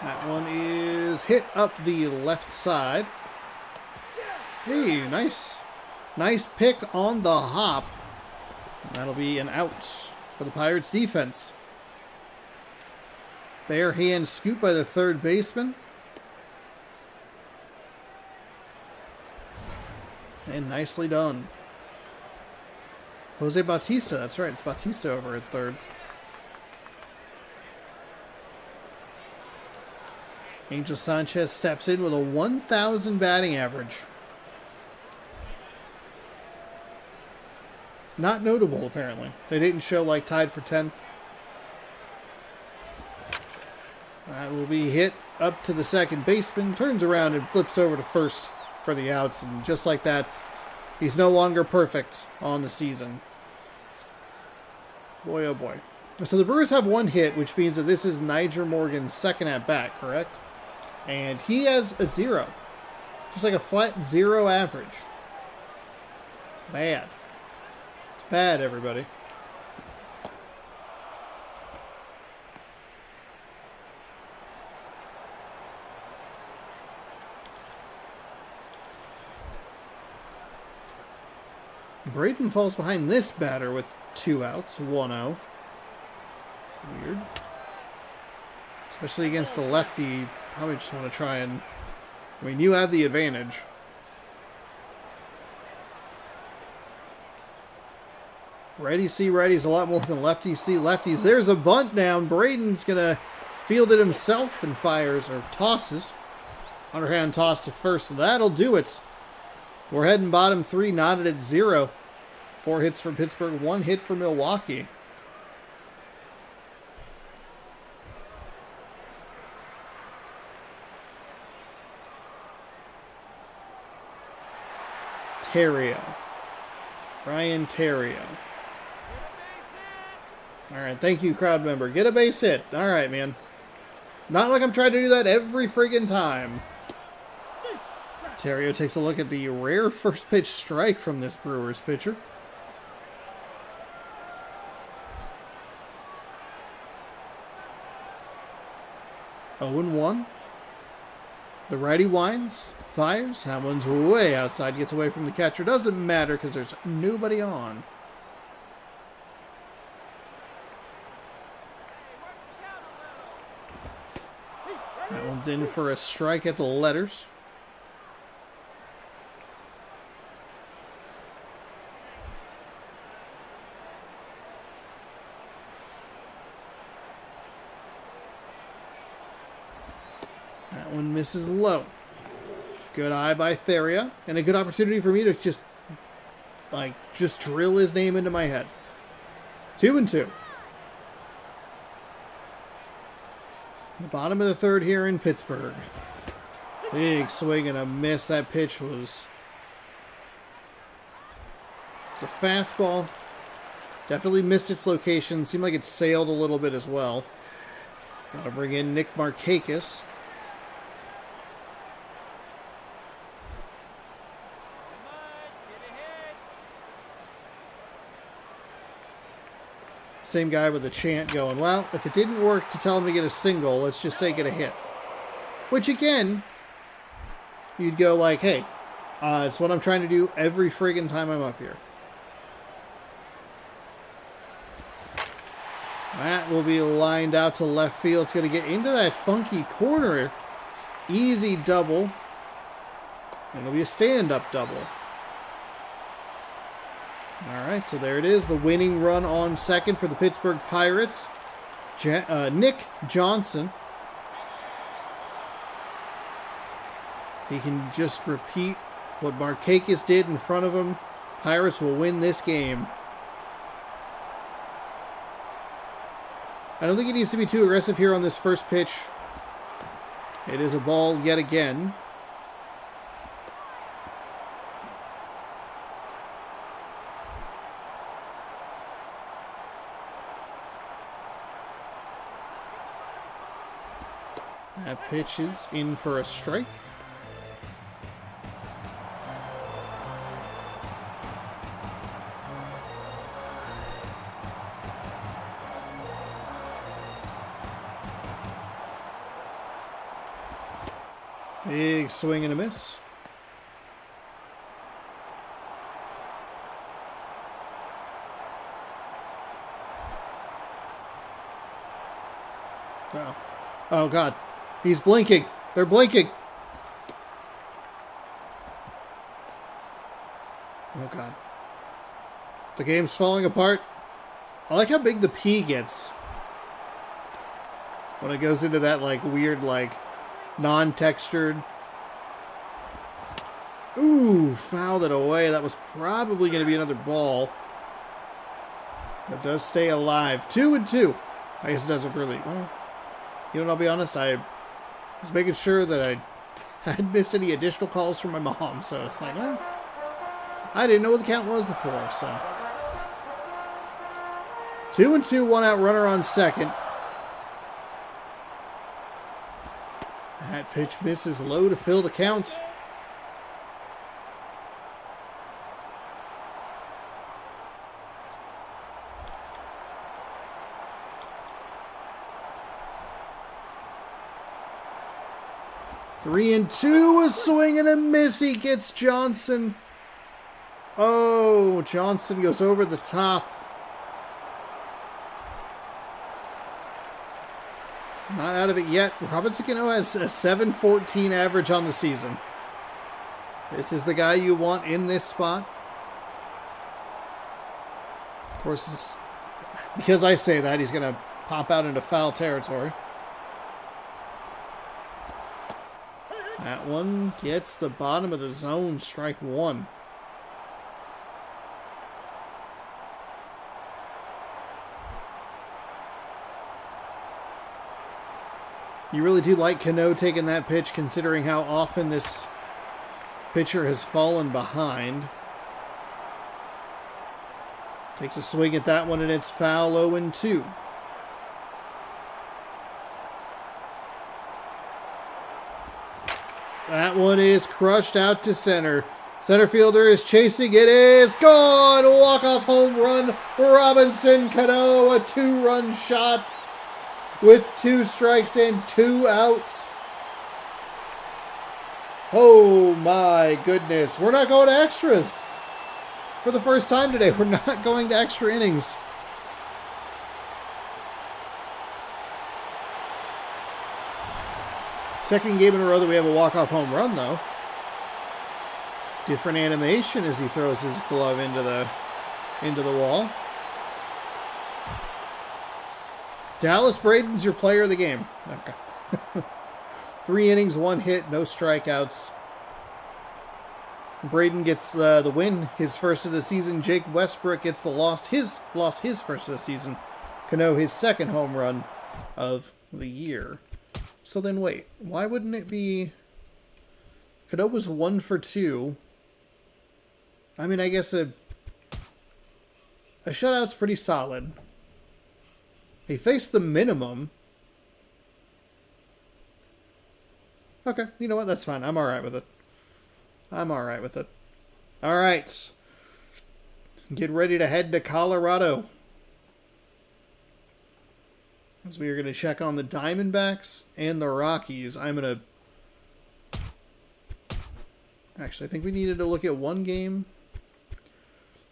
That one is hit up the left side. Hey, nice pick on the hop. And that'll be an out for the Pirates defense. Bare hand scoop by the third baseman. And nicely done. Jose Bautista, that's right, it's Bautista over at third. Angel Sanchez steps in with a 1,000 batting average. Not notable, apparently. They didn't show, like, tied for 10th. That will be hit up to the second baseman. Turns around and flips over to first for the outs. And just like that, he's no longer perfect on the season. Boy, oh boy. So the Brewers have one hit, which means that this is Nyjer Morgan's second at bat, correct? And he has a 0. Just like a flat 0 average. It's bad. It's bad, everybody. Braden falls behind this batter with 2 outs, 1-0. Weird. Especially against the lefty. Probably just want to try and... I mean, you have the advantage. Righties see righties a lot more than lefties see lefties. There's a bunt down. Braden's going to field it himself and fires, or tosses. Underhand toss to first. That'll do it. We're heading bottom 3, knotted at 0. 4 hits for Pittsburgh, 1 hit for Milwaukee. Terrio. Ryan Terrio. All right, thank you, crowd member. Get a base hit. All right, man. Not like I'm trying to do that every friggin' time. Terrio takes a look at the rare first pitch strike from this Brewers pitcher. Oh and 1. The righty winds, fires. That one's way outside, gets away from the catcher. Doesn't matter because there's nobody on. That one's in for a strike at the letters. That one misses low. Good eye by Theria. And a good opportunity for me to just drill his name into my head. 2-2. The bottom of the third here in Pittsburgh. Big swing and a miss. That pitch was a fastball. Definitely missed its location. Seemed like it sailed a little bit as well. Got to bring in Nick Markakis. Same guy with a chant going, well, if it didn't work to tell him to get a single, let's just say get a hit. Which, again, you'd go like, hey, it's what I'm trying to do every friggin' time I'm up here. That will be lined out to left field. It's going to get into that funky corner. Easy double. And it'll be a stand-up double. All right, so there it is. The winning run on second for the Pittsburgh Pirates. Nick Johnson. If he can just repeat what Markakis did in front of him, Pirates will win this game. I don't think he needs to be too aggressive here on this first pitch. It is a ball yet again. That pitch is in for a strike. Big swing and a miss. Oh, oh God. He's blinking. They're blinking. Oh, God. The game's falling apart. I like how big the P gets when it goes into that, like, weird, like, non-textured. Ooh, fouled it away. That was probably going to be another ball. It does stay alive. 2-2. I guess it doesn't really. Well, you know what? I'll be honest. I was making sure that I hadn't missed any additional calls from my mom. So it's like, well, I didn't know what the count was before. So 2-2, 1 out, runner on second. That pitch misses low to fill the count. Three and two, a swing and a miss. He gets Johnson. Oh, Johnson goes over the top. Not out of it yet. Robinson Cano has a .714 average on the season. This is the guy you want in this spot. Of course, because I say that, he's going to pop out into foul territory. That one gets the bottom of the zone, strike one. You really do like Cano taking that pitch, considering how often this pitcher has fallen behind. Takes a swing at that one, and it's foul, 0-2. That one is crushed out to center. Center fielder is chasing. It is gone. Walk-off home run. Robinson Cano, a two-run shot with 2 strikes and 2 outs. Oh my goodness. We're not going to extras. For the first time today, we're not going to extra innings. Second game in a row that we have a walk-off home run, though. Different animation as he throws his glove into the wall. Dallas Braden's your player of the game. Okay. 3 innings, 1 hit, no strikeouts. Braden gets the win, his first of the season. Jake Westbrook gets the loss, his first of the season. Cano, his second home run of the year. So then wait, why wouldn't it be... Cano was 1 for 2. I mean, I guess a shutout's pretty solid. He faced the minimum. Okay, you know what? That's fine. I'm alright with it. Alright. Get ready to head to Colorado. As we are going to check on the Diamondbacks and the Rockies. Actually, I think we needed to look at one game.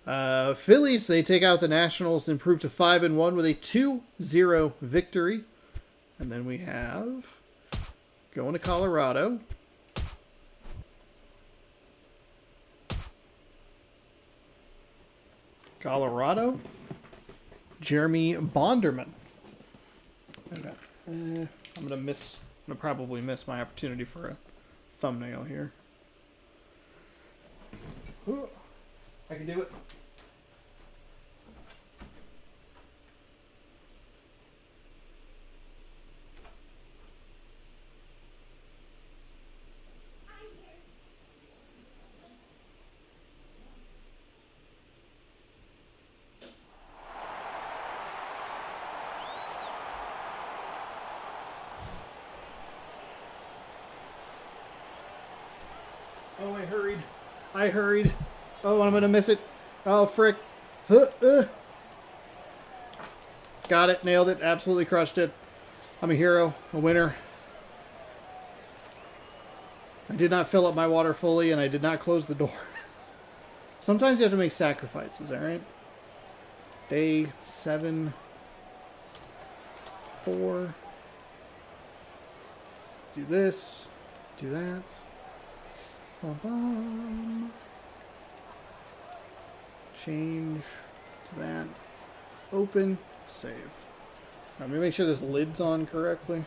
Phillies, they take out the Nationals, improve to 5-1 with a 2-0 victory. And then we have going to Colorado. Jeremy Bonderman. Okay. I'm gonna probably miss my opportunity for a thumbnail here. Ooh, I can do it. Oh, I hurried. Oh, I'm going to miss it. Oh, frick. Got it. Nailed it. Absolutely crushed it. I'm a hero. A winner. I did not fill up my water fully, and I did not close the door. Sometimes you have to make sacrifices, alright? Day 7. 4. Do this. Do that. Ba-bum. Change to that. Open. Save. Let me make sure this lid's on correctly.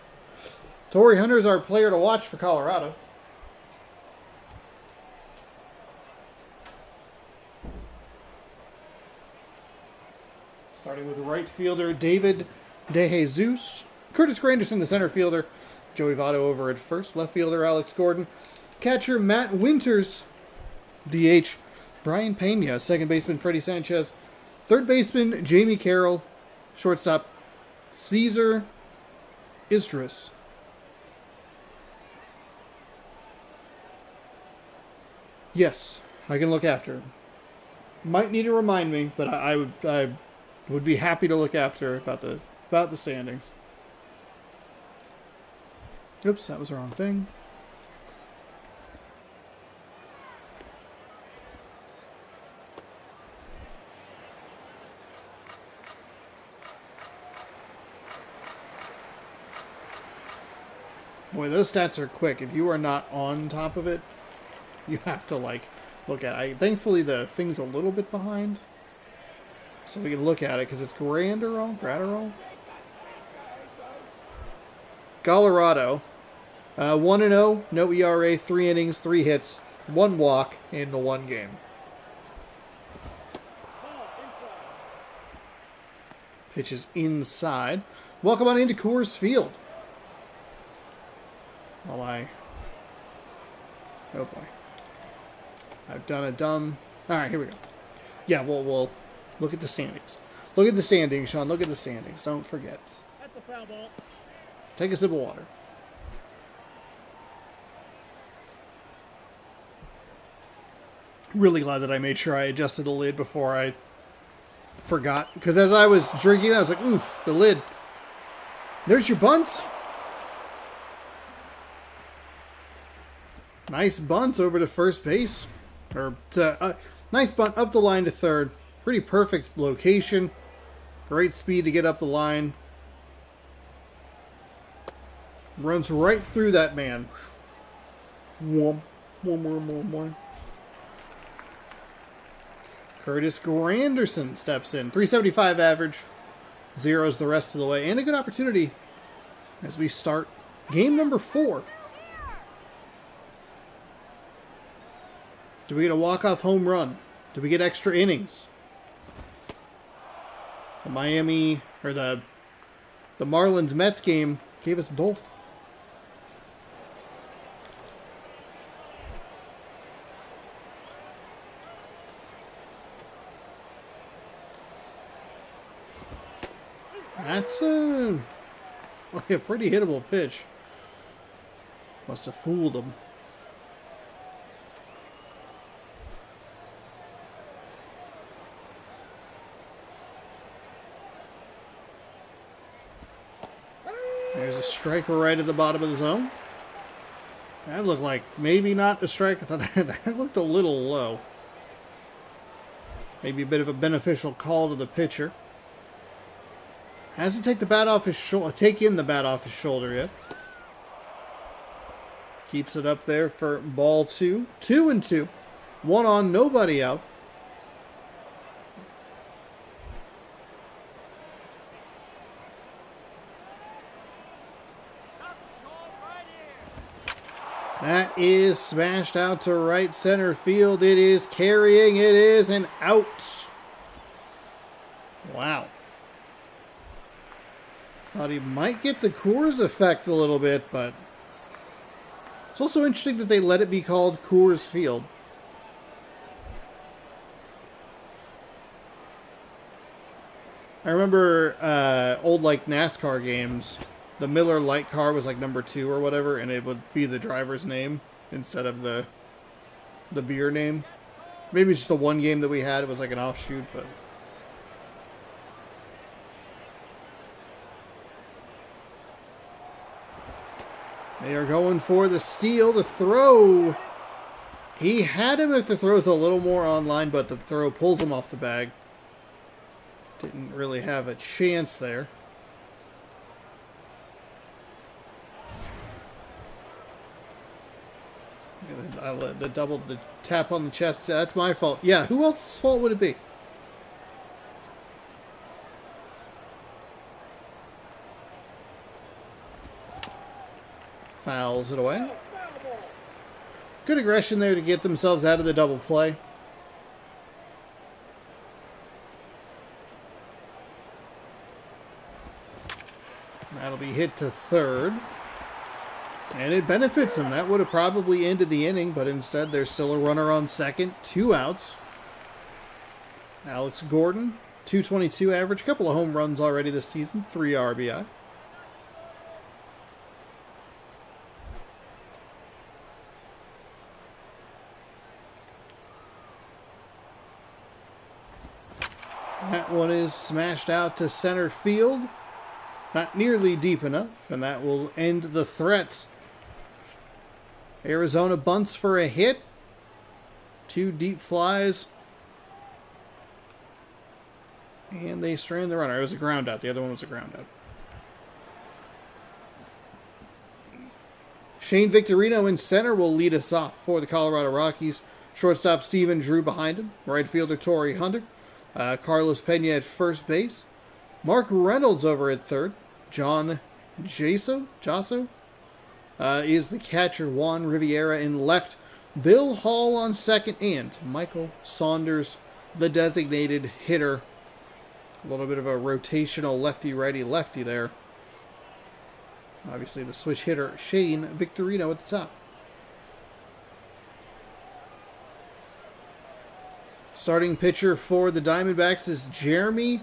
Torrey Hunter is our player to watch for Colorado. Starting with right fielder David DeJesus. Curtis Granderson, the center fielder. Joey Votto over at first. Left fielder Alex Gordon. Catcher Matt Winters. DH Brian Pena. Second baseman Freddie Sanchez. Third baseman Jamie Carroll. Shortstop Cesar Istris. Yes, I can look after it. Might need to remind me, but I would be happy to look after about the standings. Oops, that was the wrong thing. Boy, those stats are quick. If you are not on top of it, you have to like look at it. Thankfully, the thing's a little bit behind, so we can look at it because it's Gratterall. Colorado, 1-0, no ERA, 3 innings, 3 hits, 1 walk in the 1 game. Pitches inside. Welcome on into Coors Field. Oh boy. I've done a dumb... Alright, here we go. Yeah, we'll look at the standings. Look at the standings, Sean. Look at the standings. Don't forget. That's a foul ball. Take a sip of water. Really glad that I made sure I adjusted the lid before I forgot. Because as I was drinking, I was like, oof, the lid. There's your bunt. Nice bunt over to first base. Nice bunt up the line to third. Pretty perfect location. Great speed to get up the line. Runs right through that man. One more. Curtis Granderson steps in. 375 average. Zeros the rest of the way. And a good opportunity as we start game number 4. Do we get a walk-off home run? Do we get extra innings? The Marlins Mets game gave us both. That's a pretty hittable pitch. Must have fooled him. There's a strike right at the bottom of the zone. That looked like maybe not a strike. I thought that looked a little low. Maybe a bit of a beneficial call to the pitcher. Hasn't taken the bat off his shoulder. Taken the bat off his shoulder yet. Keeps it up there for ball 2. 2-2. 1 on, nobody out. That is smashed out to right center field. It is carrying. It is an out. Wow. Thought he might get the Coors effect a little bit, but it's also interesting that they let it be called Coors Field. I remember old like NASCAR games. The Miller Lite car was like number 2 or whatever, and it would be the driver's name instead of the beer name. Maybe it's just the one game that we had. It was like an offshoot, but... They are going for the steal, the throw. He had him if the throw's a little more online, but the throw pulls him off the bag. Didn't really have a chance there. The tap on the chest. That's my fault. Yeah, who else's fault would it be? Fouls it away. Good aggression there to get themselves out of the double play. That'll be hit to third. And it benefits them. That would have probably ended the inning, but instead there's still a runner on second. 2 outs. Alex Gordon, 222 average. Couple of home runs already this season. 3 RBI. That one is smashed out to center field. Not nearly deep enough, and that will end the threat. Arizona bunts for a hit. 2 deep flies. And they strand the runner. It was a ground out. The other one was a ground out. Shane Victorino in center will lead us off for the Colorado Rockies. Shortstop Steven Drew behind him. Right fielder Torrey Hunter. Carlos Pena at first base. Mark Reynolds over at third. John Jasso is the catcher. Juan Riviera in left. Bill Hall on second. And Michael Saunders, the designated hitter. A little bit of a rotational lefty-righty-lefty there. Obviously the switch hitter, Shane Victorino at the top. Starting pitcher for the Diamondbacks is Jeremy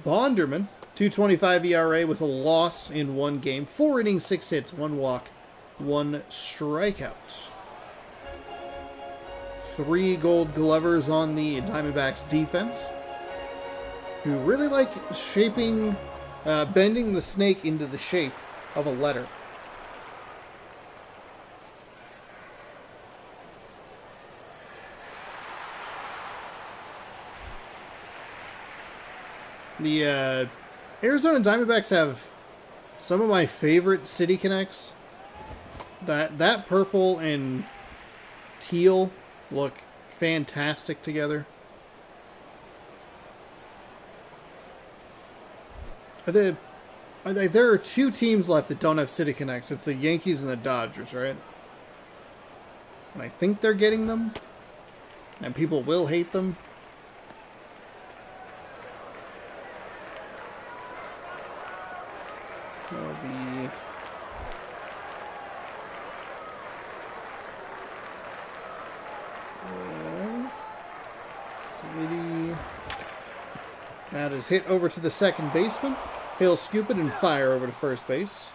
Bonderman. 2.25 ERA with a loss in 1 game. 4 innings, 6 hits, 1 walk, 1 strikeout. 3 Gold Glovers on the Diamondbacks defense, who really like bending the snake into the shape of a letter. The Arizona Diamondbacks have some of my favorite City Connects. That purple and teal look fantastic together. There are 2 teams left that don't have City Connects. It's the Yankees and the Dodgers, right? And I think they're getting them. And people will hate them. MLB. City. That is hit over to the second baseman. He'll scoop it and fire over to first base.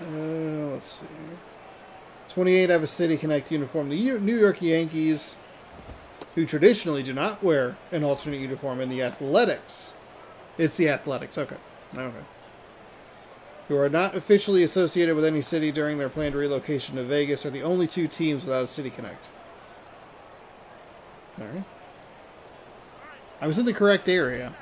Let's see. 28 have a City Connect uniform. The New York Yankees, who traditionally do not wear an alternate uniform in the Athletics. It's the Athletics, okay. Who are not officially associated with any city during their planned relocation to Vegas, are the only 2 teams without a City Connect. Alright. I was in the correct area.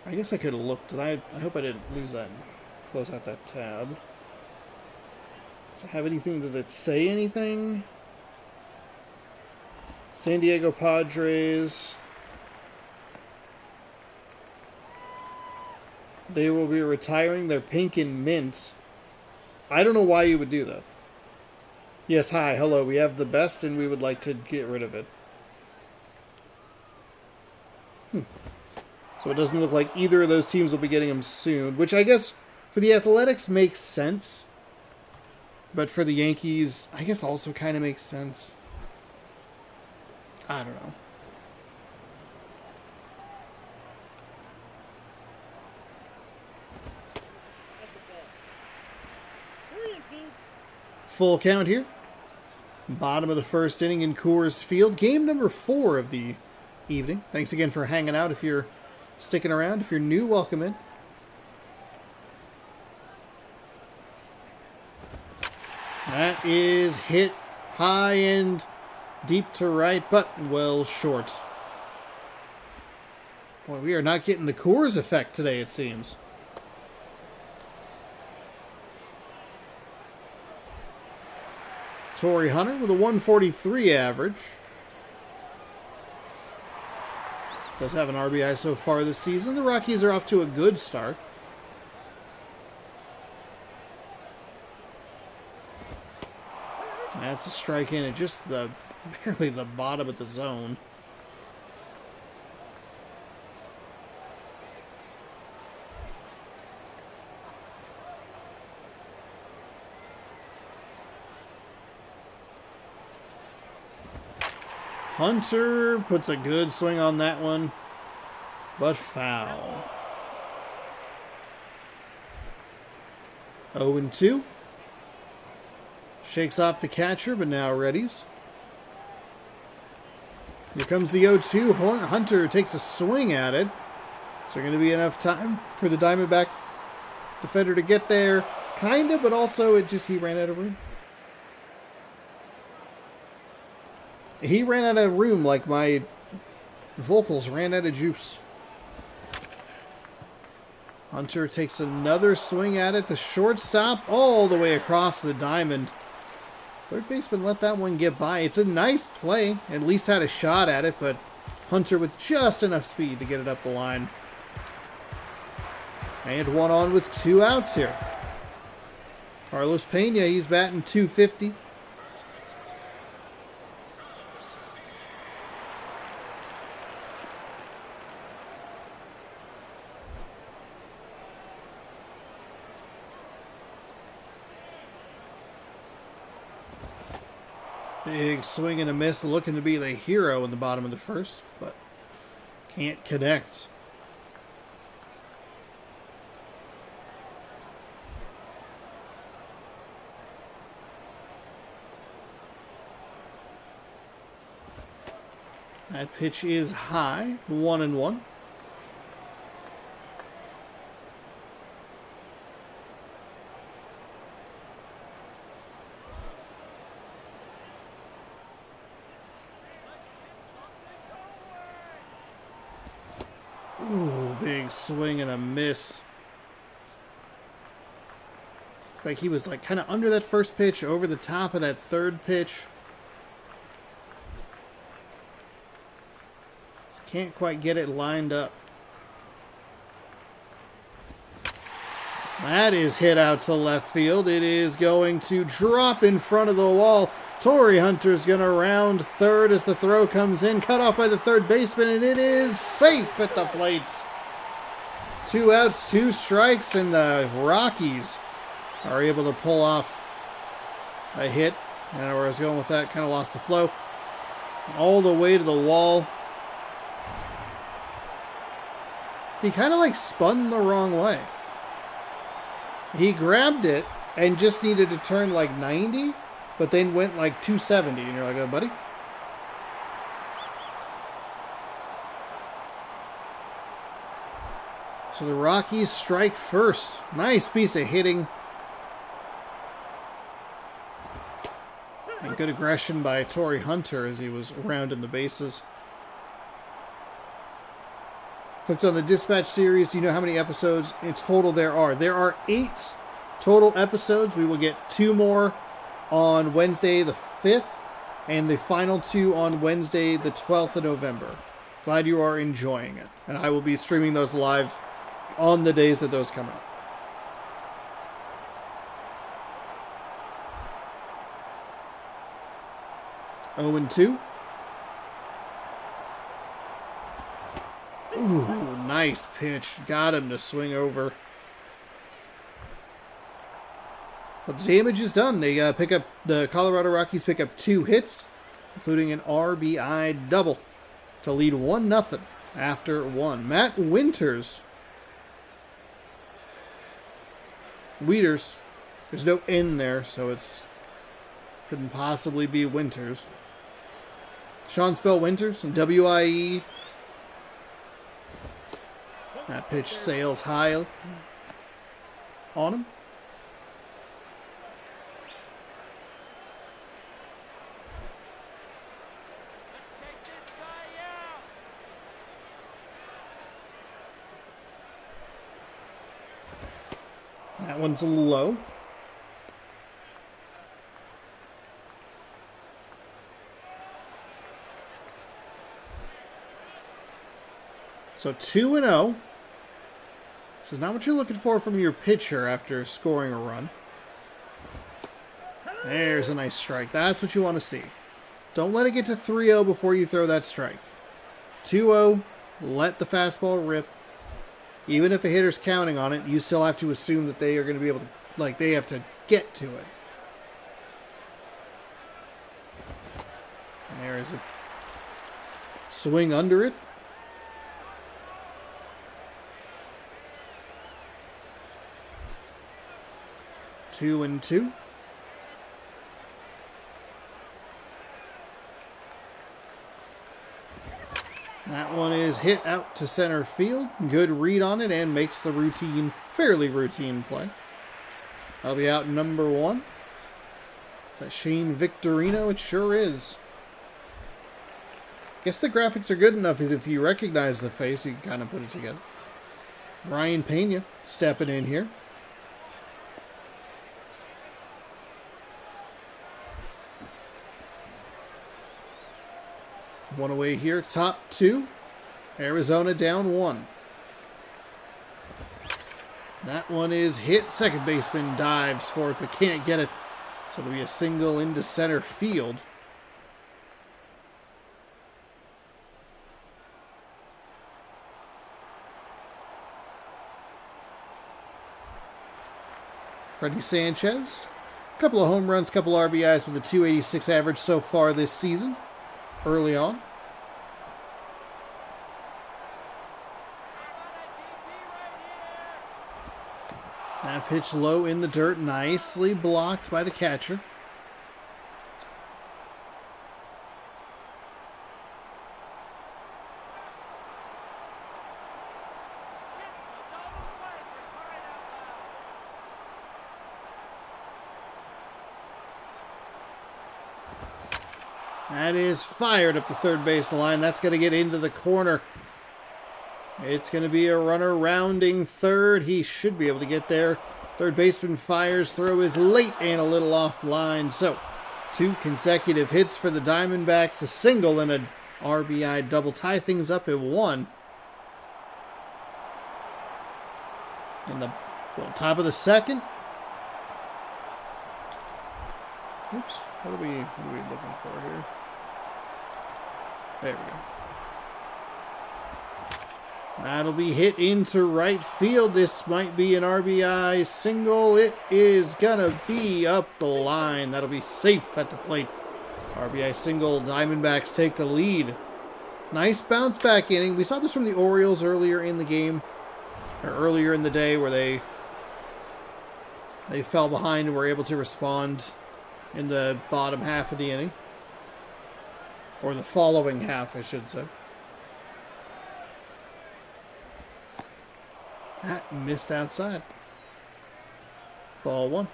I guess I could have looked. I hope I didn't lose that. Close out that tab. Does it have anything? Does it say anything? San Diego Padres. They will be retiring their pink and mint. I don't know why you would do that. Yes, hi, hello. We have the best and we would like to get rid of it. So it doesn't look like either of those teams will be getting them soon, which I guess for the Athletics makes sense. But for the Yankees, I guess also kind of makes sense. I don't know. Full count here. Bottom of the first inning in Coors Field. Game number 4 of the evening. Thanks again for hanging out. If you're sticking around, if you're new, welcome in. That is hit high and deep to right, but well short. Boy, we are not getting the Coors effect today, it seems. Torrey Hunter with a 143 average. Does have an RBI so far this season. The Rockies are off to a good start. That's a strike in at just barely the bottom of the zone. Hunter puts a good swing on that one, but foul. 0-2. Shakes off the catcher, but now readies. Here comes the 0-2. Hunter takes a swing at it. Is there going to be enough time for the Diamondbacks defender to get there? Kind of, but also he ran out of room. He ran out of room like my vocals ran out of juice. Hunter takes another swing at it. The shortstop all the way across the diamond. Third baseman let that one get by. It's a nice play. At least had a shot at it, but Hunter with just enough speed to get it up the line. And one on with 2 outs here. Carlos Pena, he's batting .250. Big swing and a miss, looking to be the hero in the bottom of the first, but can't connect. That pitch is high, 1-1. Ooh, big swing and a miss. Like he was kind of under that first pitch, over the top of that third pitch. Just can't quite get it lined up. That is hit out to left field. It is going to drop in front of the wall. Torrey Hunter's going to round third as the throw comes in. Cut off by the third baseman, and it is safe at the plate. 2 outs, 2 strikes, and the Rockies are able to pull off a hit. And where I was going with that, kind of lost the flow. All the way to the wall. He kind of spun the wrong way. He grabbed it and just needed to turn 90, but then went 270. And you're like, oh, buddy. So the Rockies strike first. Nice piece of hitting. And good aggression by Torrey Hunter as he was rounding the bases. Hooked on the Dispatch series. Do you know how many episodes in total there are? There are 8 total episodes. We will get 2 more on Wednesday the 5th, and the final 2 on Wednesday the 12th of November. Glad you are enjoying it. And I will be streaming those live on the days that those come out. Oh and 2. Ooh, nice pitch. Got him to swing over. But the damage is done. They the Colorado Rockies pick up 2 hits, including an RBI double to lead 1-0 after 1. Matt Winters. Wieters. There's no N there, so it's couldn't possibly be Winters. Sean Spell Winters, W-I-E. That pitch sails high on him. That one's a low. So 2-0. This is not what you're looking for from your pitcher after scoring a run. There's a nice strike. That's what you want to see. Don't let it get to 3-0 before you throw that strike. 2-0, let the fastball rip. Even if a hitter's counting on it, you still have to assume that they are going to be able to, they have to get to it. There's a Swing under it. Two and two. That one is hit out to center field. Good read on it and makes the fairly routine play. That'll be out number one. Is that Shane Victorino? It sure is. Guess the graphics are good enough if you recognize the face, you can kind of put it together. Brian Pena stepping in here. One away here, top two. Arizona down one. That one is hit. Second baseman dives for it, but can't get it. So it'll be a single into center field. Freddie Sanchez. A couple of home runs, couple RBIs with a .286 average so far this season. Early on. That pitch low in the dirt, nicely blocked by the catcher. That is fired up the third base line. That's going to get into the corner. It's going to be a runner rounding third. He should be able to get there. Third baseman fires. Throw is late and a little offline. So, 2 consecutive hits for the Diamondbacks. A single and a RBI double. Tie things up at 1. In the top of the second. Oops. What are we looking for here? There we go. That'll be hit into right field. This might be an RBI single. It is going to be up the line. That'll be safe at the plate. RBI single. Diamondbacks take the lead. Nice bounce back inning. We saw this from the Orioles earlier in the game, or earlier in the day, where they fell behind and were able to respond in the bottom half of the inning. Or the following half, I should say. That missed outside. Ball 1.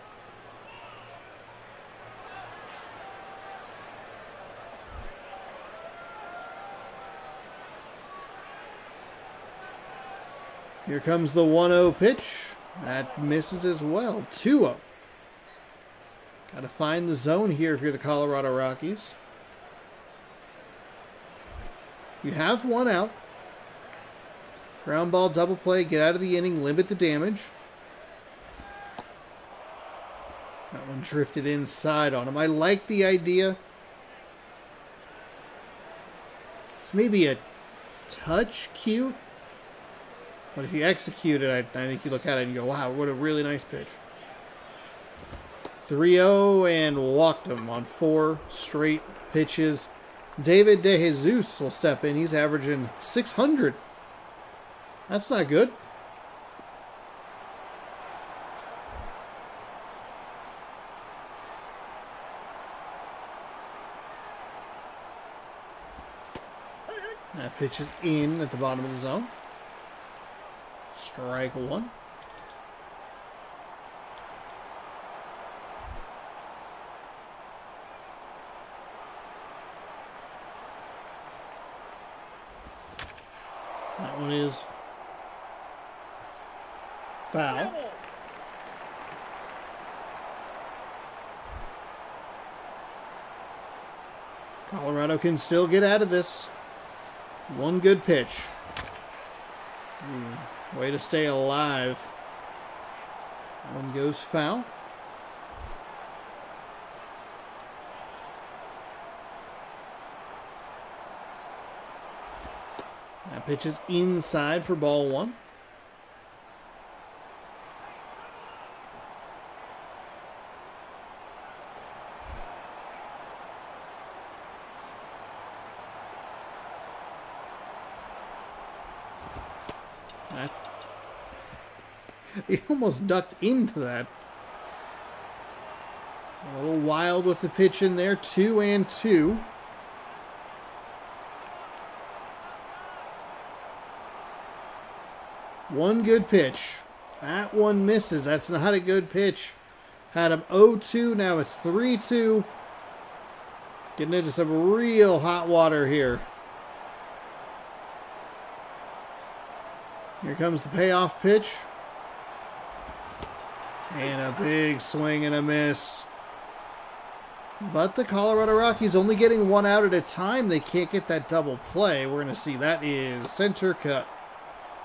Here comes the 1-0 pitch. That misses as well. 2-0. Got to find the zone here if you're the Colorado Rockies. You have 1 out. Ground ball, double play, get out of the inning, limit the damage. That one drifted inside on him. I like the idea. It's maybe a touch cute. But if you execute it, I think you look at it and you go, wow, what a really nice pitch. 3-0 and walked him on 4 straight pitches. David DeJesus will step in. He's averaging 600. That's not good. That pitch is in at the bottom of the zone. Strike 1. That one is foul. Colorado can still get out of this. 1 good pitch. Way to stay alive. That one goes foul. That pitch is inside for ball 1. He almost ducked into that. A little wild with the pitch in there. 2-2. One good pitch. That one misses. That's not a good pitch. Had him 0-2. Now it's 3-2. Getting into some real hot water here. Here comes the payoff pitch. And a big swing and a miss. But the Colorado Rockies only getting one out at a time. They can't get that double play. We're going to see that is center cut.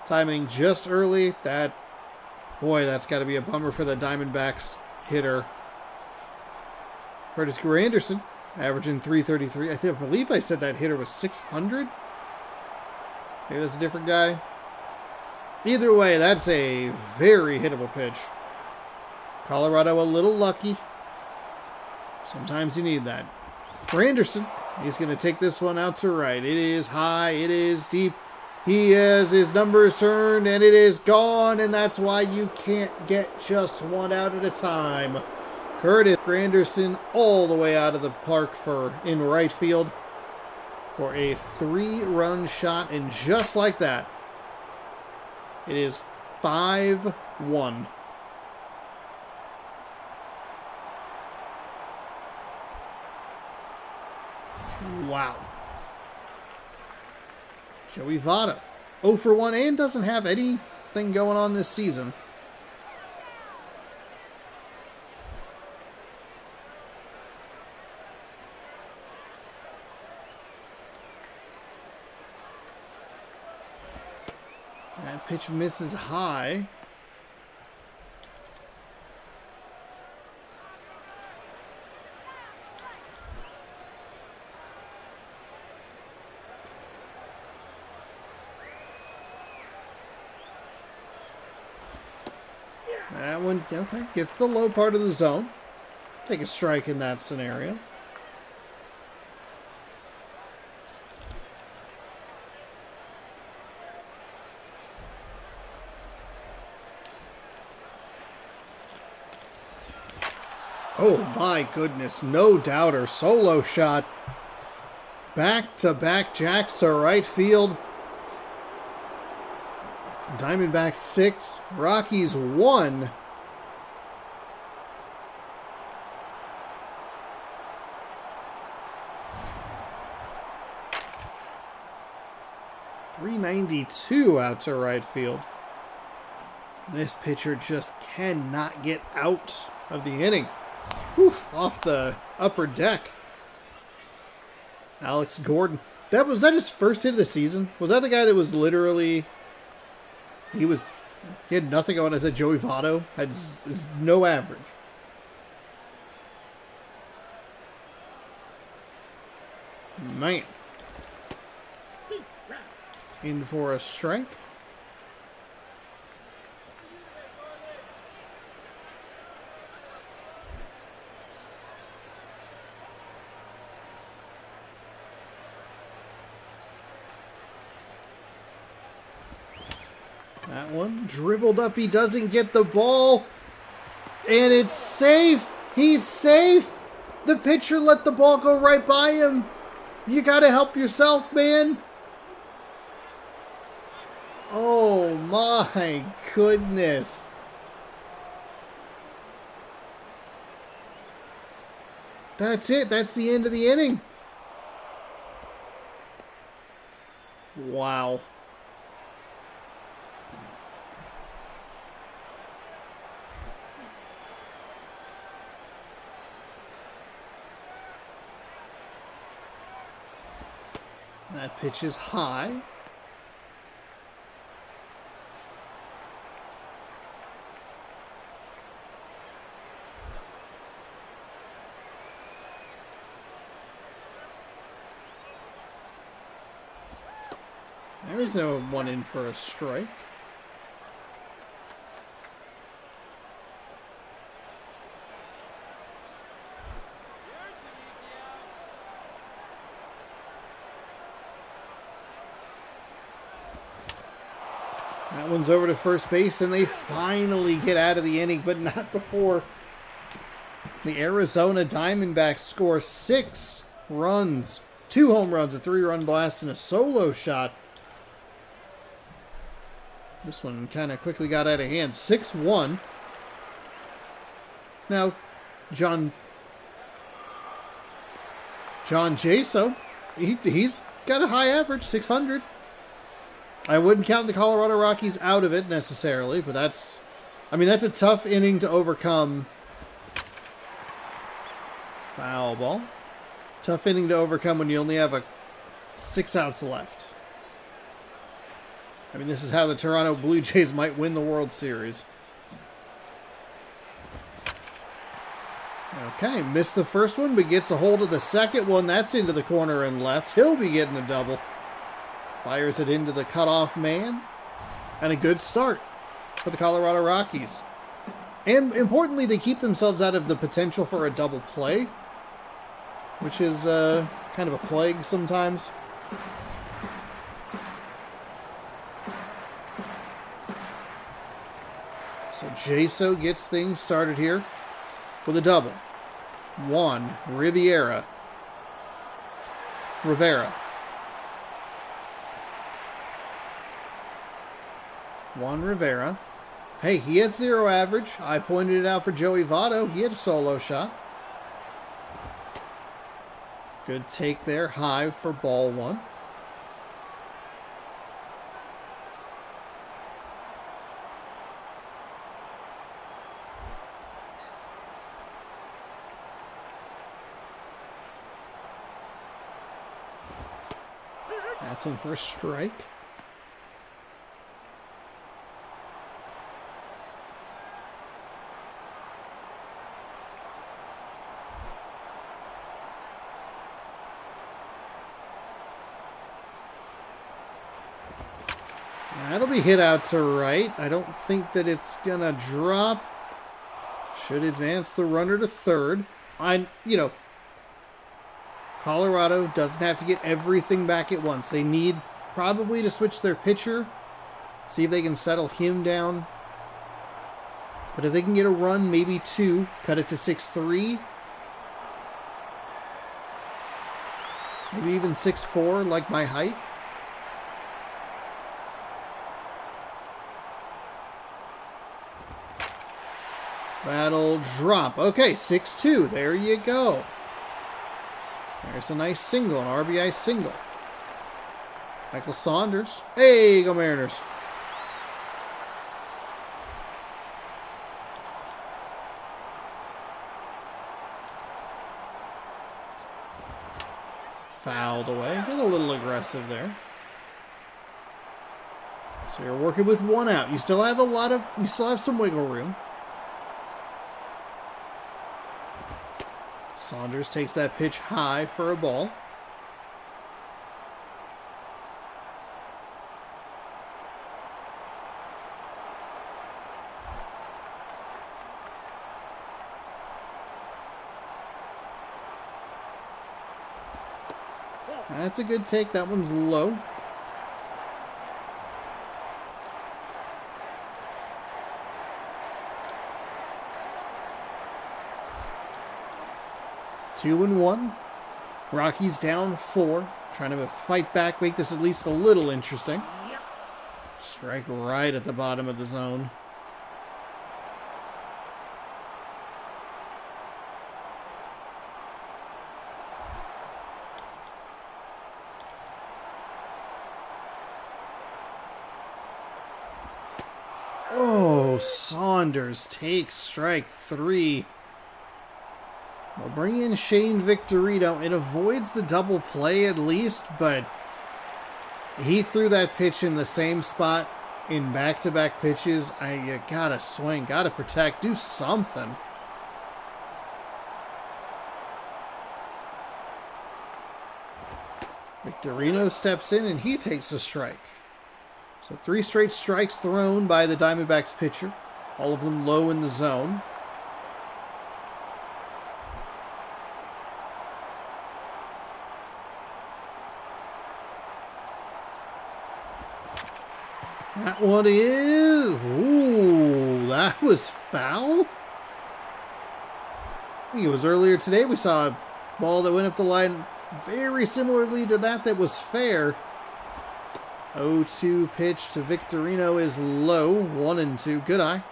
Timing just early. Boy, that's got to be a bummer for the Diamondbacks hitter. Curtis Granderson, averaging .333. I believe I said that hitter was 600. Maybe that's a different guy. Either way, that's a very hittable pitch. Colorado a little lucky. Sometimes you need that. Granderson, he's going to take this one out to right. It is high. It is deep. He has his numbers turned, and it is gone, and that's why you can't get just one out at a time. Curtis Granderson all the way out of the park in right field for a 3-run shot, and just like that, it is 5-1. Wow. Joey Votto, 0 for 1 and doesn't have anything going on this season. That pitch misses high. That one, okay, gets the low part of the zone. Take a strike in that scenario. Oh my goodness, no doubter. Solo shot. Back-to-back jacks to right field. Diamondbacks 6, Rockies 1. .392 out to right field. This pitcher just cannot get out of the inning. Oof, off the upper deck. Alex Gordon. Was that his first hit of the season? Was that the guy that was literally... He had nothing on it. That Joey Votto had no average. Man. It's in for a strike. That one dribbled up. He doesn't get the ball. And it's safe. He's safe. The pitcher let the ball go right by him. You got to help yourself, man. Oh, my goodness. That's it. That's the end of the inning. Wow. That pitch is high. There's no one in for a strike. That one's over to first base, and they finally get out of the inning, but not before the Arizona Diamondbacks score 6 runs. 2 home runs, a 3-run blast, and a solo shot. This one kind of quickly got out of hand. 6-1. Now, John Jaso, he's got a high average, 600. I wouldn't count the Colorado Rockies out of it necessarily, but that's a tough inning to overcome. Foul ball. Tough inning to overcome when you only have 6 outs left. I mean, this is how the Toronto Blue Jays might win the World Series. Okay, missed the first one, but gets a hold of the second one. That's into the corner and left. He'll be getting a double. Fires it into the cutoff man. And a good start for the Colorado Rockies. And importantly, they keep themselves out of the potential for a double play, which is kind of a plague sometimes. So Jaso gets things started here with a double. Juan Rivera. Juan Rivera. Hey, he has 0 average. I pointed it out for Joey Votto. He had a solo shot. Good take there. High for ball 1. That's in for a strike. That'll be hit out to right. I don't think that it's going to drop. Should advance the runner to third. Colorado doesn't have to get everything back at once. They need probably to switch their pitcher. See if they can settle him down. But if they can get a run, maybe 2, cut it to 6-3. Maybe even 6-4, like my height. That'll drop. Okay, 6-2. There you go. There's a nice single, an RBI single. Michael Saunders. Hey, go Mariners. Fouled away. Get a little aggressive there. So you're working with 1 out. You still have some wiggle room. Saunders takes that pitch high for a ball. That's a good take. That one's low. Two and 1. Rockies down 4. Trying to fight back, make this at least a little interesting. Strike right at the bottom of the zone. Oh, Saunders takes strike 3. We'll bring in Shane Victorino. It avoids the double play at least, but he threw that pitch in the same spot in back-to-back pitches. You gotta swing, gotta protect, do something. Victorino steps in and he takes a strike. So 3 straight strikes thrown by the Diamondbacks pitcher, all of them low in the zone. That one is... Ooh, that was foul? I think it was earlier today we saw a ball that went up the line very similarly to that was fair. 0-2 pitch to Victorino is low. 1-2. Good eye.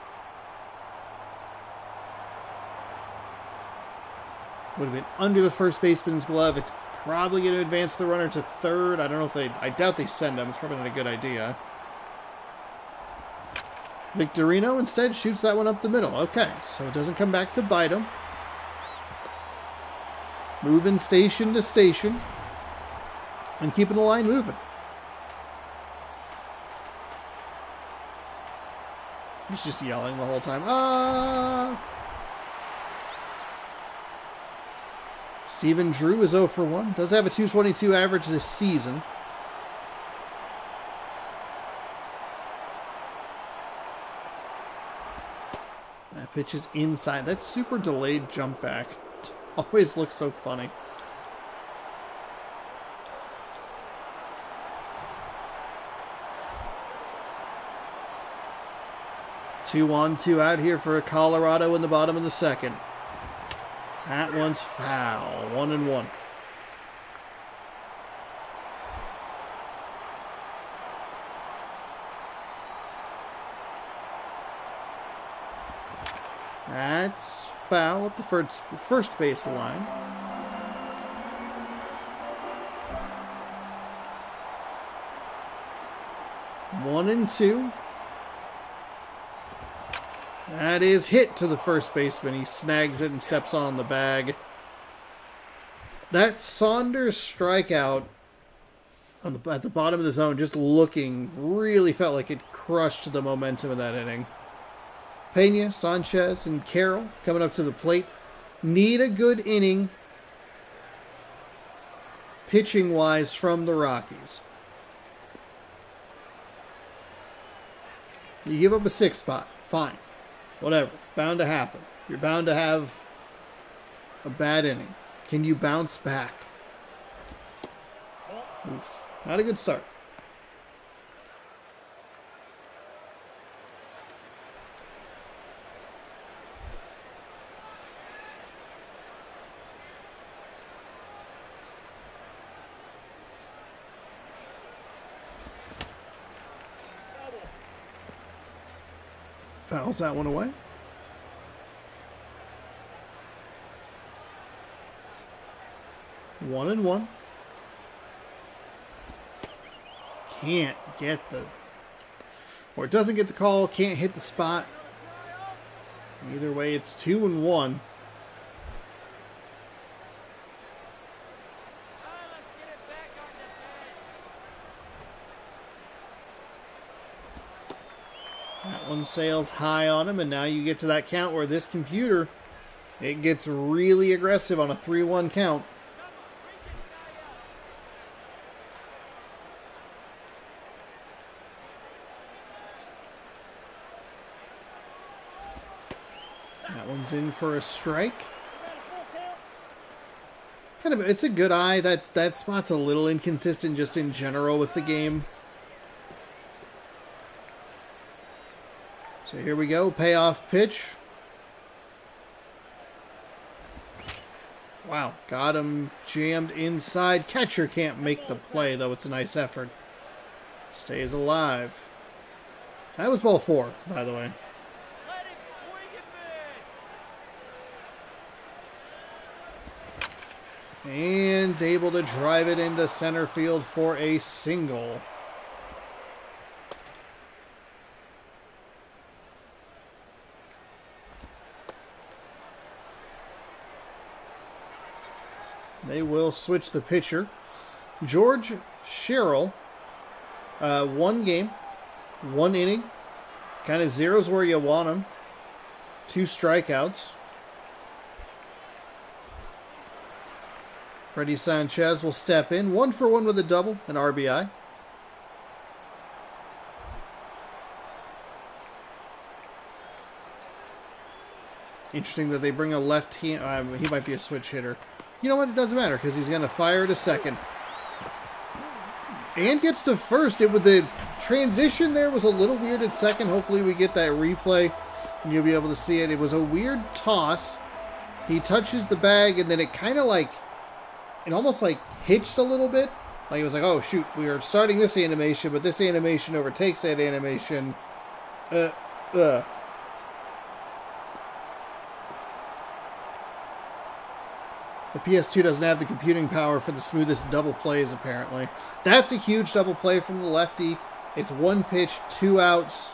Would have been under the first baseman's glove. It's probably going to advance the runner to third. I don't know if they... I doubt they send him. It's probably not a good idea. Victorino instead shoots that one up the middle. Okay, so it doesn't come back to bite him. Moving station to station. And keeping the line moving. He's just yelling the whole time. Ah! Steven Drew is 0 for 1. Does have a 222 average this season. That pitch is inside. That super delayed jump back always looks so funny. Two on, two out here for Colorado in the bottom of the second. That one's foul. 1-1. That's foul up the first base line. One and two. That is hit to the first baseman. He snags it and steps on the bag. That Saunders strikeout at the bottom of the zone, just looking, really felt like it crushed the momentum of that inning. Pena, Sanchez, and Carroll coming up to the plate. Need a good inning, pitching-wise, from the Rockies. You give up a 6 spot, fine. Whatever. Bound to happen. You're bound to have a bad inning. Can you bounce back? Oof. Not a good start. Fouls that one away. One and one. Can't get the... Or it doesn't get the call, can't hit the spot. Either way, it's 2-1. That one sails high on him, and now you get to that count where this computer, it gets really aggressive on a 3-1 count. That one's in for a strike. It's a good eye. That spot's a little inconsistent just in general with the game. So here we go, payoff pitch. Wow, got him jammed inside. Catcher can't make the play, though it's a nice effort. Stays alive. That was ball 4, by the way. And able to drive it into center field for a single. They will switch the pitcher. George Sherrill, 1 game, 1 inning. Kind of zeros where you want him. 2 strikeouts. Freddie Sanchez will step in. 1 for 1 with a double, an RBI. Interesting that they bring a left hand. He might be a switch hitter. You know what? It doesn't matter because he's going to fire to second. And gets to first. It with the transition there was a little weird at second. Hopefully we get that replay and you'll be able to see it. It was a weird toss. He touches the bag and then it kind of like, it almost like hitched a little bit. Like it was like, oh shoot, we are starting this animation, but this animation overtakes that animation. The PS2 doesn't have the computing power for the smoothest double plays, apparently. That's a huge double play from the lefty. It's one pitch, 2 outs.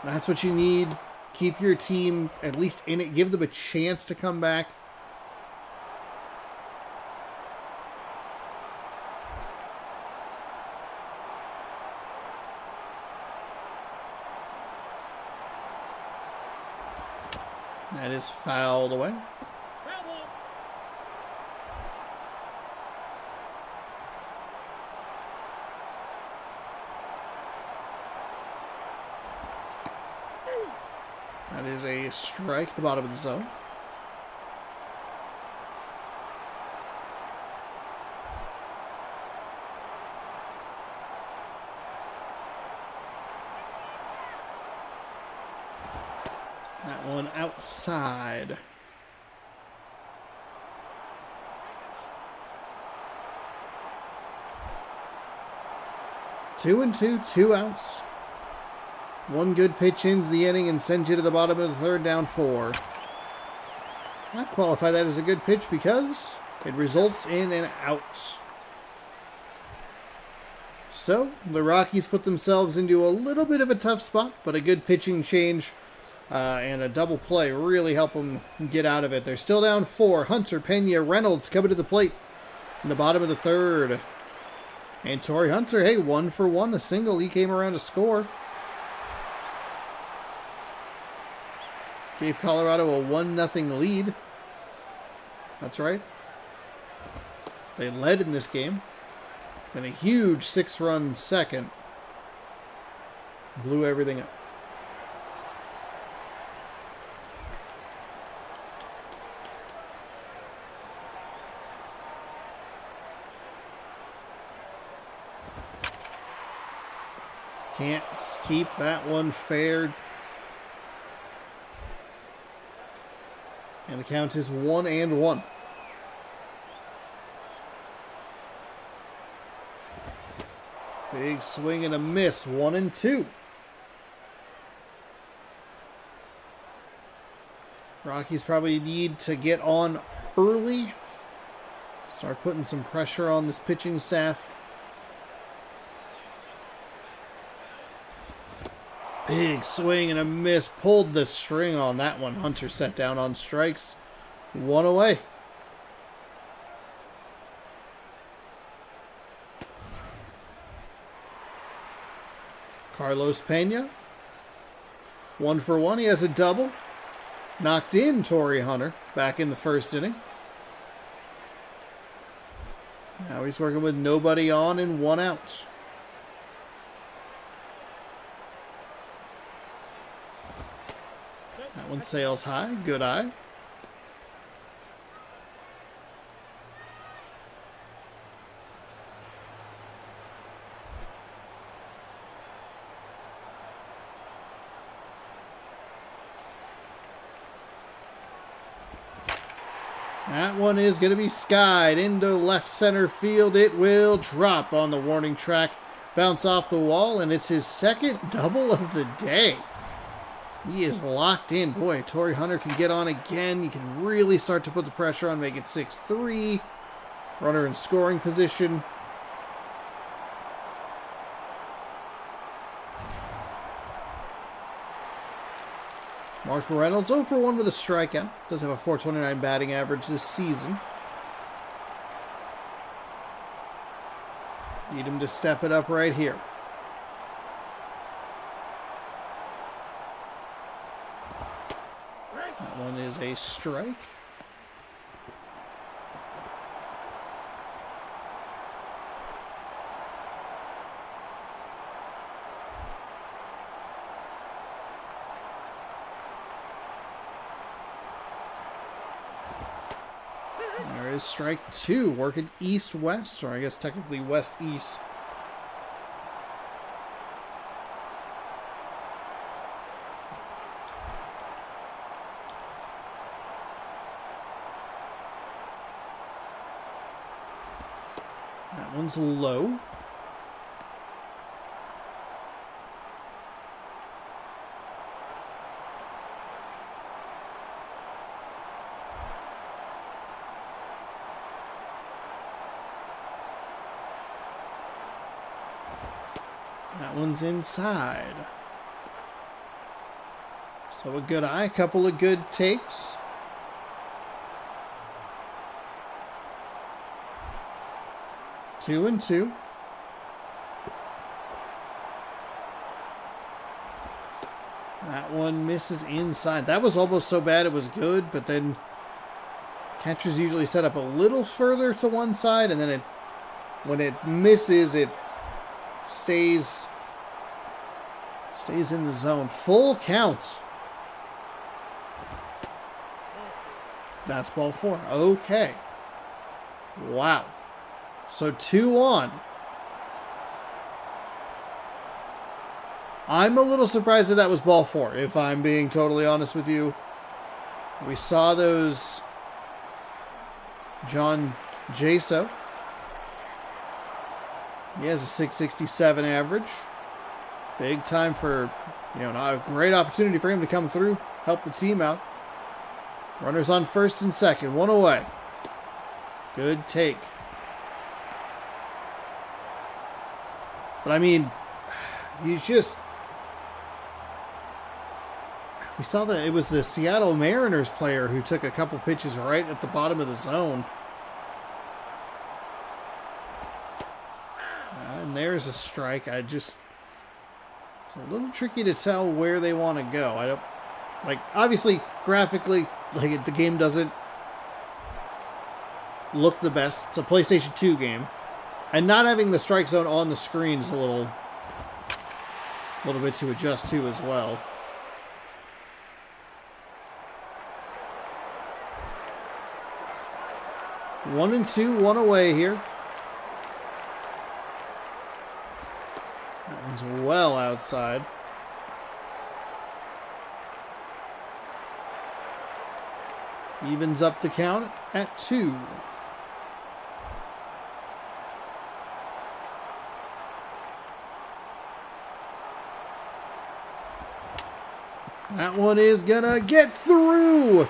That's what you need. Keep your team at least in it. Give them a chance to come back. That is fouled away. That is a strike at the bottom of the zone. That one outside. Two and two, 2 outs. One good pitch ends the inning and sends you to the bottom of the third, down 4. I'd qualify that as a good pitch because it results in an out. So, the Rockies put themselves into a little bit of a tough spot, but a good pitching change and a double play really help them get out of it. They're still down 4. Hunter, Pena, Reynolds coming to the plate in the bottom of the third. And Torrey Hunter, hey, 1 for 1, a single. He came around to score. Gave Colorado a 1-0 lead. That's right. They led in this game. And a huge 6-run second. Blew everything up. Can't keep that one fair. And the count is 1-1. Big swing and a miss. 1-2. Rockies probably need to get on early. Start putting some pressure on this pitching staff. Big swing and a miss. Pulled the string on that one. Hunter set down on strikes. 1 away. Carlos Pena. 1 for 1. He has a double. Knocked in Torrey Hunter back in the first inning. Now he's working with nobody on and 1 out. That one sails high. Good eye. That one is going to be skied into left center field. It will drop on the warning track, bounce off the wall, and it's his second double of the day. He is locked in. Boy, Torrey Hunter can get on again. You can really start to put the pressure on, make it 6-3. Runner in scoring position. Mark Reynolds 0 for 1 with a strikeout. Does have a .429 batting average this season. Need him to step it up right here. That one is a strike. There is strike 2, working east-west, or I guess technically west-east. That one's low. That one's inside. So a good eye, a couple of good takes. Two and two. That one misses inside. That was almost so bad it was good, but then catchers usually set up a little further to one side, and then when it misses, it stays in the zone. Full count. That's ball four. Okay. Wow. So 2 on. I'm a little surprised that was ball four, if I'm being totally honest with you. We saw those John Jaso. He has a 667 average. Big time for, not a great opportunity for him to come through, help the team out. Runners on first and second, one away. Good take. But I mean, we saw that it was the Seattle Mariners player who took a couple pitches right at the bottom of the zone. And there's a strike. It's a little tricky to tell where they want to go. Obviously, graphically, the game doesn't look the best. It's a PlayStation 2 game. And not having the strike zone on the screen is a little bit to adjust to as well. One and two, one away here. That one's well outside. Evens up the count at 2. That one is gonna get through.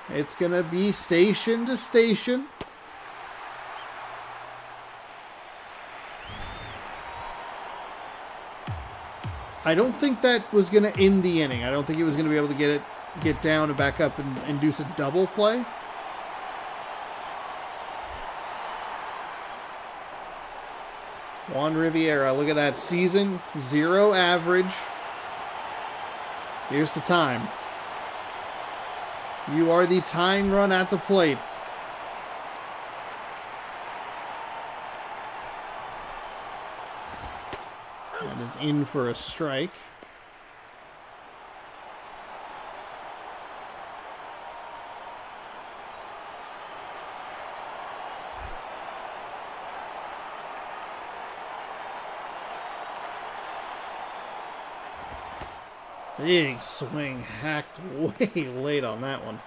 It's gonna be station to station. I don't think that was gonna end the inning. I don't think he was gonna be able to get down and back up and induce a double play. Juan Riviera, look at that. Season 0 average. Here's the time. You are the tying run at the plate. That is in for a strike. Big swing, hacked way late on that one.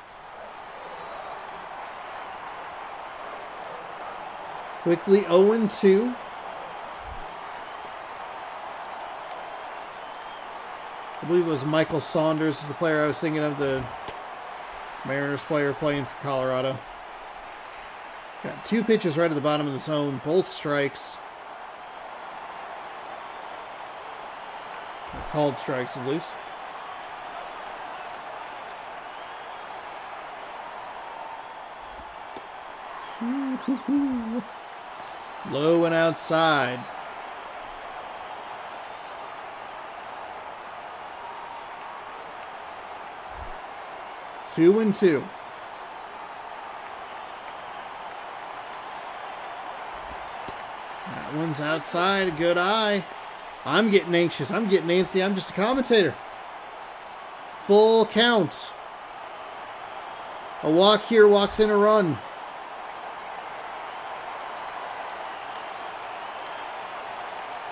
Quickly 0-2. I believe it was Michael Saunders, the player I was thinking of, the Mariners player playing for Colorado. Got 2 pitches right at the bottom of the zone, both strikes. Or called strikes at least. Low and outside. Two and two. That one's outside. A good eye. I'm getting anxious. I'm getting antsy. I'm just a commentator. Full count. A walk here, walks in a run.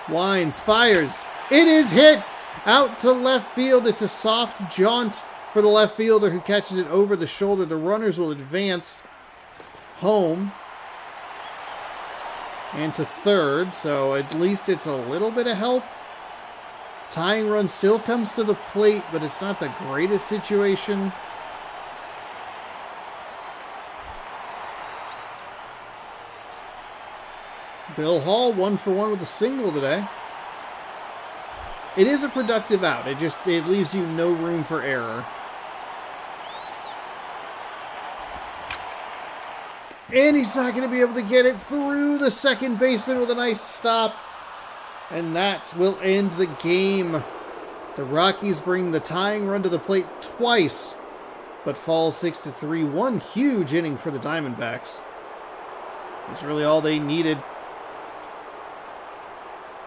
Winds, fires. It is hit out to left field. It's a soft jaunt for the left fielder who catches it over the shoulder. The runners will advance home. and to third, so at least it's a little bit of help. Tying run still comes to the plate, but it's not the greatest situation. Bill Hall, 1 for 1 with a single today. It is a productive out. It leaves you no room for error. And he's not going to be able to get it through the second baseman with a nice stop. And that will end the game. The Rockies bring the tying run to the plate twice, but fall 6-3. One huge inning for the Diamondbacks. That's really all they needed.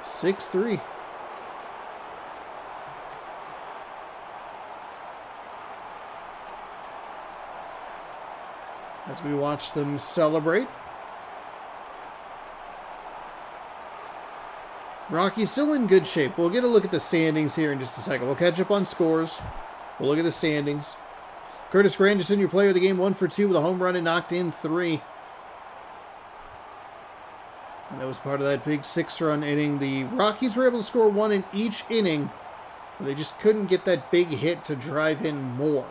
6-3. As we watch them celebrate. Rockies still in good shape. We'll get a look at the standings here in just a second. We'll catch up on scores. We'll look at the standings. Curtis Granderson, your player of the game, 1 for 2 with a home run and knocked in 3. And that was part of that big 6-run inning. The Rockies were able to score 1 in each inning, but they just couldn't get that big hit to drive in more.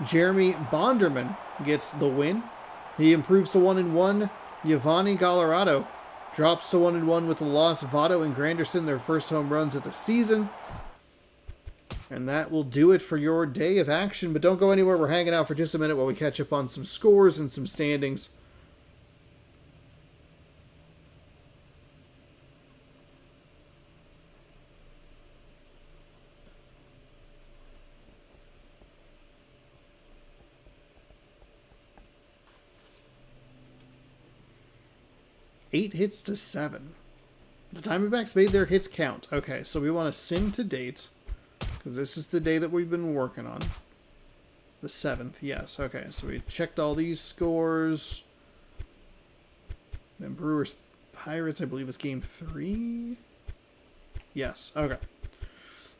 Jeremy Bonderman gets the win. He improves to 1-1. Giovanni Gallardo drops to 1-1 with the loss. Votto and Granderson, their first home runs of the season. And that will do it for your day of action. But don't go anywhere. We're hanging out for just a minute while we catch up on some scores and some standings. Eight hits to 7. The Diamondbacks made their hits count. Okay, so we want to send to date, because this is the day that we've been working on. The 7th, yes. Okay, so we checked all these scores. Then Brewers Pirates, I believe, is game 3. Yes, okay.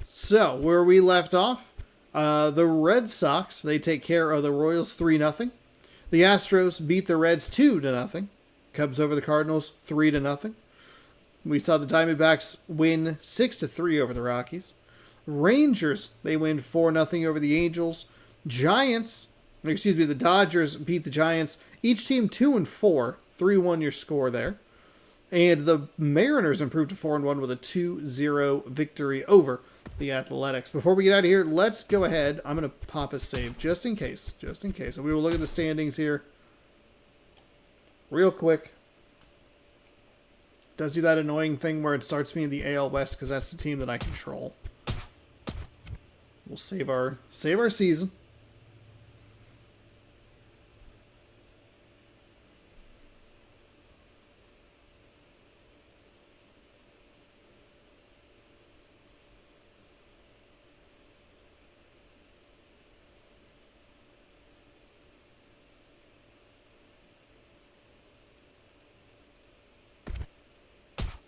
So, where we left off, the Red Sox, they take care of the Royals 3-0. The Astros beat the Reds 2-0. Cubs over the Cardinals 3-0. We saw the Diamondbacks win 6-3 over the Rockies. Rangers, they win 4-0 over the Angels. The Dodgers beat the Giants. Each team 2-4. 3-1 your score there. And the Mariners improved to 4-1 with a 2-0 victory over the Athletics. Before we get out of here, let's go ahead. I'm going to pop a save just in case. And we will look at the standings here real quick. Does do that annoying thing where it starts me in the AL West because that's the team that I control. We'll save our season.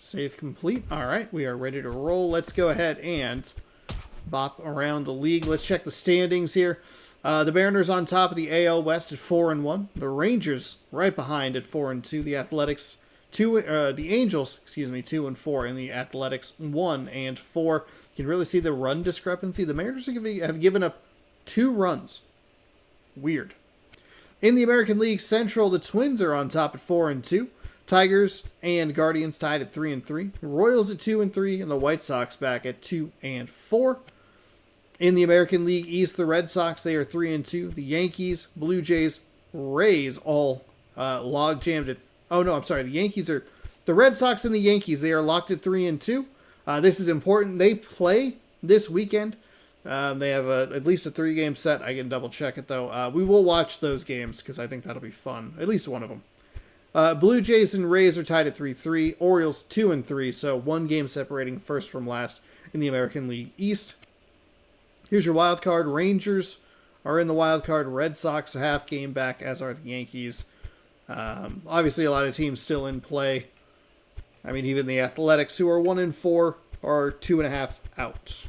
Save complete. All right, we are ready to roll. Let's go ahead and bop around the league. Let's check the standings here. The Mariners on top of the AL West at 4-1. The Rangers right behind at 4-2. The Athletics the Angels, 2-4, and the Athletics 1-4. You can really see the run discrepancy. The Mariners have given up 2 runs. Weird. In the American League Central, the Twins are on top at 4-2. Tigers and Guardians tied at 3-3. Royals at 2-3, and the White Sox back at 2-4. In the American League East, the Red Sox, they are 3-2. The Yankees, Blue Jays, Rays all log jammed at. Oh no, I'm sorry. The Red Sox and the Yankees. They are locked at 3-2. This is important. They play this weekend. They have at least a 3-game set. I can double check it though. We will watch those games because I think that'll be fun. At least one of them. Blue Jays and Rays are tied at 3-3. Orioles 2-3, so 1 game separating first from last in the American League East. Here's your wild card. Rangers are in the wild card. Red Sox a half game back, as are the Yankees. Obviously, a lot of teams still in play. I mean, even the Athletics, who are 1-4, are 2.5 out.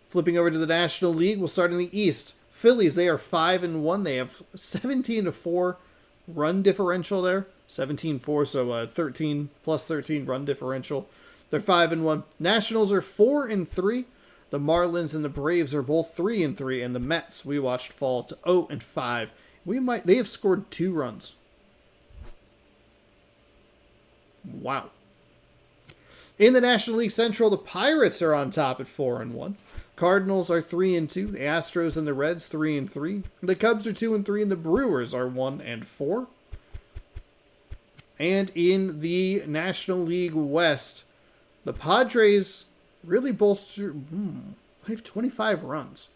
Flipping over to the National League, we'll start in the East. Phillies, they are 5-1. They have 17-4 run differential there. 17-4, so 13 plus 13 run differential. They're 5-1. Nationals are 4-3. The Marlins and the Braves are both 3-3, and the Mets we watched fall to 0-5. They have scored 2 runs. Wow. In the National League Central, the Pirates are on top at 4-1. Cardinals are 3-2. The Astros and the Reds 3-3. The Cubs are 2-3, and the Brewers are 1-4. And in the National League West, the Padres really bolster. They have 25 runs.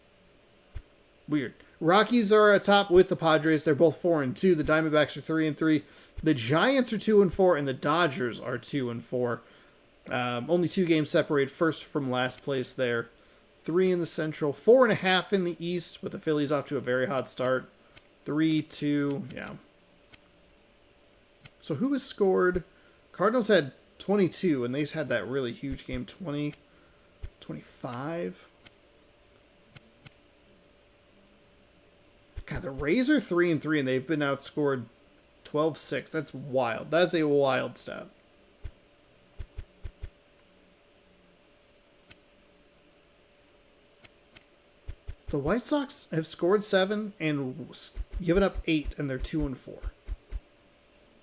Weird. Rockies are atop with the Padres. They're both 4-2. The Diamondbacks are 3-3. The Giants are 2-4, and the Dodgers are 2-4. Only 2 games separate first from last place there. 3 in the Central, 4.5 in the East, with the Phillies off to a very hot start. 3-2, yeah. So who has scored? Cardinals had 22, and they had that really huge game, 20, 25. God, the Rays are 3-3, and they've been outscored 12-6. That's wild. That's a wild stat. The White Sox have scored 7 and given up 8, and they're 2-4.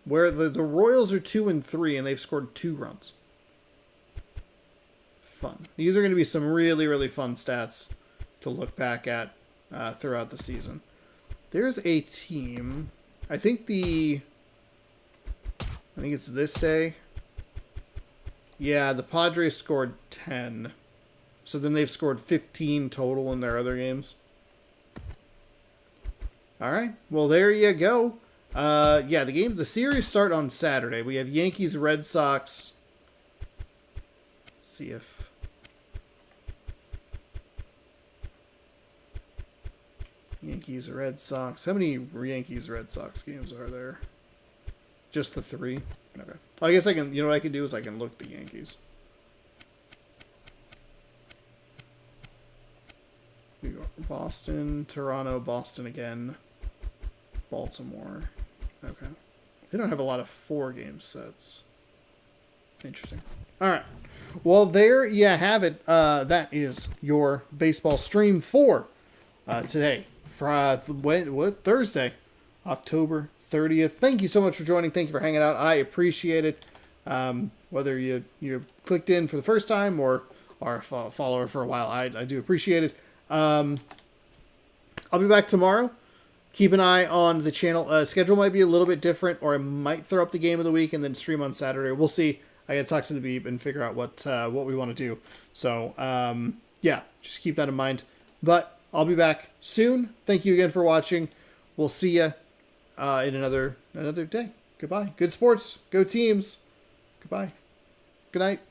Where the Royals are 2-3, and they've scored 2 runs. Fun. These are going to be some really, really fun stats to look back at throughout the season. There's a team. I think it's this day. Yeah, the Padres scored 10. So then they've scored 15 total in their other games. All right. Well, there you go. The series start on Saturday. We have Yankees, Red Sox. Let's see if Yankees, Red Sox. How many Yankees, Red Sox games are there? Just the 3? Okay. I guess I can, what I can do is I can look the Yankees. Boston, Toronto, Boston again, Baltimore. Okay. They don't have a lot of 4-game sets. Interesting. All right. Well, there you have it. That is your baseball stream for today. For Thursday, October 30th. Thank you so much for joining. Thank you for hanging out. I appreciate it. Whether you clicked in for the first time or are a follower for a while, I do appreciate it. I'll be back tomorrow. Keep an eye on the channel. Schedule might be a little bit different, or I might throw up the game of the week and then stream on Saturday. We'll see. I got to talk to the Beep and figure out what we want to do. So, just keep that in mind. But I'll be back soon. Thank you again for watching. We'll see you in another day. Goodbye. Good sports. Go teams. Goodbye. Good night.